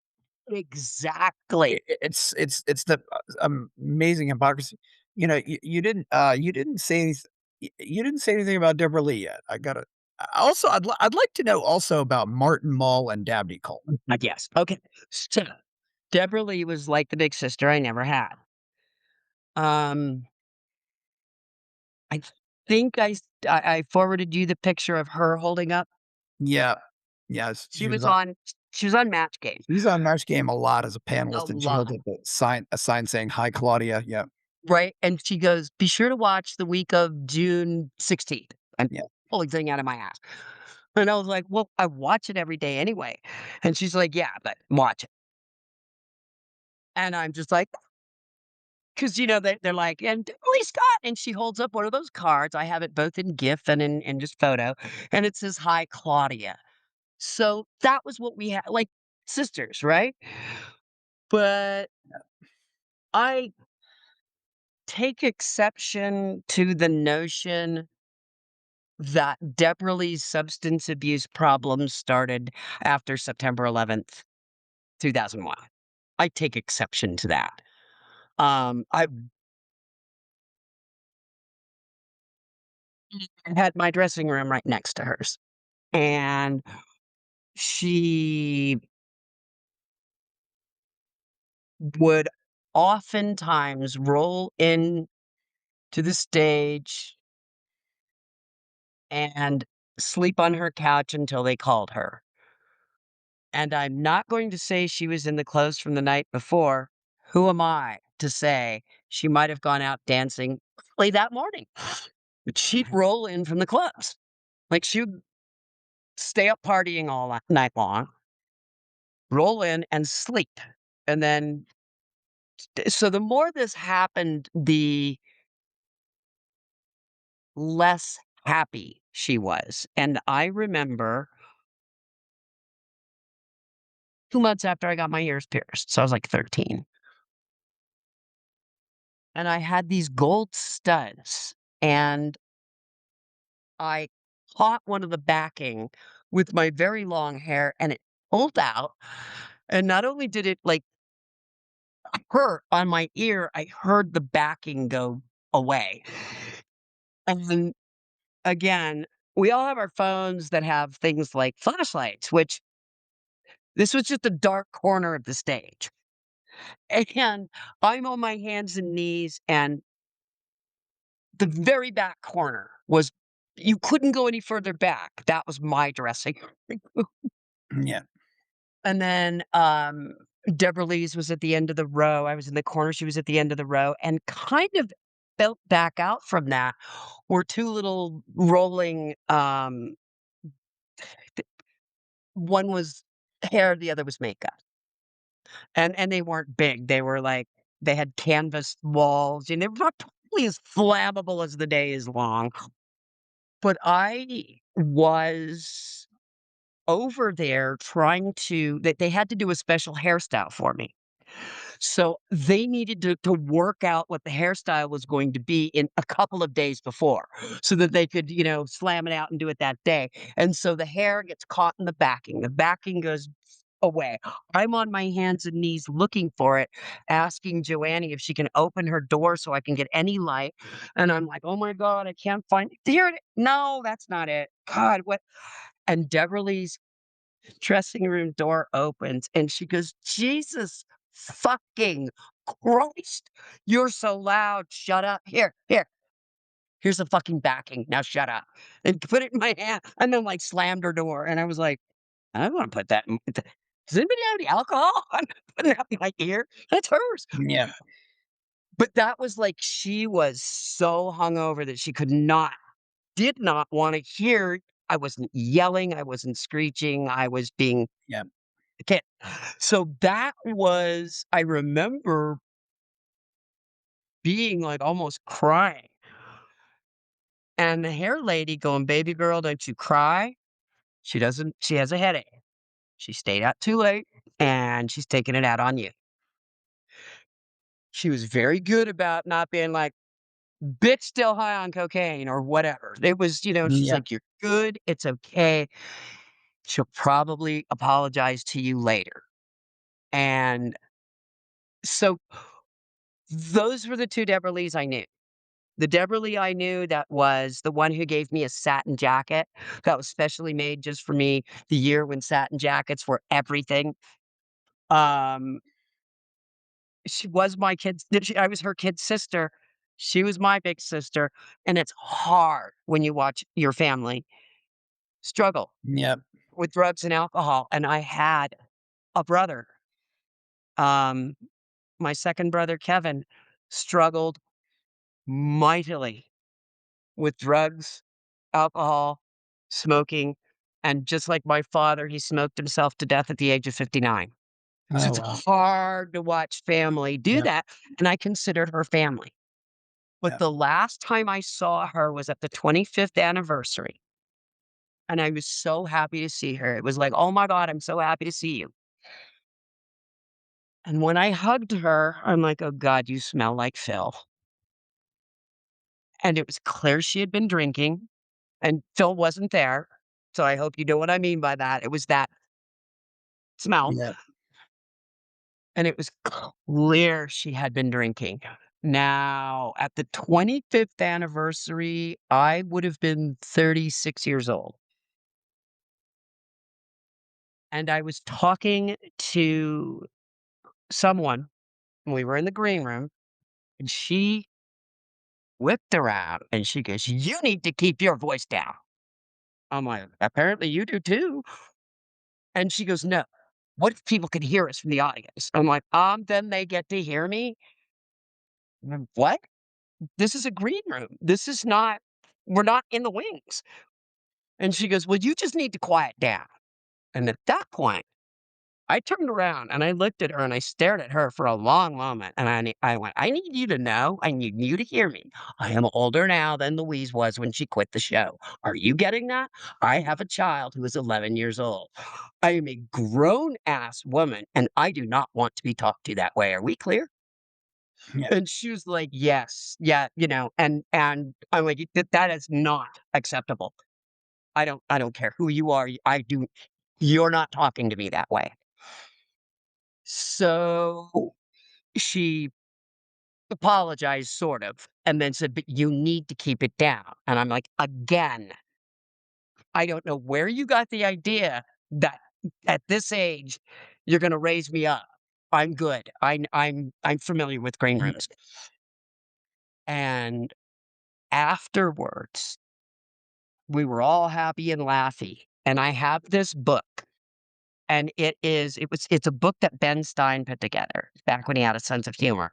Exactly. It's the, amazing hypocrisy. You didn't say you didn't say anything about Deborah Lee yet. Also, I'd like to know also about Martin Mull and Dabney Coleman. I guess. Okay. So, Deborah Lee was like the big sister I never had. Um, I think I forwarded you the picture of her holding up. Yeah. Yes, She was on Match Game. she's on Match Game a lot as a A panelist, and she holds lot. up a sign saying, "Hi, Claudia." Yeah. Right, and she goes, "Be sure to watch the week of June 16th." I'm Yeah. pulling thing out of my ass. And I was like, "Well, I watch it every day anyway." And she's like, "Yeah, but watch it." And I'm just like, because they're like, "And Lee Scott," and she holds up one of those cards. I have it both in GIF and in just photo, and it says, "Hi, Claudia." So that was what we had, like sisters, right? But I take exception to the notion that Deborah Lee's substance abuse problems started after September 11th, 2001. I take exception to that. I had my dressing room right next to hers, and she would oftentimes roll in to the stage and sleep on her couch until they called her. And I'm not going to say she was in the clothes from the night before. Who am I to say she might have gone out dancing early that morning? But she'd roll in from the clubs. Like she'd stay up partying all night long, roll in and sleep. And then, so the more this happened, the less happy she was. And I remember 2 months after I got my ears pierced. So I was like 13. And I had these gold studs. And I caught one of the backing with my very long hair and it pulled out. And not only did it like hurt on my ear, I heard the backing go away. And again, we all have our phones that have things like flashlights, which this was just a dark corner of the stage. And I'm on my hands and knees, and the very back corner was you couldn't go any further back. That was my dressing room. Yeah. And then, Deborah Lee's was at the end of the row. I was in the corner, she was at the end of the row, and kind of felt back out from that were 2 little rolling, th one was hair, the other was makeup. And they weren't big, they were like they had canvas walls, and they were probably as flammable as the day is long. But I was over there trying to they had to do a special hairstyle for me. So they needed to work out what the hairstyle was going to be in a couple of days before so that they could, slam it out and do it that day. And so the hair gets caught in the backing. The backing goes away. I'm on my hands and knees looking for it, asking Joannie if she can open her door so I can get any light. And I'm like, oh my God, I can't find it. Here it is. No, that's not it. God, what? And Deborah Lee's dressing room door opens and she goes, Jesus fucking Christ, you're so loud. Shut up. Here's the fucking backing. Now shut up. And put it in my hand. And then like slammed her door. And I was like, I don't want to put that in. Does anybody have any alcohol? I'm not putting that in my ear. That's hers. Yeah. But that was like she was so hungover that she did not want to hear. I wasn't yelling. I wasn't screeching. I was being Yeah. a kid. So that was, I remember being like almost crying. And the hair lady going, baby girl, don't you cry. She has a headache. She stayed out too late and she's taking it out on you. She was very good about not being like, bitch, still high on cocaine or whatever. It was, she's Yeah. like, you're good. It's okay. She'll probably apologize to you later. And so those were the 2 Deborah Lees I knew. The Deborah Lee I knew that was the one who gave me a satin jacket that was specially made just for me the year when satin jackets were everything. Um, she was my I was her kid's sister. She was my big sister. And it's hard when you watch your family struggle Yeah. with drugs and alcohol. And I had a brother. Um, my second brother, Kevin, struggled mightily with drugs, alcohol, smoking, and just like my father, he smoked himself to death at the age of 59. So Oh, it's wow. hard to watch family do Yeah. that, and I considered her family. But Yeah. the last time I saw her was at the 25th anniversary, and I was so happy to see her. It was like, "Oh my god, I'm so happy to see you." And when I hugged her, I'm like, "Oh god, you smell like Phil." And it was clear she had been drinking, and Phil wasn't there, so I hope you know what I mean by that. It was that smell, Yeah. and it was clear she had been drinking. Now, at the 25th anniversary, I would have been 36 years old. And I was talking to someone, and we were in the green room, and she whipped around and she goes, "You need to keep your voice down." I'm like, "Apparently you do too." And she goes, "No. what if people could hear us from the audience? I'm like, then they get to hear me? What? This is a green room. This is not, we're not in the wings. And she goes, well, you just need to quiet down. And at that point, I turned around and I looked at her and I stared at her for a long moment. And I went, I need you to know, I need you to hear me. I am older now than Louise was when she quit the show. Are you getting that? I have a child who is 11 years old. I am a grown ass woman and I do not want to be talked to that way. Are we clear? Yeah. And she was like, yes, yeah, and I'm like, that is not acceptable. I don't care who you are. You're not talking to me that way. So she apologized, sort of, and then said, but you need to keep it down. And I'm like, again, I don't know where you got the idea that at this age you're going to raise me up. I'm good. I'm familiar with green Mm. rooms. And afterwards, we were all happy and laughy. And I have this book, and it's a book that Ben Stein put together back when he had a sense of humor.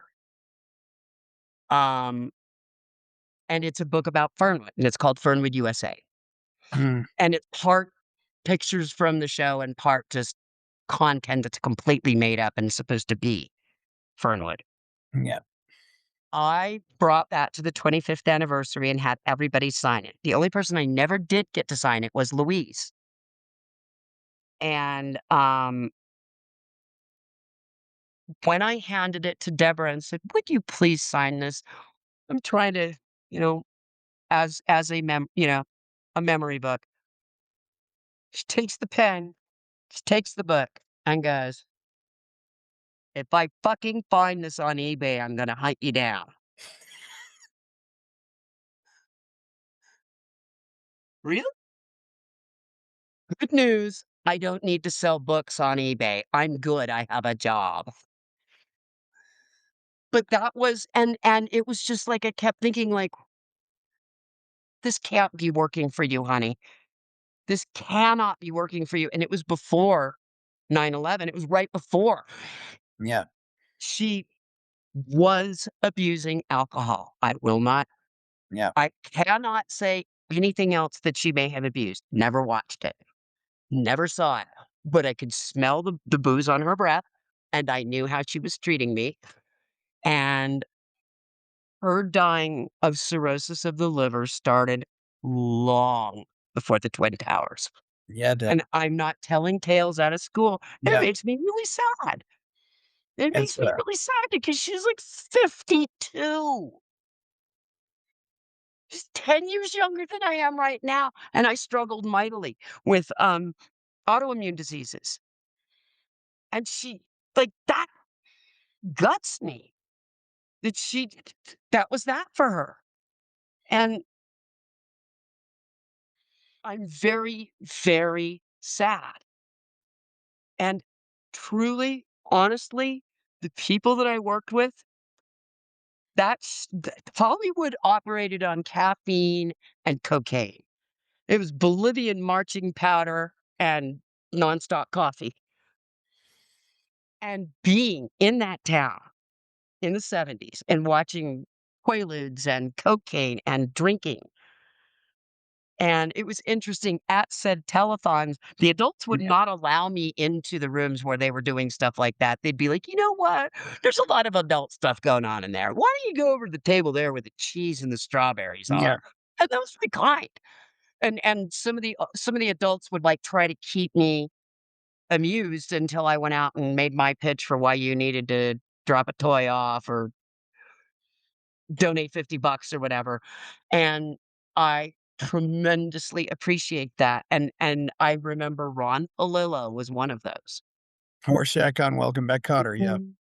Um, and it's a book about Fernwood, and it's called Fernwood, USA. Mm. And it's part pictures from the show and part just content that's completely made up and supposed to be Fernwood. Yeah. I brought that to the 25th anniversary and had everybody sign it. The only person I never did get to sign it was Louise. And when I handed it to Deborah and said, "Would you please sign this? I'm trying to, you know, as a memory book." She takes the pen, she takes the book, and goes, "If I fucking find this on eBay, I'm gonna hunt you down." Really? Good news. I don't need to sell books on eBay. I'm good. I have a job. But that was and it was just like I kept thinking like, this can't be working for you, honey. This cannot be working for you. And it was before 9/11. It was right before. Yeah. She was abusing alcohol. I will not, Yeah. I cannot say anything else that she may have abused. Never watched it, never saw it, but I could smell the booze on her breath and I knew how she was treating me. And her dying of cirrhosis of the liver started long before the Twin Towers. Yeah. And I'm not telling tales out of school. It Yeah. makes me really sad. It It's makes me really sad because she's like 52. She's 10 years younger than I am right now. And I struggled mightily with autoimmune diseases. And she, like, that guts me that that was that for her. And I'm very, very sad. And truly, honestly, the people that I worked with, Hollywood operated on caffeine and cocaine. It was Bolivian marching powder and nonstop coffee. And being in that town in the 70s and watching Quaaludes and cocaine and drinking. And it was interesting at said telethons, the adults would Yeah. not allow me into the rooms where they were doing stuff like that. They'd be like, you know what? There's a lot of adult stuff going on in there. Why don't you go over to the table there where the cheese and the strawberries Yeah. are? And that was very kind. And some of the adults would like try to keep me amused until I went out and made my pitch for why you needed to drop a toy off or donate $50 or whatever. And I tremendously appreciate that. And I remember Ron Palillo was one of those. Horseshack on Welcome Back, Cotter. Yeah. Mhm.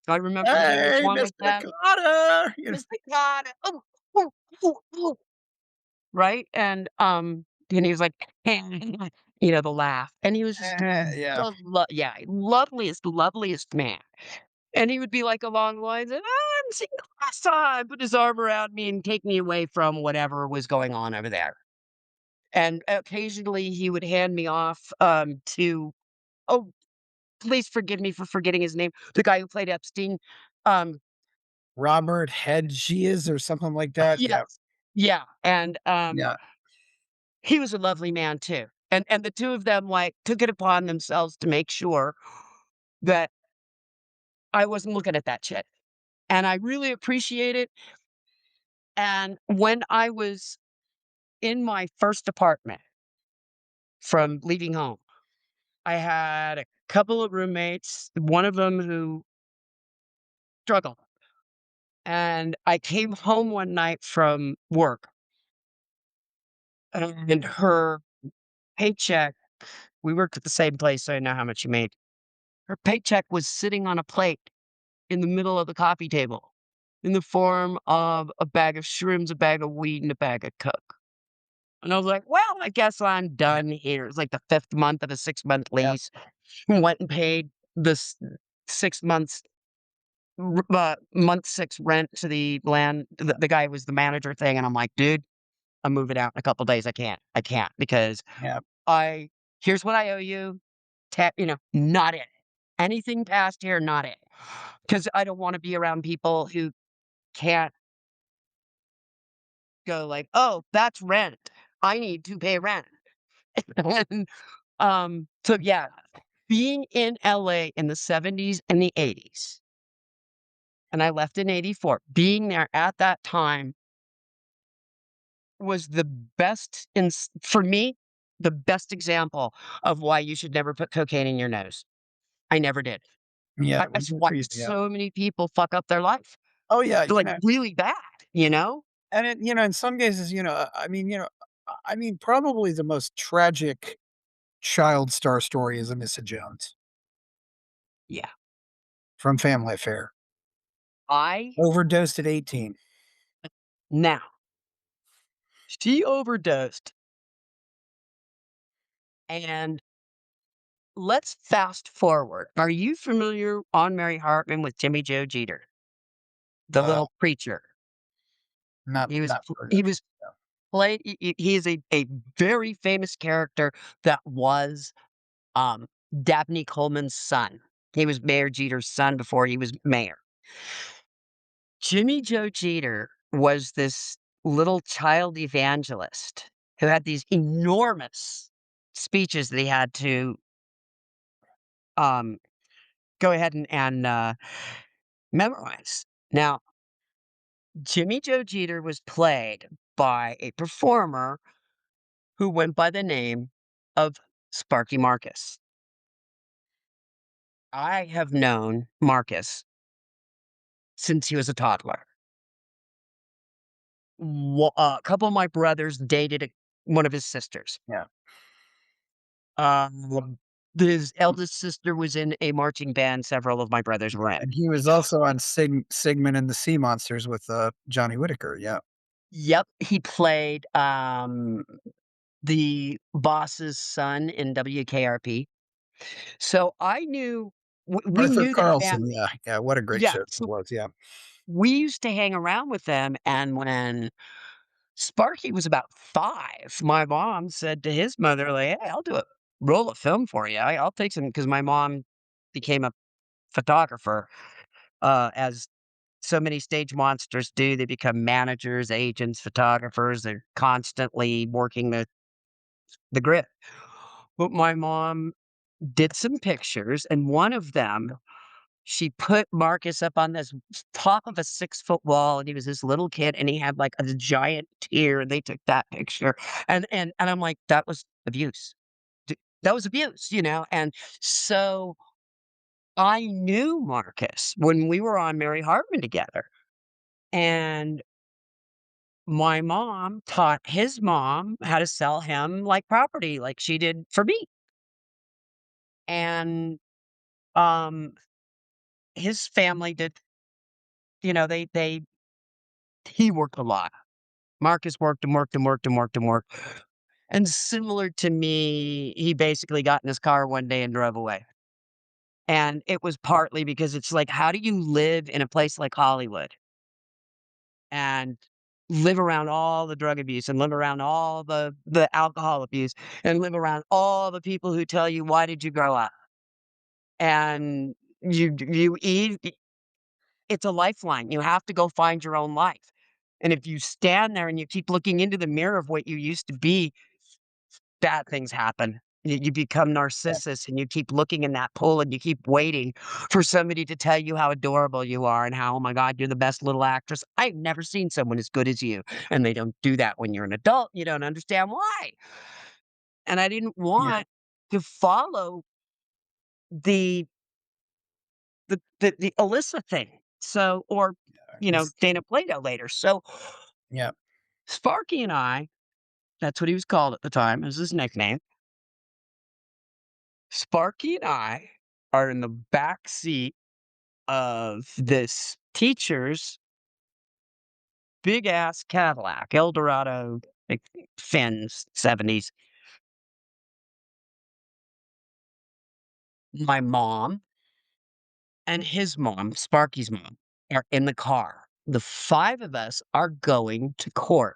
I remember he was Hey, one of Mr. them. Cotter. Mr. God. Oh, oh, oh, oh. Right? And he was like, the laugh. And he was just Yeah. loveliest, loveliest man. And he would be like along the lines of, I'm seeing last time, put his arm around me and take me away from whatever was going on over there. And occasionally he would hand me off to, oh, please forgive me for forgetting his name. The guy who played Epstein. Um, Robert Hedges or something like that. Yeah. yes. Yeah. And Yeah. he was a lovely man too. And the two of them like took it upon themselves to make sure that I wasn't looking at that shit. And I really appreciate it. And when I was in my first apartment from leaving home, I had a couple of roommates, one of them who struggled. And I came home one night from work and her paycheck, we worked at the same place, so I know how much she made. Her paycheck was sitting on a plate in the middle of the coffee table in the form of a bag of shrooms, a bag of weed, and a bag of coke. And I was like, well, I guess I'm done here. It's like the 5th month of a 6-month Yeah. lease. Went and paid this 6 months, month 6 rent to the the guy who was the manager thing. And I'm like, dude, I'm moving out in a couple days. I can't because Yeah. here's what I owe you. Not it. Anything past here, not it. Because I don't want to be around people who can't go like, oh, that's rent. I need to pay rent. And, so yeah, being in LA in the 70s and the 80s, and I left in 84, being there at that time was the best for me, the best example of why you should never put cocaine in your nose. I never did. Yeah. I just watched Yeah. so many people fuck up their life. Oh yeah. Like really bad, you know? And it, in some cases, I mean, probably the most tragic child star story is Amissa Jones Yeah. from Family Affair. I Overdosed at 18. Now, she overdosed, and let's fast forward. Are you familiar on Mary Hartman with Jimmy Joe Jeter, the Uh, little preacher? not He was not for he was played. He is a very famous character that was um Dabney Coleman's son. He was Mayor Jeter's son before he was mayor. Jimmy Joe Jeter was this little child evangelist who had these enormous speeches that he had to um, go ahead and memorize. Now, Jimmy Joe Jeter was played by a performer who went by the name of Sparky Marcus. I have known Marcus since he was a toddler. A couple of my brothers dated one of his sisters. Yeah. Um, his eldest sister was in a marching band several of my brothers were in. And he was also on Sigmund and the Sea Monsters with Johnny Whitaker. Yeah. Yep, he played the boss's son in WKRP. So I knew we Arthur knew the Carlson. family. Yeah. Yeah. What a great Yeah, show it so was. Yeah. we used to hang around with them, and when Sparky was about 5, my mom said to his mother, like, "Hey, I'll do a roll of film for you. I'll take some," because my mom became a photographer, as so many stage monsters do. They become managers, agents, photographers. They're constantly working the grid. But my mom did some pictures, and one of them, she put Marcus up on this top of a 6-foot wall, and he was this little kid, and he had like a giant tear, and they took that picture. And I'm like, that was abuse. That was abuse, And so I knew Marcus when we were on Mary Hartman together. And my mom taught his mom how to sell him like property, like she did for me. And um his family did, they he worked a lot. Marcus worked and worked and worked and worked and worked. And similar to me, he basically got in his car one day and drove away. And it was partly because it's like, how do you live in a place like Hollywood and live around all the drug abuse and live around all the alcohol abuse and live around all the people who tell you, why did you grow up? and you eat. It's a lifeline. You have to go find your own life. And if you stand there and you keep looking into the mirror of what you used to be, bad things happen. You become Yeah. narcissus and you keep looking in that pool and you keep waiting for somebody to tell you how adorable you are and how, oh my God, you're the best little actress. I've never seen someone as good as you. And they don't do that when you're an adult. You don't understand why. And I didn't Yeah. want to follow the the Alyssa thing. So, or, It's Dana Plato later. So yeah. Sparky and I, that's what he was called at the time, is his nickname. Sparky and I are in the back seat of this teacher's big ass Cadillac, Eldorado, like fins, 70s. My mom and his mom, Sparky's mom, are in the car. The five of us are going to court.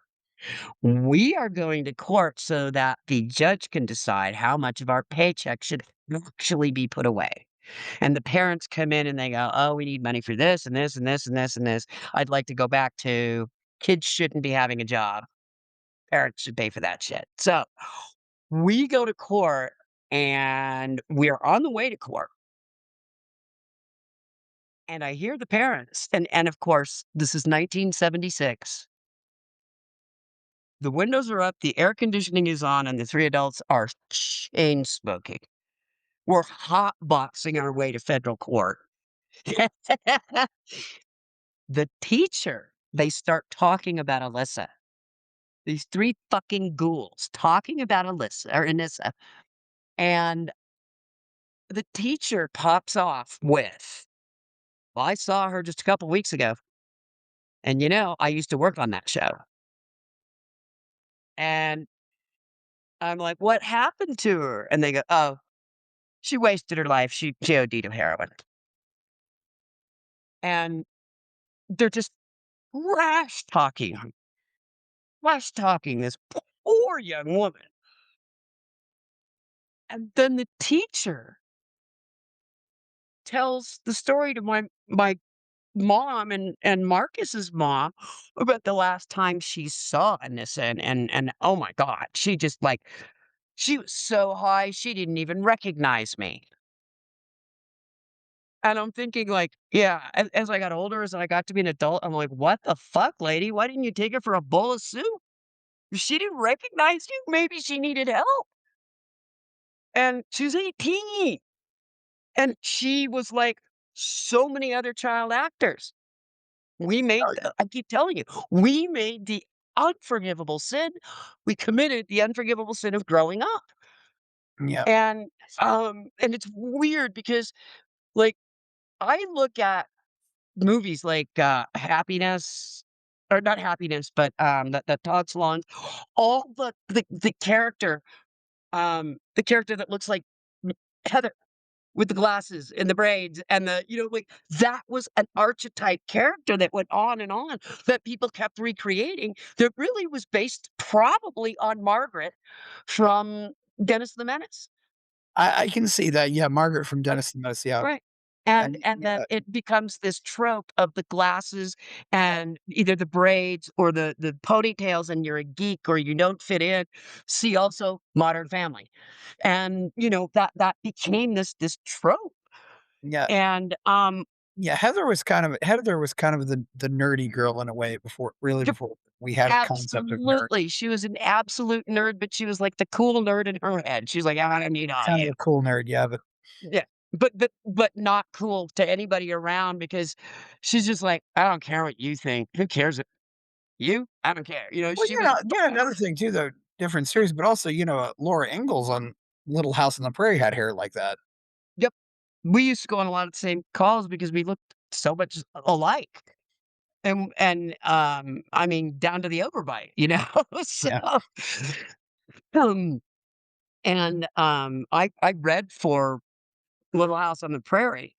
We are going to court so that the judge can decide how much of our paycheck should actually be put away. And the parents come in and they go, "Oh, we need money for this and this and this and this and this." I'd like to go back to kids shouldn't be having a job. Parents should pay for that shit. So we go to court and we're on the way to court. And I hear the parents, and of course, this is 1976. The windows are up, the air conditioning is on, and the three adults are chain smoking. We're hotboxing our way to federal court. The teacher, they start talking about Alyssa. These three fucking ghouls talking about Alyssa or Anissa. And the teacher pops off with, "Well, I saw her just a couple weeks ago. And I used to work on that show." And I'm like, "What happened to her?" And they go, "Oh, she wasted her life. She OD'd of heroin." And they're just rash talking this poor young woman. And then the teacher tells the story to my mom and Marcus's mom about the last time she saw Anissa, and oh my God, she was so high she didn't even recognize me. And I'm thinking like, yeah, as I got older, as I got to be an adult, I'm like, what the fuck, lady? Why didn't you take her for a bowl of soup? If she didn't recognize you, maybe she needed help. And she's 18. And she was like so many other child actors. Oh, I keep telling you, we made the unforgivable sin. We committed the unforgivable sin of growing up. yeah. And and it's weird because like I look at movies like Happiness, or not Happiness, but that Todd Solondz, all the character that looks like Heather with the glasses and the braids and like that was an archetype character that went on that people kept recreating that really was based probably on Margaret from Dennis the Menace. I can see that. Yeah, Margaret from Dennis the Menace. Yeah, Right. And and and then it becomes this trope of the glasses and either the braids or the ponytails, and you're a geek or you don't fit in. See also Modern Family. And that became this trope. yeah, And yeah. Heather was kind of the nerdy girl in a way Yep, before we had a concept of nerd. absolutely. She was an absolute nerd, but she was like the cool nerd in her head. She's like, I don't need all Kind of you. a cool nerd, yeah. But Yeah. But not cool to anybody around because she's just like, I don't care what you think. Who cares? You? I don't care. well, She was another thing too, though, different series, but also Laura Ingalls on Little House on the Prairie had hair like that. yep. We used to go on a lot of the same calls because we looked so much alike. And I mean down to the overbite. So Yeah, um I read for Little House on the Prairie,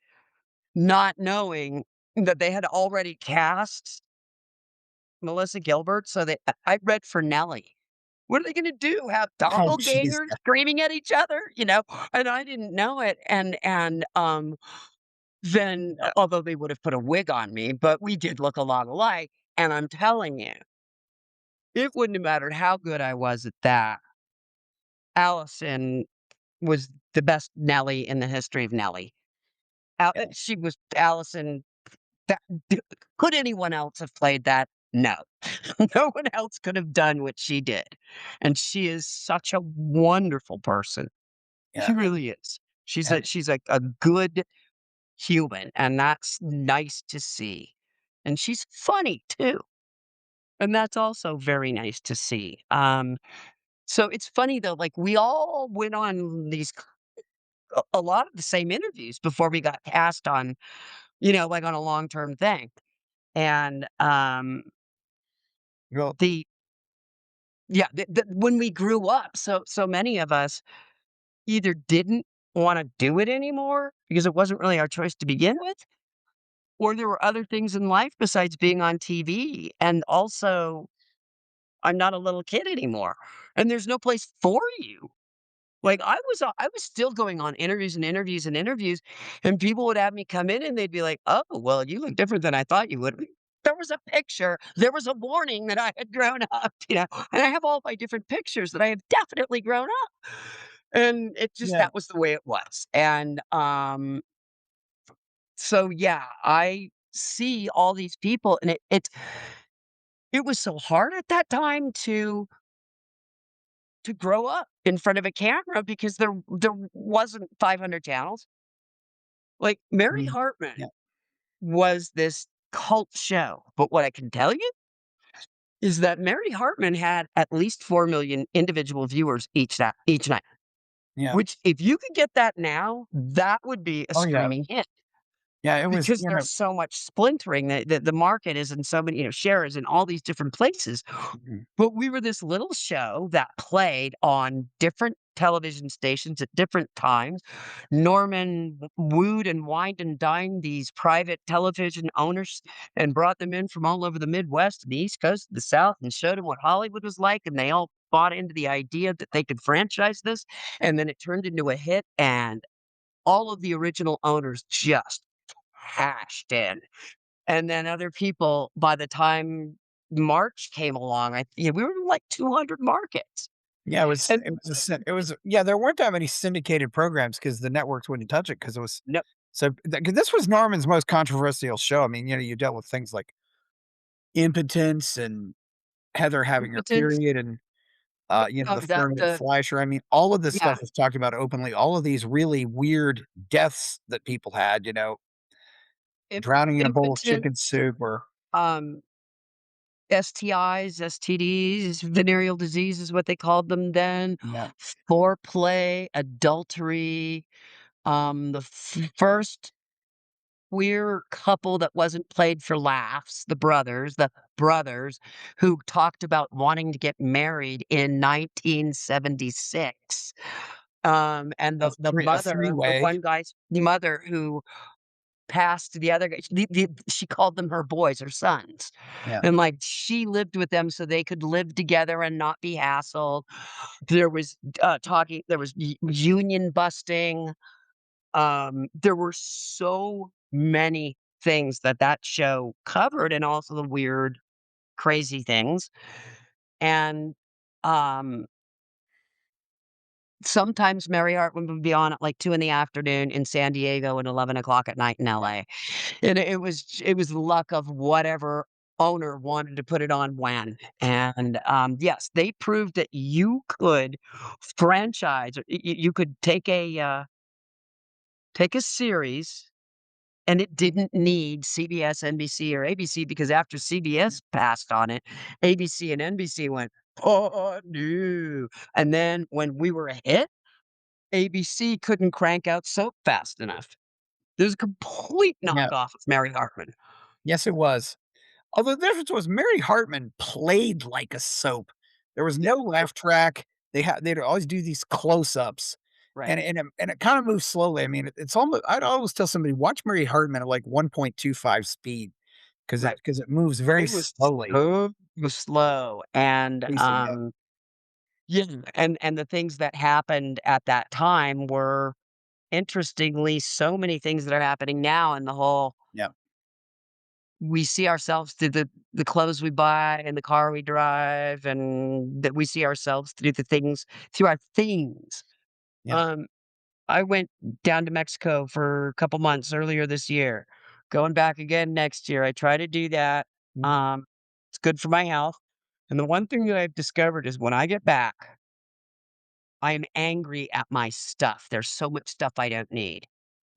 not knowing that they had already cast Melissa Gilbert, so I read for Nellie, What are they gonna do? Have Oh, jeez. doppelgangers screaming at each other? And I didn't know it, and then although they would have put a wig on me, but we did look a lot alike, and I'm telling you, it wouldn't have mattered how good I was at that. Allison was the best Nellie in the history of Nellie. She was Allison. That d Could anyone else have played that? No. No one else could have done what she did, and she is such a wonderful person. Yeah. She really is. And She's a good human, and that's nice to see, and she's funny too, and that's also very nice to see. So it's funny though, like, we all went on these a lot of the same interviews before we got cast on, like, on a long-term thing, and, well, the yeah, when we grew up, so many of us either didn't wanna do it anymore because it wasn't really our choice to begin with, or there were other things in life besides being on TV, and also, I'm not a little kid anymore, and there's no place for you. Like, I was still going on interviews and interviews and interviews, and people would have me come in and they'd be like, "Oh, well, you look different than I thought you would." There was a picture, there was a warning that I had grown up, and I have all my different pictures that I have definitely grown up. And it just yeah, that was the way it was. And so yeah, I see all these people and it was so hard at that time to grow up in front of a camera because there wasn't 500 channels. Like, Mary mhm, Hartman yeah, was this cult show, but what I can tell you is that Mary Hartman had at least 4,000,000 individual viewers each night, yeah. which if you could get that now, that would be a Oh, yeah. screaming hit Yeah, it was, because there's so much splintering. The market is in so many, shares in all these different places. mhm, But we were this little show that played on different television stations at different times. Norman wooed and wined and dined these private television owners and brought them in from all over the Midwest and the East Coast, the South, and showed them what Hollywood was like. And they all bought into the idea that they could franchise this. And then it turned into a hit. And all of the original owners just hashed in. And then other people, by the time March came along, we were in like 200 markets. yeah, And yeah, there weren't that many syndicated programs because the networks wouldn't touch it because it was no, so 'cause this was Norman's most controversial show. I mean, you dealt with things like impotence and Heather having her impotence, period and, the ferment the Fleischer. I mean, all of this yeah, stuff was talked about openly. All of these really weird deaths that people had, drowning in a bowl of chicken impotence, soup or um, STIs, STDs, venereal disease is what they called them then, yeah, foreplay, adultery, the first queer couple that wasn't played for laughs, the brothers who talked about wanting to get married in 1976. And the a mother, the three-way. one guy's mother who passed the other guy, she called them her boys, her sons, Yeah, and, like, she lived with them so they could live together and not be hassled. There was union busting. There were so many things that show covered and also the weird, crazy things, and, um, sometimes Mary Hartman would be on at, like, 2 in the afternoon in San Diego and 11 o'clock at night in yeah, LA, and it was the luck of whatever owner wanted to put it on when, and, yes, they proved that you could franchise or you could take a series. And it didn't need CBS, NBC, or ABC because after CBS passed on it, ABC and NBC went, "Oh, no." And then when we were a hit, ABC couldn't crank out soap fast enough. There's a complete yeah. knockoff of Mary Hartman. Yes, it was. Although the difference was Mary Hartman played like a soap. There was Yeah, no laugh track. They'd always do these close-ups, right, and it kinda moves slowly. I mean, it's almost I'd always tell somebody, "Watch Mary Hartman at, like, 1.25 speed right. because it moves very It was slowly so slow, and, pacing, yeah. Yeah, and the things that happened at that time were, interestingly, so many things that are happening now in the whole Yeah. we see ourselves through the clothes we buy and the car we drive, and that we see ourselves through the things through our things. Yeah. Um, I went down to Mexico for a couple months earlier this year, going back again next year. I try to do that. Mm. Um, it's good for my health. And the one thing that I've discovered is when I get back, I am angry at my stuff. There's so much stuff I don't need.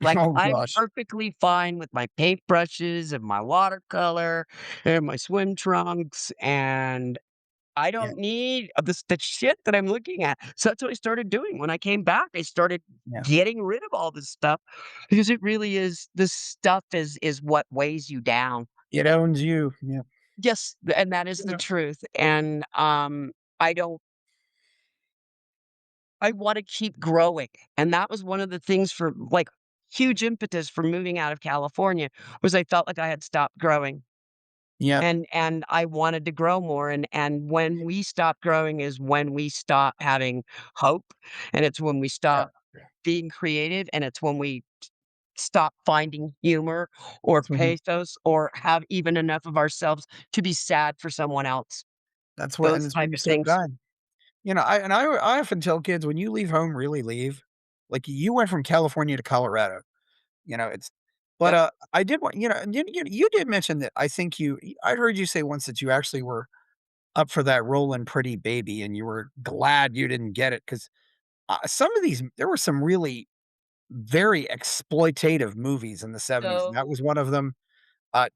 Like, Oh I'm gosh. perfectly fine with my paintbrushes and my watercolor and my swim trunks, and I Yeah. don't need the shit that I'm looking at. So that's what I started doing. When I came back, I started Yeah. getting rid of all this stuff because it really is this stuff is what weighs you down. It owns you. Yeah. Yes, and that is the Yeah. truth. And I don't I want to keep growing. And that was one of the things for like huge impetus for moving out of California was I felt like I had stopped growing. Yep. And I wanted to grow more, and when we stop growing is when we stop having hope, and it's when we Yeah. stop being creative, and it's when we stop finding humor or Mhm. pathos or have even enough of ourselves to be sad for someone else, And those that's when type you of start things. dying. I often tell kids when you leave home, really leave. Like you went from California to Colorado. It's but Yep. I did want you did mention that I heard you say once that you actually were up for that role in Pretty Baby and you were glad you didn't get it because some of these there were some really very exploitative movies in the '70s, and that So was one of them. Like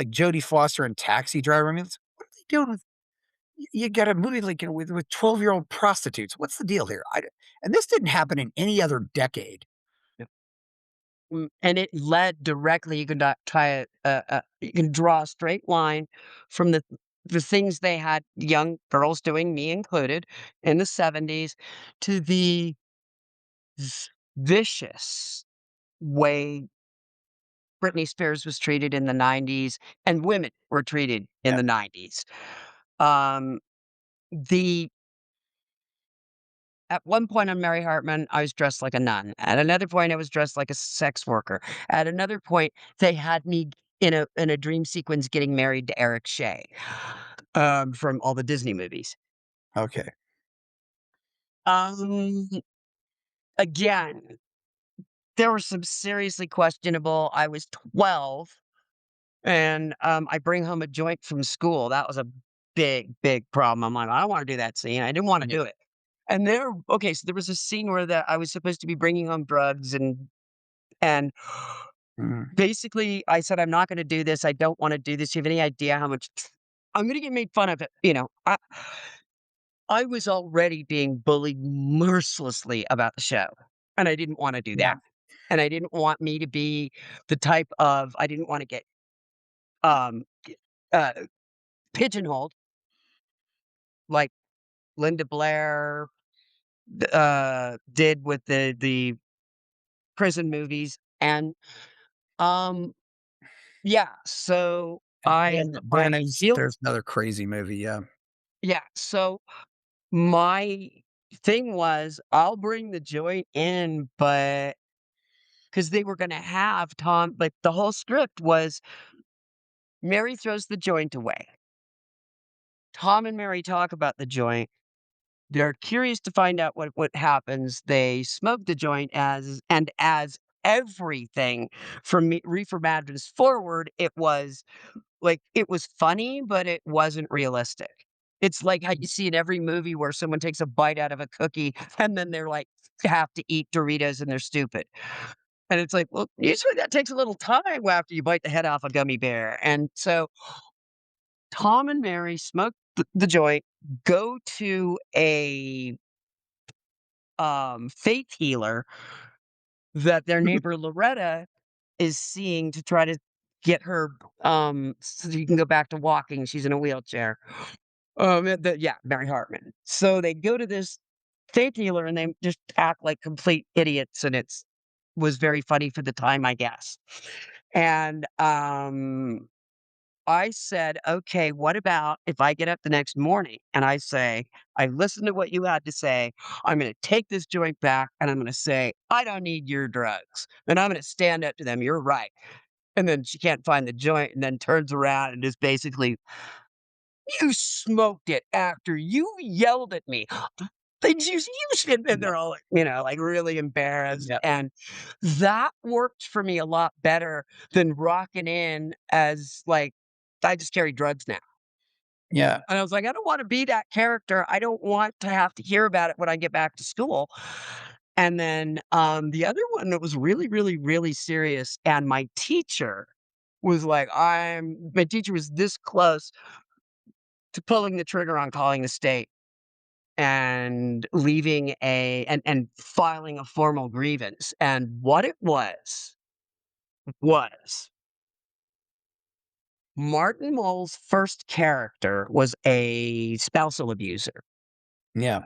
Jodie Foster and Taxi Driver. I mean, what are they doing with you got a movie like with 12-year-old prostitutes. What's the deal here? And this didn't happen in any other decade. And it led directly you can not try it, you can draw a straight line from the things they had young girls doing, me included, in the '70s to the vicious way Britney Spears was treated in the '90s and women were treated in Yeah. the '90s. Um, the At one point on Mary Hartman, I was dressed like a nun. At another point, I was dressed like a sex worker. At another point, they had me in a dream sequence getting married to Eric Shea, from all the Disney movies. Okay. Um, Again, there were some seriously questionable. I was 12, and I bring home a joint from school. That was a big, big problem. I'm like, I don't want to do that scene. I didn't want to Yeah. do it. And okay, so there was a scene where that I was supposed to be bringing home drugs and Mhm. basically I said, I'm not going to do this. I don't want to do this. Do you have any idea how much I'm going to get made fun of it? I was already being bullied mercilessly about the show, and I didn't want to do Yeah. that. And I didn't want me to be the type of, I didn't want to get, um, uh, pigeonholed like Linda Blair, did with the prison movies. And, um, yeah, so Dan I is healed. there's another crazy movie, yeah. Yeah, so my thing was, I'll bring the joint in, but because they were gonna have Tom like, the whole script was Mary throws the joint away. Tom and Mary talk about the joint. They're curious to find out what happens. They smoke the joint as everything from me Reefer Madness forward, it was funny, but it wasn't realistic. It's like how you see in every movie where someone takes a bite out of a cookie and then they're like, have to eat Doritos and they're stupid. And it's like, well, usually that takes a little time after you bite the head off a gummy bear. And so Tom and Mary smoke the joint, go to a faith healer that their neighbor Loretta is seeing to try to get her so she can go back to walking. She's in a wheelchair. Yeah, Mary Hartman. So they go to this faith healer and they just act like complete idiots, and it's was very funny for the time, I guess. And I said, "Okay, what about if I get up the next morning and I say, I listened to what you had to say. I'm gonna take this joint back and I'm gonna say, I don't need your drugs. And I'm gonna stand up to them. You're right." And then she can't find the joint and then turns around and is basically, "You smoked it after you yelled at me. Things you should," and Yeah. they're all like, like really embarrassed. Yeah. And that worked for me a lot better than rocking in as like, I just carry drugs now. Yeah. And I was like, I don't want to be that character. I don't want to have to hear about it when I get back to school. And then the other one that was really, really, really serious, and my teacher was like, my teacher was this close to pulling the trigger on calling the state and leaving and filing a formal grievance. And what it was Martin Mull's first character was a spousal abuser. Yeah.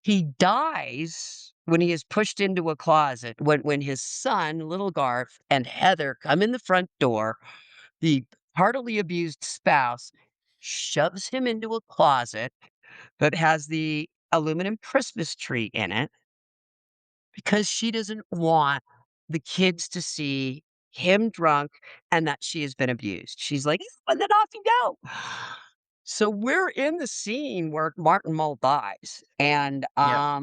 He dies when he is pushed into a closet when his son, little Garth, and Heather come in the front door. The heartily abused spouse shoves him into a closet that has the aluminum Christmas tree in it because she doesn't want the kids to see him drunk and that she has been abused. She's like, and then off you go. So we're in the scene where Martin Mull dies, and Yeah.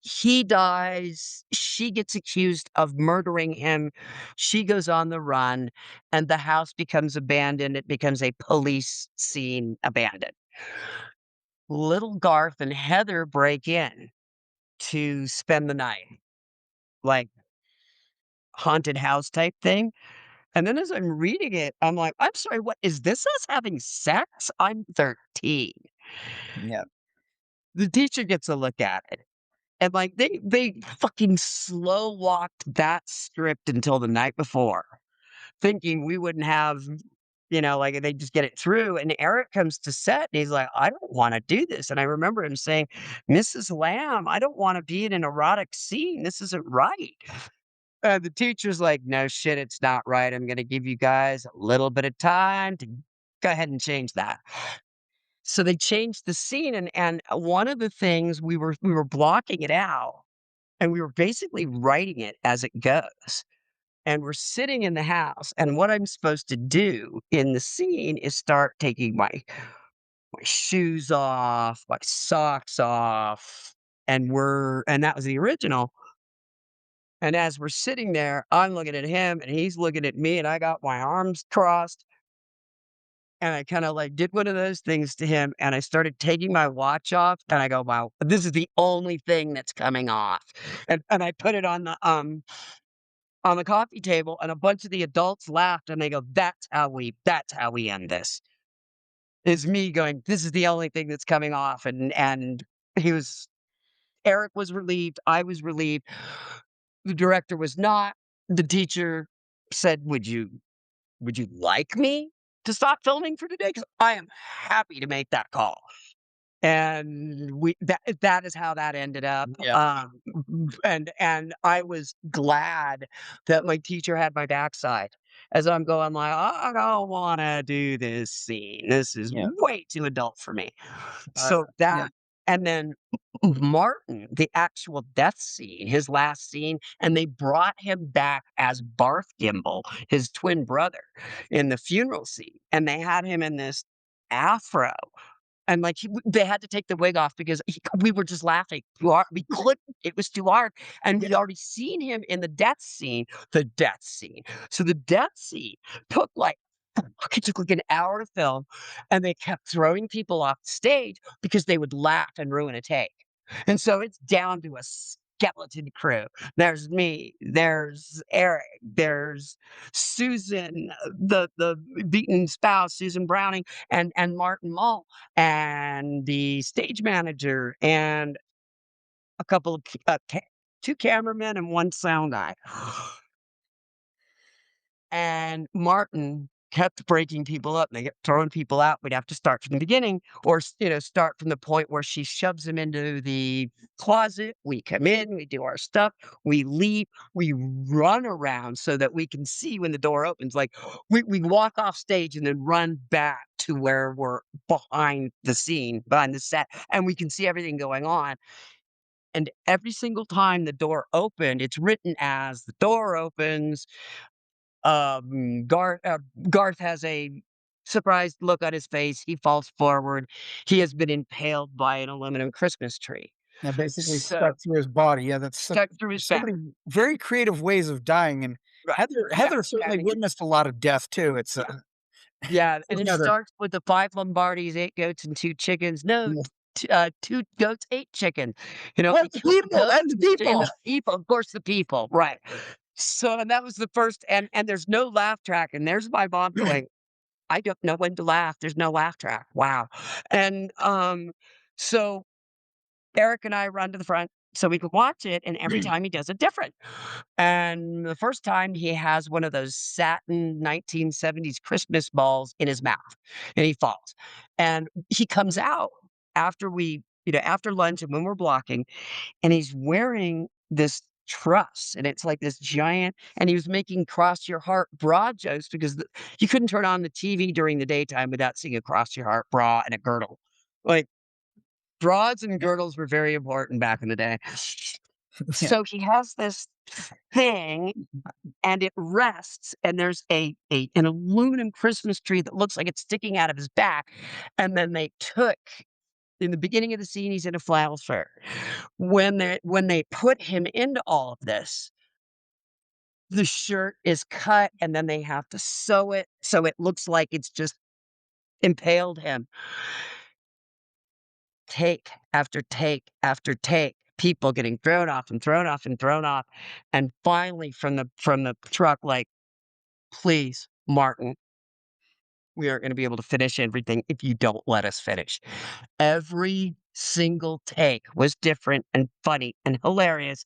he dies. She gets accused of murdering him. She goes on the run, and the house becomes abandoned. It becomes a police scene abandoned. Little Garth and Heather break in to spend the night, like haunted house type thing. And then as I'm reading it, I'm like, I'm sorry, what is this us having sex? I'm 13. Yeah. The teacher gets a look at it. And like they fucking slow walked that script until the night before, thinking we wouldn't have, like they just get it through. And Eric comes to set and he's like, I don't want to do this. And I remember him saying, Mrs. Lamb, I don't want to be in an erotic scene. This isn't right. The teacher's like, no shit, it's not right. I'm going to give you guys a little bit of time to go ahead and change that. So they changed the scene, and one of the things we were blocking it out, and we were basically writing it as it goes. And we're sitting in the house, and what I'm supposed to do in the scene is start taking my shoes off, my socks off, and that was the original. And as we're sitting there, I'm looking at him and he's looking at me, and I got my arms crossed. And I kind of like did one of those things to him, and I started taking my watch off, and I go, wow, this is the only thing that's coming off. And I put it on the coffee table, and a bunch of the adults laughed and they go, that's how we end this. Is me going, this is the only thing that's coming off. And he was Eric was relieved, I was relieved. The director was not. The teacher said, would you like me to stop filming for today? Because I am happy to make that call. And that is how that ended up. Yeah. And I was glad that my teacher had my backside as I'm going like, I don't want to do this scene. This is Yeah. way too adult for me. Uh, So yeah. and then Martin, the actual death scene, his last scene, and they brought him back as Barth Gimble, his twin brother, in the funeral scene, and they had him in this afro. And, like, they had to take the wig off because we were just laughing too hard. We couldn't, it was too hard, and we'd already seen him in the death scene. So the death scene took, like it took, like, an hour to film, and they kept throwing people off the stage because they would laugh and ruin a take. And so it's down to a skeleton crew. There's me, there's Eric, there's Susan, the beaten spouse, Susan Browning, and Martin Mull, and the stage manager, and a couple of 2 cameramen and 1 sound guy. And Martin kept breaking people up, and they kept throwing people out. We'd have to start from the beginning or, start from the point where she shoves him into the closet. We come in, we do our stuff, we leave, we run around so that we can see when the door opens. Like we walk off stage and then run back to where we're behind the scene, behind the set, and we can see everything going on. And every single time the door opened, it's written as the door opens. Garth has a surprised look on his face. He falls forward. He has been impaled by an aluminum Christmas tree. Yeah, basically So stuck through his body. Yeah, that's stuck through his there's so back. many very creative ways of dying, and Right. Heather certainly And witnessed a lot of death too. It's yeah, this and is it another starts with the 5 Lombardis, 8 goats, and 2 chickens. No, yeah. 2 goats, 8 chickens. They Well, the killed the people, goats and the and people. the people, of course, the people, right. So, and that was the first, and there's no laugh track, and there's my mom going, "I don't know when to laugh. There's no laugh track." Wow. And, so Eric and I run to the front so we can watch it, and every time he does it different. And the first time he has one of those satin 1970s Christmas balls in his mouth, and he falls. And he comes out after after lunch and when we're blocking, and he's wearing this truss, and it's like this giant, and he was making cross your heart bra jokes because you couldn't turn on the TV during the daytime without seeing a cross your heart bra and a girdle. Like, bras and girdles were very important back in the day. Yeah, So he has this thing, and it rests, and there's an aluminum Christmas tree that looks like it's sticking out of his back, and then they took in the beginning of the scene, he's in a flannel shirt. When they put him into all of this, the shirt is cut, and then they have to sew it so it looks like it's just impaled him. Take after take after take, people getting thrown off and thrown off and thrown off, and finally from the truck, like, "Please, Martin, we aren't gonna be able to finish everything if you don't let us finish." Every single take was different and funny and hilarious,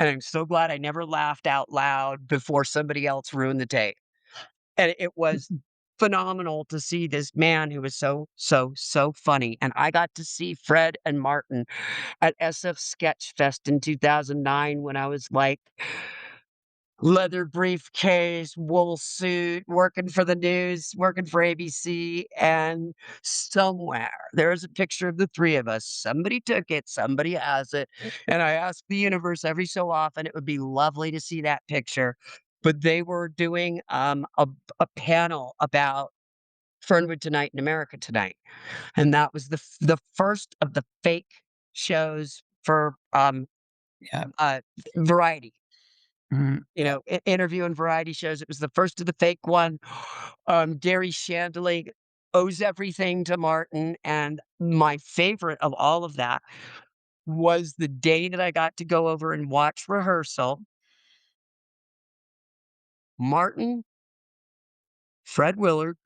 and I'm so glad I never laughed out loud before somebody else ruined the take. And it was phenomenal to see this man who was so, so, so funny, and I got to see Fred and Martin at SF Sketch Fest in 2009 when I was, like, leather briefcase, wool suit, working for the news, working for ABC, and somewhere there's a picture of the 3 of us. Somebody took it, somebody has it, and I ask the universe every so often, it would be lovely to see that picture, but they were doing, a panel about Fernwood Tonight and America Tonight, and that was the first of the fake shows for, yeah. uh, Variety. Mhm. Interview and variety shows. It was the first of the fake one. Gary Shandling owes everything to Martin, and my favorite of all of that was the day that I got to go over and watch rehearsal. Martin, Fred Willard,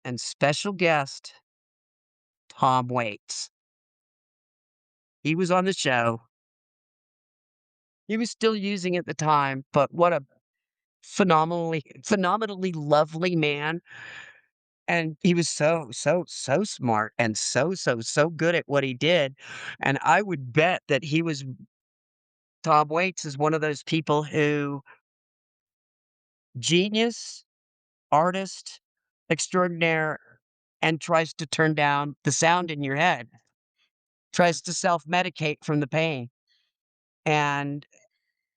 and special guest Tom Waits. He was on the show. He was still using at the time, but what a phenomenally lovely man. And he was so, so, so smart and so, so, so good at what he did. And I would bet that Tom Waits is one of those people who genius, artist, extraordinaire, and tries to turn down the sound in your head, tries to self-medicate from the pain. And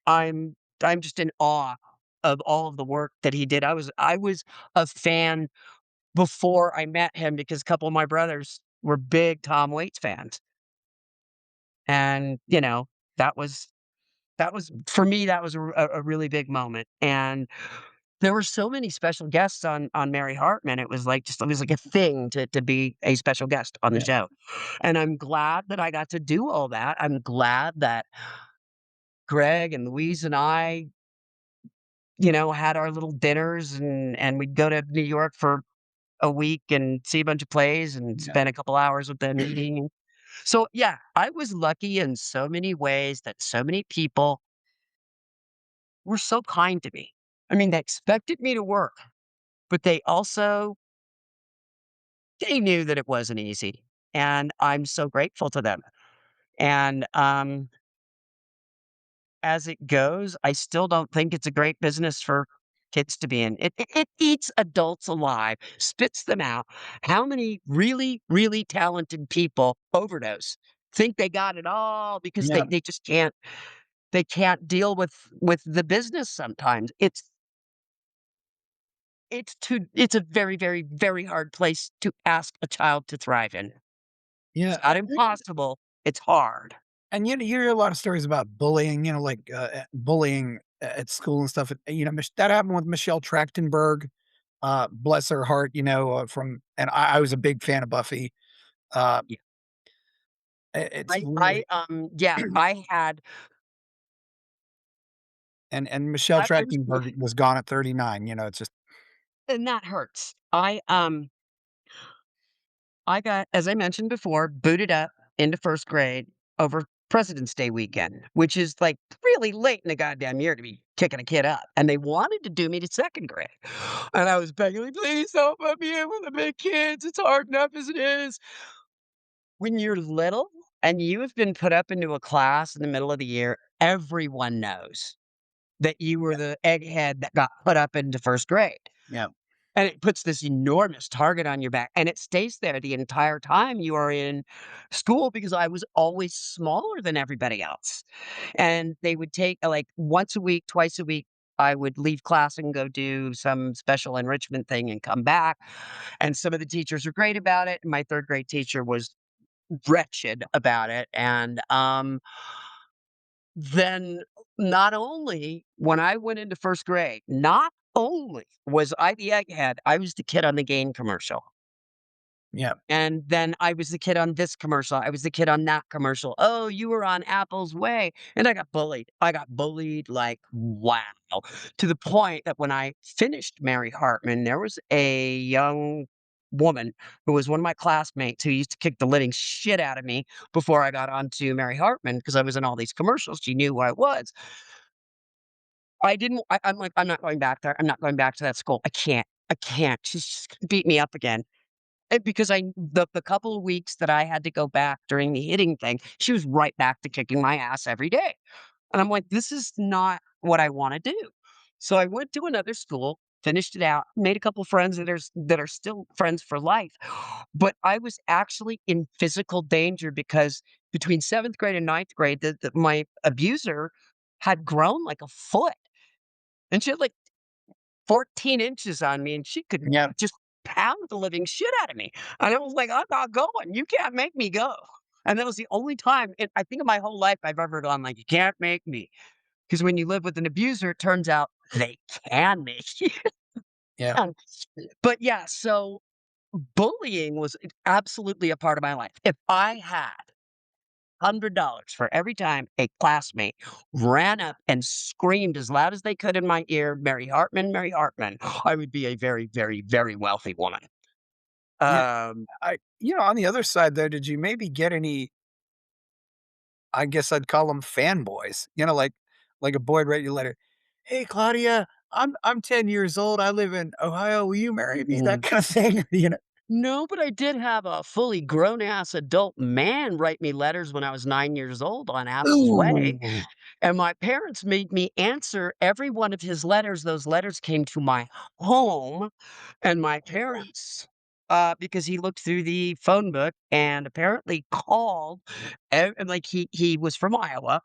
I'm just in awe of all of the work that he did. I was a fan before I met him because a couple of my brothers were big Tom Waits fans. And, that was for me, that was a really big moment. And there were so many special guests on Mary Hartman. It was like a thing to be a special guest on the Yeah. show. And I'm glad that I got to do all that. I'm glad that Greg and Louise and I, had our little dinners and we'd go to New York for a week and see a bunch of plays and Yeah. spend a couple hours with them eating. So, yeah, I was lucky in so many ways that so many people were so kind to me. I mean, they expected me to work. but they knew that it wasn't easy, and I'm so grateful to them. And, as it goes, I still don't think it's a great business for kids to be in. It eats adults alive, spits them out. How many really, really talented people overdose, think they got it all because Yeah. they just can't deal with the business sometimes. It's a very, very, very hard place to ask a child to thrive in. It's Yeah. not impossible, it's hard. And you hear a lot of stories about bullying, like bullying at school and stuff. That happened with Michelle Trachtenberg, bless her heart. And I was a big fan of Buffy. Uh, Yeah. it's I, really yeah, I had and Michelle I'm so Trachtenberg was gone at 39. It's just and that hurts. I got, as I mentioned before, booted up into 1st grade over President's Day weekend, which is, like, really late in the goddamn year to be kicking a kid up, and they wanted to do me to 2nd grade, and I was begging, like, "Please don't put me in with the big kids, it's hard enough as it is." When you're little and you have been put up into a class in the middle of the year, everyone knows that you were the egghead that got put up into 1st grade. yeah, And it puts this enormous target on your back, and it stays there the entire time you are in school because I was always smaller than everybody else. And they would take, like, once a week, twice a week, I would leave class and go do some special enrichment thing and come back. And some of the teachers were great about it. My 3rd grade teacher was wretched about it. And then not only when I went into 1st grade, not only was I the egghead, I was the kid on the Gain commercial. yeah, And then I was the kid on this commercial. I was the kid on that commercial. "Oh, you were on Apple's Way." And I got bullied. I got bullied like, wow, to the point that when I finished Mary Hartman, there was a young woman who was one of my classmates who used to kick the living shit out of me before I got onto Mary Hartman because I was in all these commercials. She knew who I was. I'm like, "I'm not going back there. I'm not going back to that school. I can't. I can't. She's just gonna beat me up again." And because the couple of weeks that I had to go back during the hitting thing, she was right back to kicking my ass every day. And I'm like, "This is not what I wanna do." So I went to another school, finished it out, made a couple friends that are still friends for life. But I was actually in physical danger because between 7th grade and 9th grade, my abuser had grown like a foot, and she had, like, 14 inches on me, and she could yeah, just pound the living shit out of me. And I was like, "I'm not going. You can't make me go." And that was the only time I think in my whole life I've ever gone like, "You can't make me." Because when you live with an abuser, it turns out they can make you. yeah, But yeah, so bullying was absolutely a part of my life. If I had $100 for every time a classmate ran up and screamed as loud as they could in my ear, "Mary Hartman, Mary Hartman," I would be a very, very, very wealthy woman. yeah. Um, On the other side, though, did you maybe get any? I guess I'd call them fanboys. Like a boy would write you a letter. Hey, Claudia, I'm 10 years old. I live in Ohio. Will you marry me? That Mhm. kind of thing. No, but I did have a fully grown ass adult man write me letters when I was 9 years old on Apple's Way, Ooh. and my parents made me answer every one of his letters. Those letters came to my home, and my parents, because he looked through the phone book and apparently called, and, like, he was from Iowa,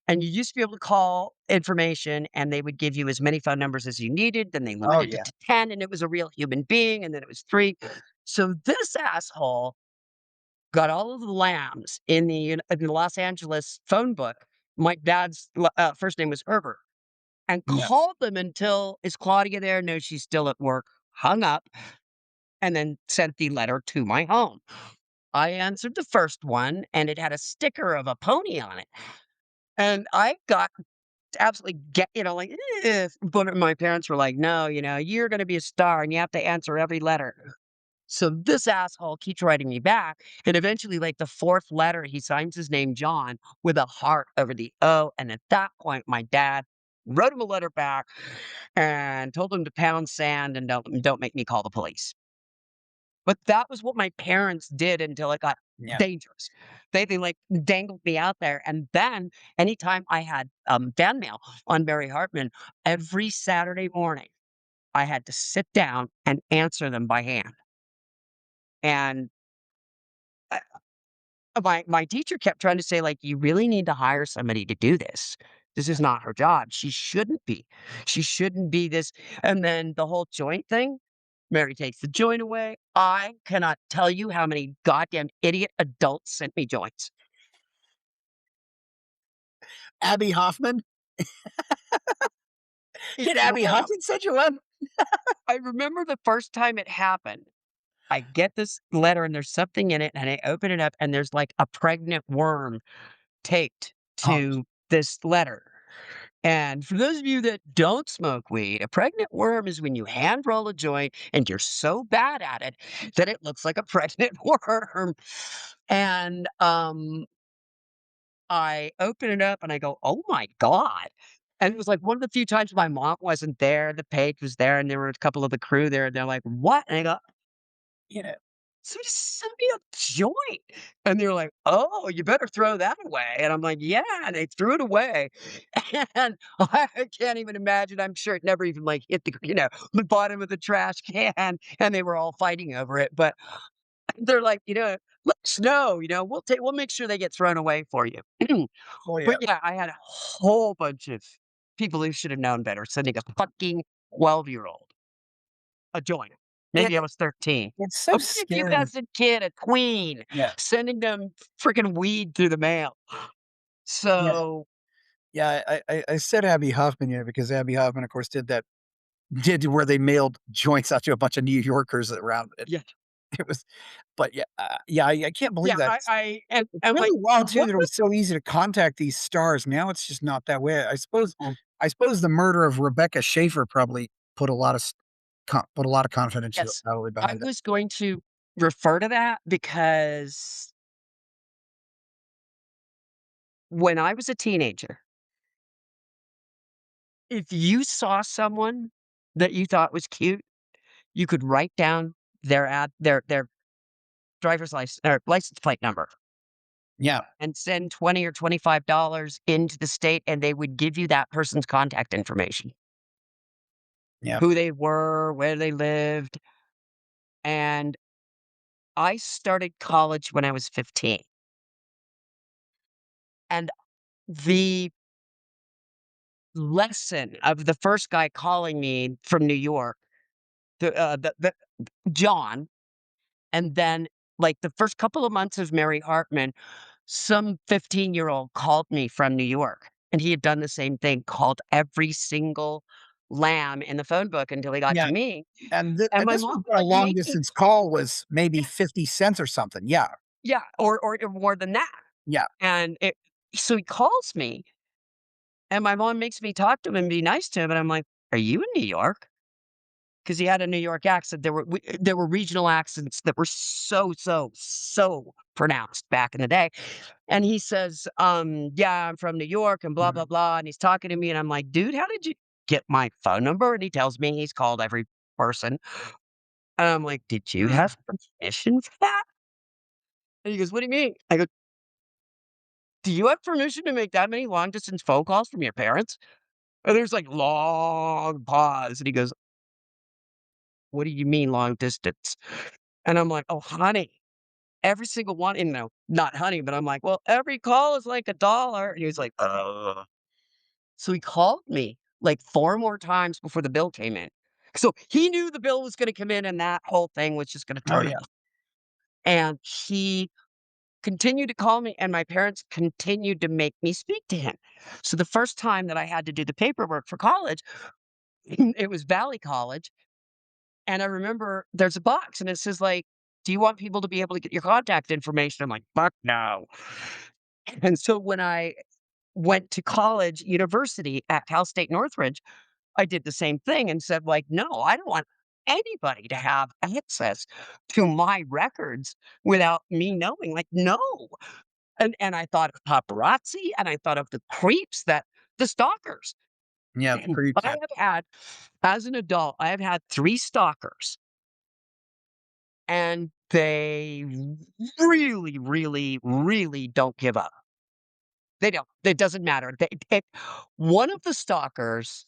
and you used to be able to call information, and they would give you as many phone numbers as you needed, then they Oh limited it yeah, to 10, and it was a real human being, and then it was 3. So this asshole got all of the lambs in the Los Angeles phone book. My dad's first name was Herbert, and yeah, called them until, "Is Claudia there?" "No, she's still at work." Hung up, and then sent the letter to my home. I answered the first one, and it had a sticker of a pony on it. And I got absolutely like, but my parents were like, "No, you're gonna be a star and you have to answer every letter." So this asshole keeps writing me back, and eventually, like, the 4th letter, he signs his name John with a heart over the O, and at that point, my dad wrote him a letter back and told him to pound sand and don't make me call the police. But that was what my parents did until it got Yeah. dangerous. They like dangled me out there. And then anytime I had fan mail on Mary Hartman, every Saturday morning, I had to sit down and answer them by hand. And my teacher kept trying to say, like, "You really need to hire somebody to do this. This is not her job. She shouldn't be. She shouldn't be this." And then the whole joint thing, Mary takes the joint away. I cannot tell you how many goddamn idiot adults sent me joints. Abby Hoffman? Did You Abby know, Hoffman send you one? I remember the first time it happened. I get this letter and there's something in it, and I open it up, and there's like a pregnant worm taped Oh, to this letter. And for those of you that don't smoke weed, a pregnant worm is when you hand roll a joint and you're so bad at it that it looks like a pregnant worm. And I open it up and I go, "Oh my God." And it was like one of the few times my mom wasn't there. The page was there, and there were a couple of the crew there. And they're like, "What?" And I go, you know, "Somebody sent me a joint." And they're like, "Oh, you better throw that away." And I'm like, "Yeah." And they threw it away. And I can't even imagine. I'm sure it never even like hit the bottom of the trash can. And they were all fighting over it. But they're like, let us know, we'll make sure they get thrown away for you. oh, yeah. But yeah, I had a whole bunch of people who should have known better sending a fucking 12-year-old a joint. It Maybe I was 13. it's so A scary. prepubescent kid, a tween, Yeah. sending them freaking weed through the mail. Yeah. So, Yeah, I said Abby Hoffman, because Abby Hoffman, of course, did where they mailed joints out to a bunch of New Yorkers around it. yeah. It was but yeah, I can't believe Yeah, that. and It's I'm like, really wild too what that it was was so easy to contact these stars. Now it's just not that way. Mm. I suppose the murder of Rebecca Schaefer probably put a lot of put a lot of yes, confidentiality I behind that. was going to refer to that because when I was a teenager, if you saw someone that you thought was cute, you could write down their driver's license or license plate number Yeah, and send 20 or $25 into the state, and they would give you that person's contact information, yeah, who they were, where they lived. And I started college when I was 15. And the lesson of the first guy calling me from New York, the John, and then, like, the first couple of months of Mary Hartman, some 15-year-old called me from New York, and he had done the same thing, called every single lamb in the phone book until he got to yeah, me, and and my this mom was would, when a like, long make me distance call was maybe 50 cents or something. Yeah, yeah, or more than that, yeah, and it so he calls me, and my mom makes me talk to him and be nice to him, and I'm like, "Are you in New York?" 'Cause he had a New York accent. There were regional accents that were so, so, so pronounced back in the day, and he says, "Yeah, I'm from New York and blah, mhm, blah, blah," and he's talking to me, and I'm like, "Dude, how did you get my phone number?" And he tells me he's called every person, and I'm like, "Did you mhm. have permission for that?" And he goes, "What do you mean?" I go, "Do you have permission to make that many long distance phone calls from your parents?" And there's, like, long pause, and he goes, "What do you mean long distance?" And I'm like, "Oh, honey." Every single one and no, not honey, but I'm like, "Well, every call is like $1." And he was like, "Ugh." So he called me like 4 more times before the bill came in. So he knew the bill was gonna come in and that whole thing was just gonna Oh, turn yeah. out. And he continued to call me, and my parents continued to make me speak to him. So the first time that I had to do the paperwork for college, it was Valley College, and I remember there's a box and it says like, "Do you want people to be able to get your contact information?" I'm like, "Fuck no." And so when I went to college, university at Cal State Northridge, I did the same thing and said, like, "No, I don't want anybody to have access to my records without me knowing." Like, no. And I thought of paparazzi and I thought of the creeps that the stalkers. Yeah, it's pretty I have had, as an adult, I have had 3 stalkers, and they really, really, really don't give up. They don't. It doesn't matter. One of the stalkers,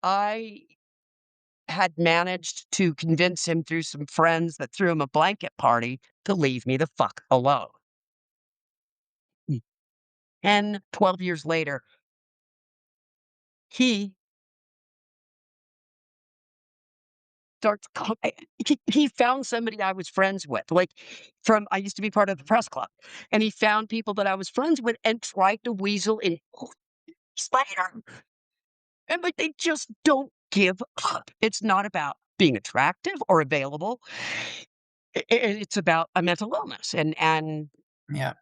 I had managed to convince him through some friends that threw him a blanket party to leave me the fuck alone. 10, 12 years later, he starts he found somebody I was friends with, like, from I used to be part of the press club, and he found people that I was friends with and tried to weasel in later, and, like, they just don't give up. It's not about being attractive or available. It's about a mental illness, yeah.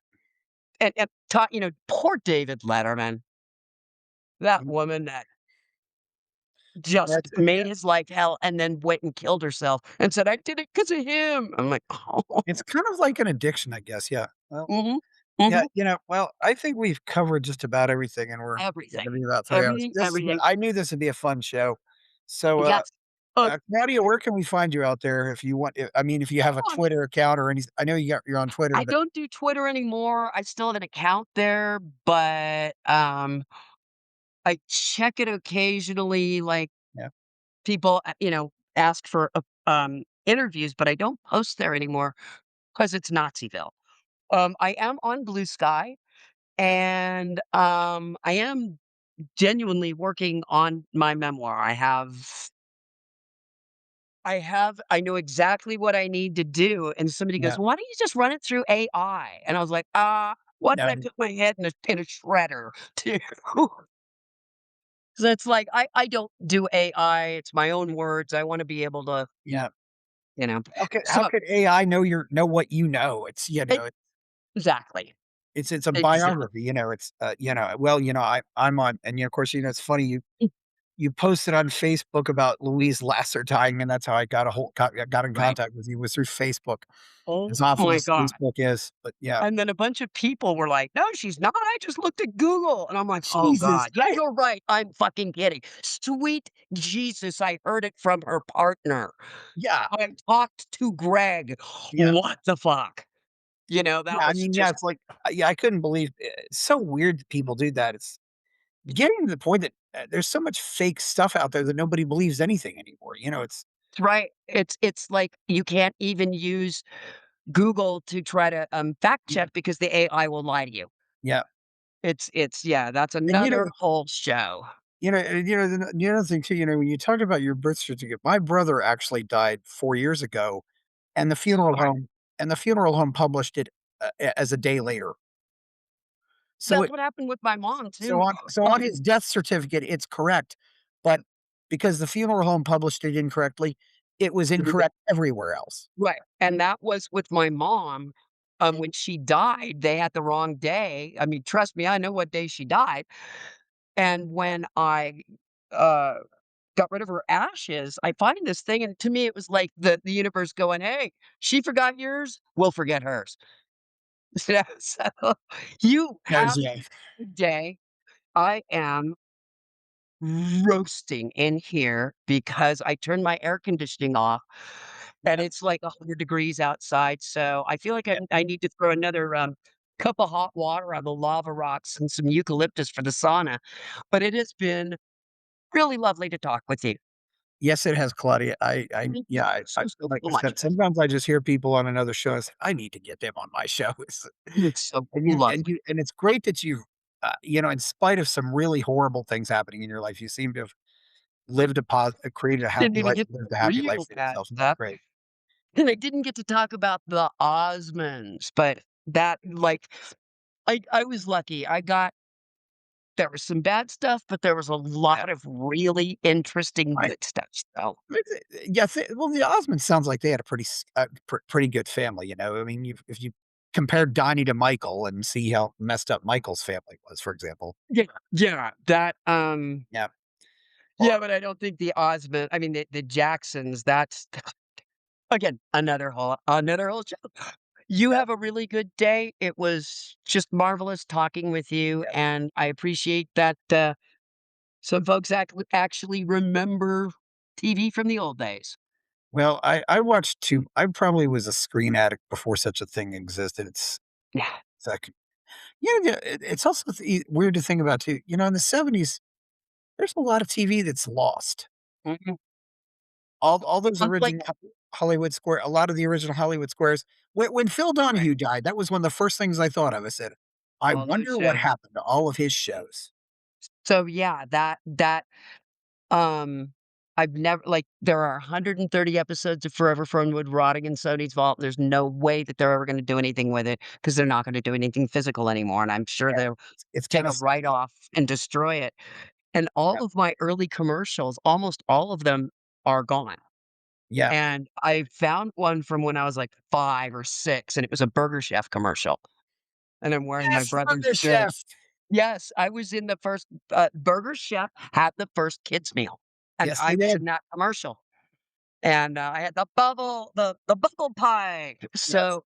and poor David Letterman, that Mm, woman that just that's made yeah, his life hell and then went and killed herself and said, "I did it because of him." I'm like, "Oh." it's kind of like an addiction, I guess, yeah. Well, Mhm, yeah, mhm. well, I think we've covered just about everything, and we're Everything, gonna be about 3 hours. everything, everything. I knew this would be a fun show. So, Yes. Claudia, where can we find you out there if you want I mean, if you have a Oh, Twitter account or any I know you're on Twitter, I but don't do Twitter anymore. I still have an account there, but, I check it occasionally, like, yeah, people, ask for, interviews, but I don't post there anymore because it's Naziville. I am on Blue Sky, yeah, and, I am genuinely working on my memoir. I know exactly what I need to do, and somebody yeah, goes, "Why don't you just run it through AI?" And I was like, why did no, I put my head in a shredder to" 'Cause it's like, I don't do AI, it's my own words, I wanna be able to, yeah. you know How so could AI know what you know? It's, e exactly, it's a exactly. biography, it's, well, I'm on and, of course, it's funny you posted on Facebook about Louise Lasser dying, and that's how I got in Right. contact with you was through Facebook, Oh as awful my as god. Facebook is, but yeah. And then a bunch of people were like, "No, she's not, I just looked at Google." And I'm like, "Oh Jesus, god, yeah, you're right, I'm fucking kidding." Sweet Jesus, I heard it from her partner. yeah, I talked to Greg. yeah, What the fuck? yeah, That I was mean, yeah, just it's like, yeah, I couldn't believe it's so weird that people do that, it's getting to the point that, there's so much fake stuff out there that nobody believes anything anymore, it's right. It's like you can't even use Google to try to, fact yeah, check because the AI will lie to you. yeah, It's yeah, that's and, another whole show. the other thing too, when you talk about your birth certificate, my brother actually died 4 years ago, and Sorry. the funeral home published it, as a day later. So That's it what happened with my mom so too. on his death certificate, it's correct, but because the funeral home published it incorrectly, it was incorrect everywhere else. Right, and that was with my mom, when she died, they had the wrong day. I mean, trust me, I know what day she died, and when I, uh, got rid of her ashes, I find this thing, and to me, it was like the universe going, "Hey, she forgot yours, we'll forget hers." Yeah, so you Knows have yeah. a day. I am roasting in here because I turned my air conditioning off, and Yeah, it's like 100 degrees outside, so I feel like yeah. I need to throw another, cup of hot water on the lava rocks and some eucalyptus for the sauna, but it has been really lovely to talk with you. Yes, it has, Claudia. Thank you Yeah, so, so, like so I much. said, sometimes I just hear people on another show, and say, "I need to get them on my show." It's so lovely. And it's great that you, in spite of some really horrible things happening in your life, you seem to have created a Didn't happy even life, get lived a the happy life real for bad yourself, and that's stuff, great. and I didn't get to talk about the Osmonds, but that, like I was lucky. There was some bad stuff, but there was a lot of really interesting I good stuff, so yes, well, the Osmonds sounds like they had a pretty good family, I mean, if you compare Donnie to Michael and see how messed up Michael's family was, for example. yeah, yeah, that, Yeah. Well, yeah, but I don't think the Osmond I mean, the Jacksons, that's again, another whole show. You have a really good day. It was just marvelous talking with you, yeah. and I appreciate that, Some folks actually remember TV from the old days. Well, I watched two. I probably was a screen addict before such a thing existed. Yeah. It's like, yeah, it's also weird to think about too. In the 70s, there's a lot of TV that's lost. Mhm. All those Like original Hollywood square, a lot of the original Hollywood squares. When Phil right. Donahue died, that was one of the first things I thought of. I said, I All those wonder what shows. happened to all of his shows. So, yeah, um, I've never there are 130 episodes of Forever Fernwood rotting in Sony's vault. There's no way that they're ever gonna do anything with it because 'cause they're not gonna do anything physical anymore, and I'm sure Yeah, they'll it's take kind a of write-off and destroy it. And yeah, all of my early commercials, almost all of them are gone. yeah. And I found one from when I was, like, 5 or 6, and it was a Burger Chef commercial, and I'm wearing my Yes, brother's Burger shirt. Chef. Yes, I was in the first Burger Chef had the first kids meal, and Yes, I they was in did. that commercial, and, I had the bubble pie. Yes. So,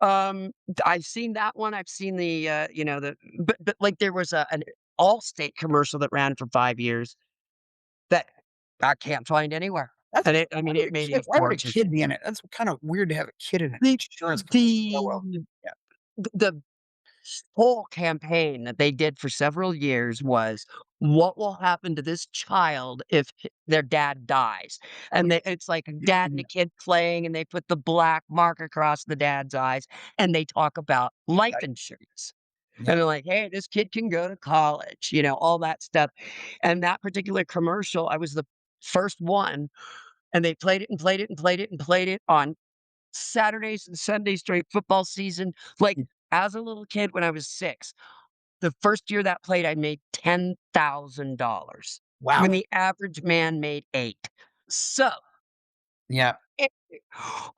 I've seen that one, I've seen but there was an Allstate commercial that ran for 5 years that I can't find anywhere, That's and I mean, it made a why would a fortune. kid be in it? That's kind of weird to have a kid in an The insurance commercial. Oh, the well. Yeah. the whole campaign that they did for several years was, "What will happen to this child if their dad dies?" Oh, And it's like a dad and a kid playing, and they put the black mark across the dad's eyes, and they talk about life yeah. insurance. Yeah. And they're like, "Hey, this kid can go to college," all that stuff. And that particular commercial, I was the first one, and they played it and played it and played it and played it on Saturdays and Sundays during football season. Like, Yeah. as a little kid when I was 6, the first year that played, I made $10,000 when Wow. the average man made 8. So, Yeah. eh,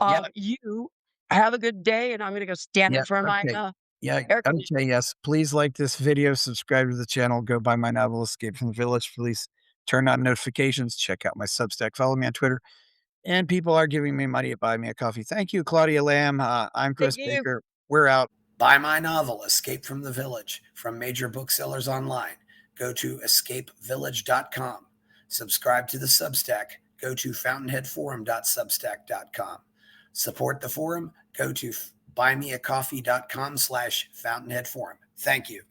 Yeah. you have a good day, and I'm gonna go stand Yeah. in front of my, Okay. Yeah. air Okay. conditioner. Yes. Please like this video, subscribe to the channel, go buy my novel, Escape from the Village. Please turn on notifications, check out my Substack, follow me on Twitter. And people are giving me money to buy me a coffee. Thank you, Claudia Lamb. I'm Thank Chris you. Baker. We're out. Buy my novel, Escape from the Village, from major booksellers online. Go to escapevillage.com. Subscribe to the Substack. Go to fountainheadforum.substack.com. Support the forum. Go to buymeacoffee.com/fountainheadforum. Thank you.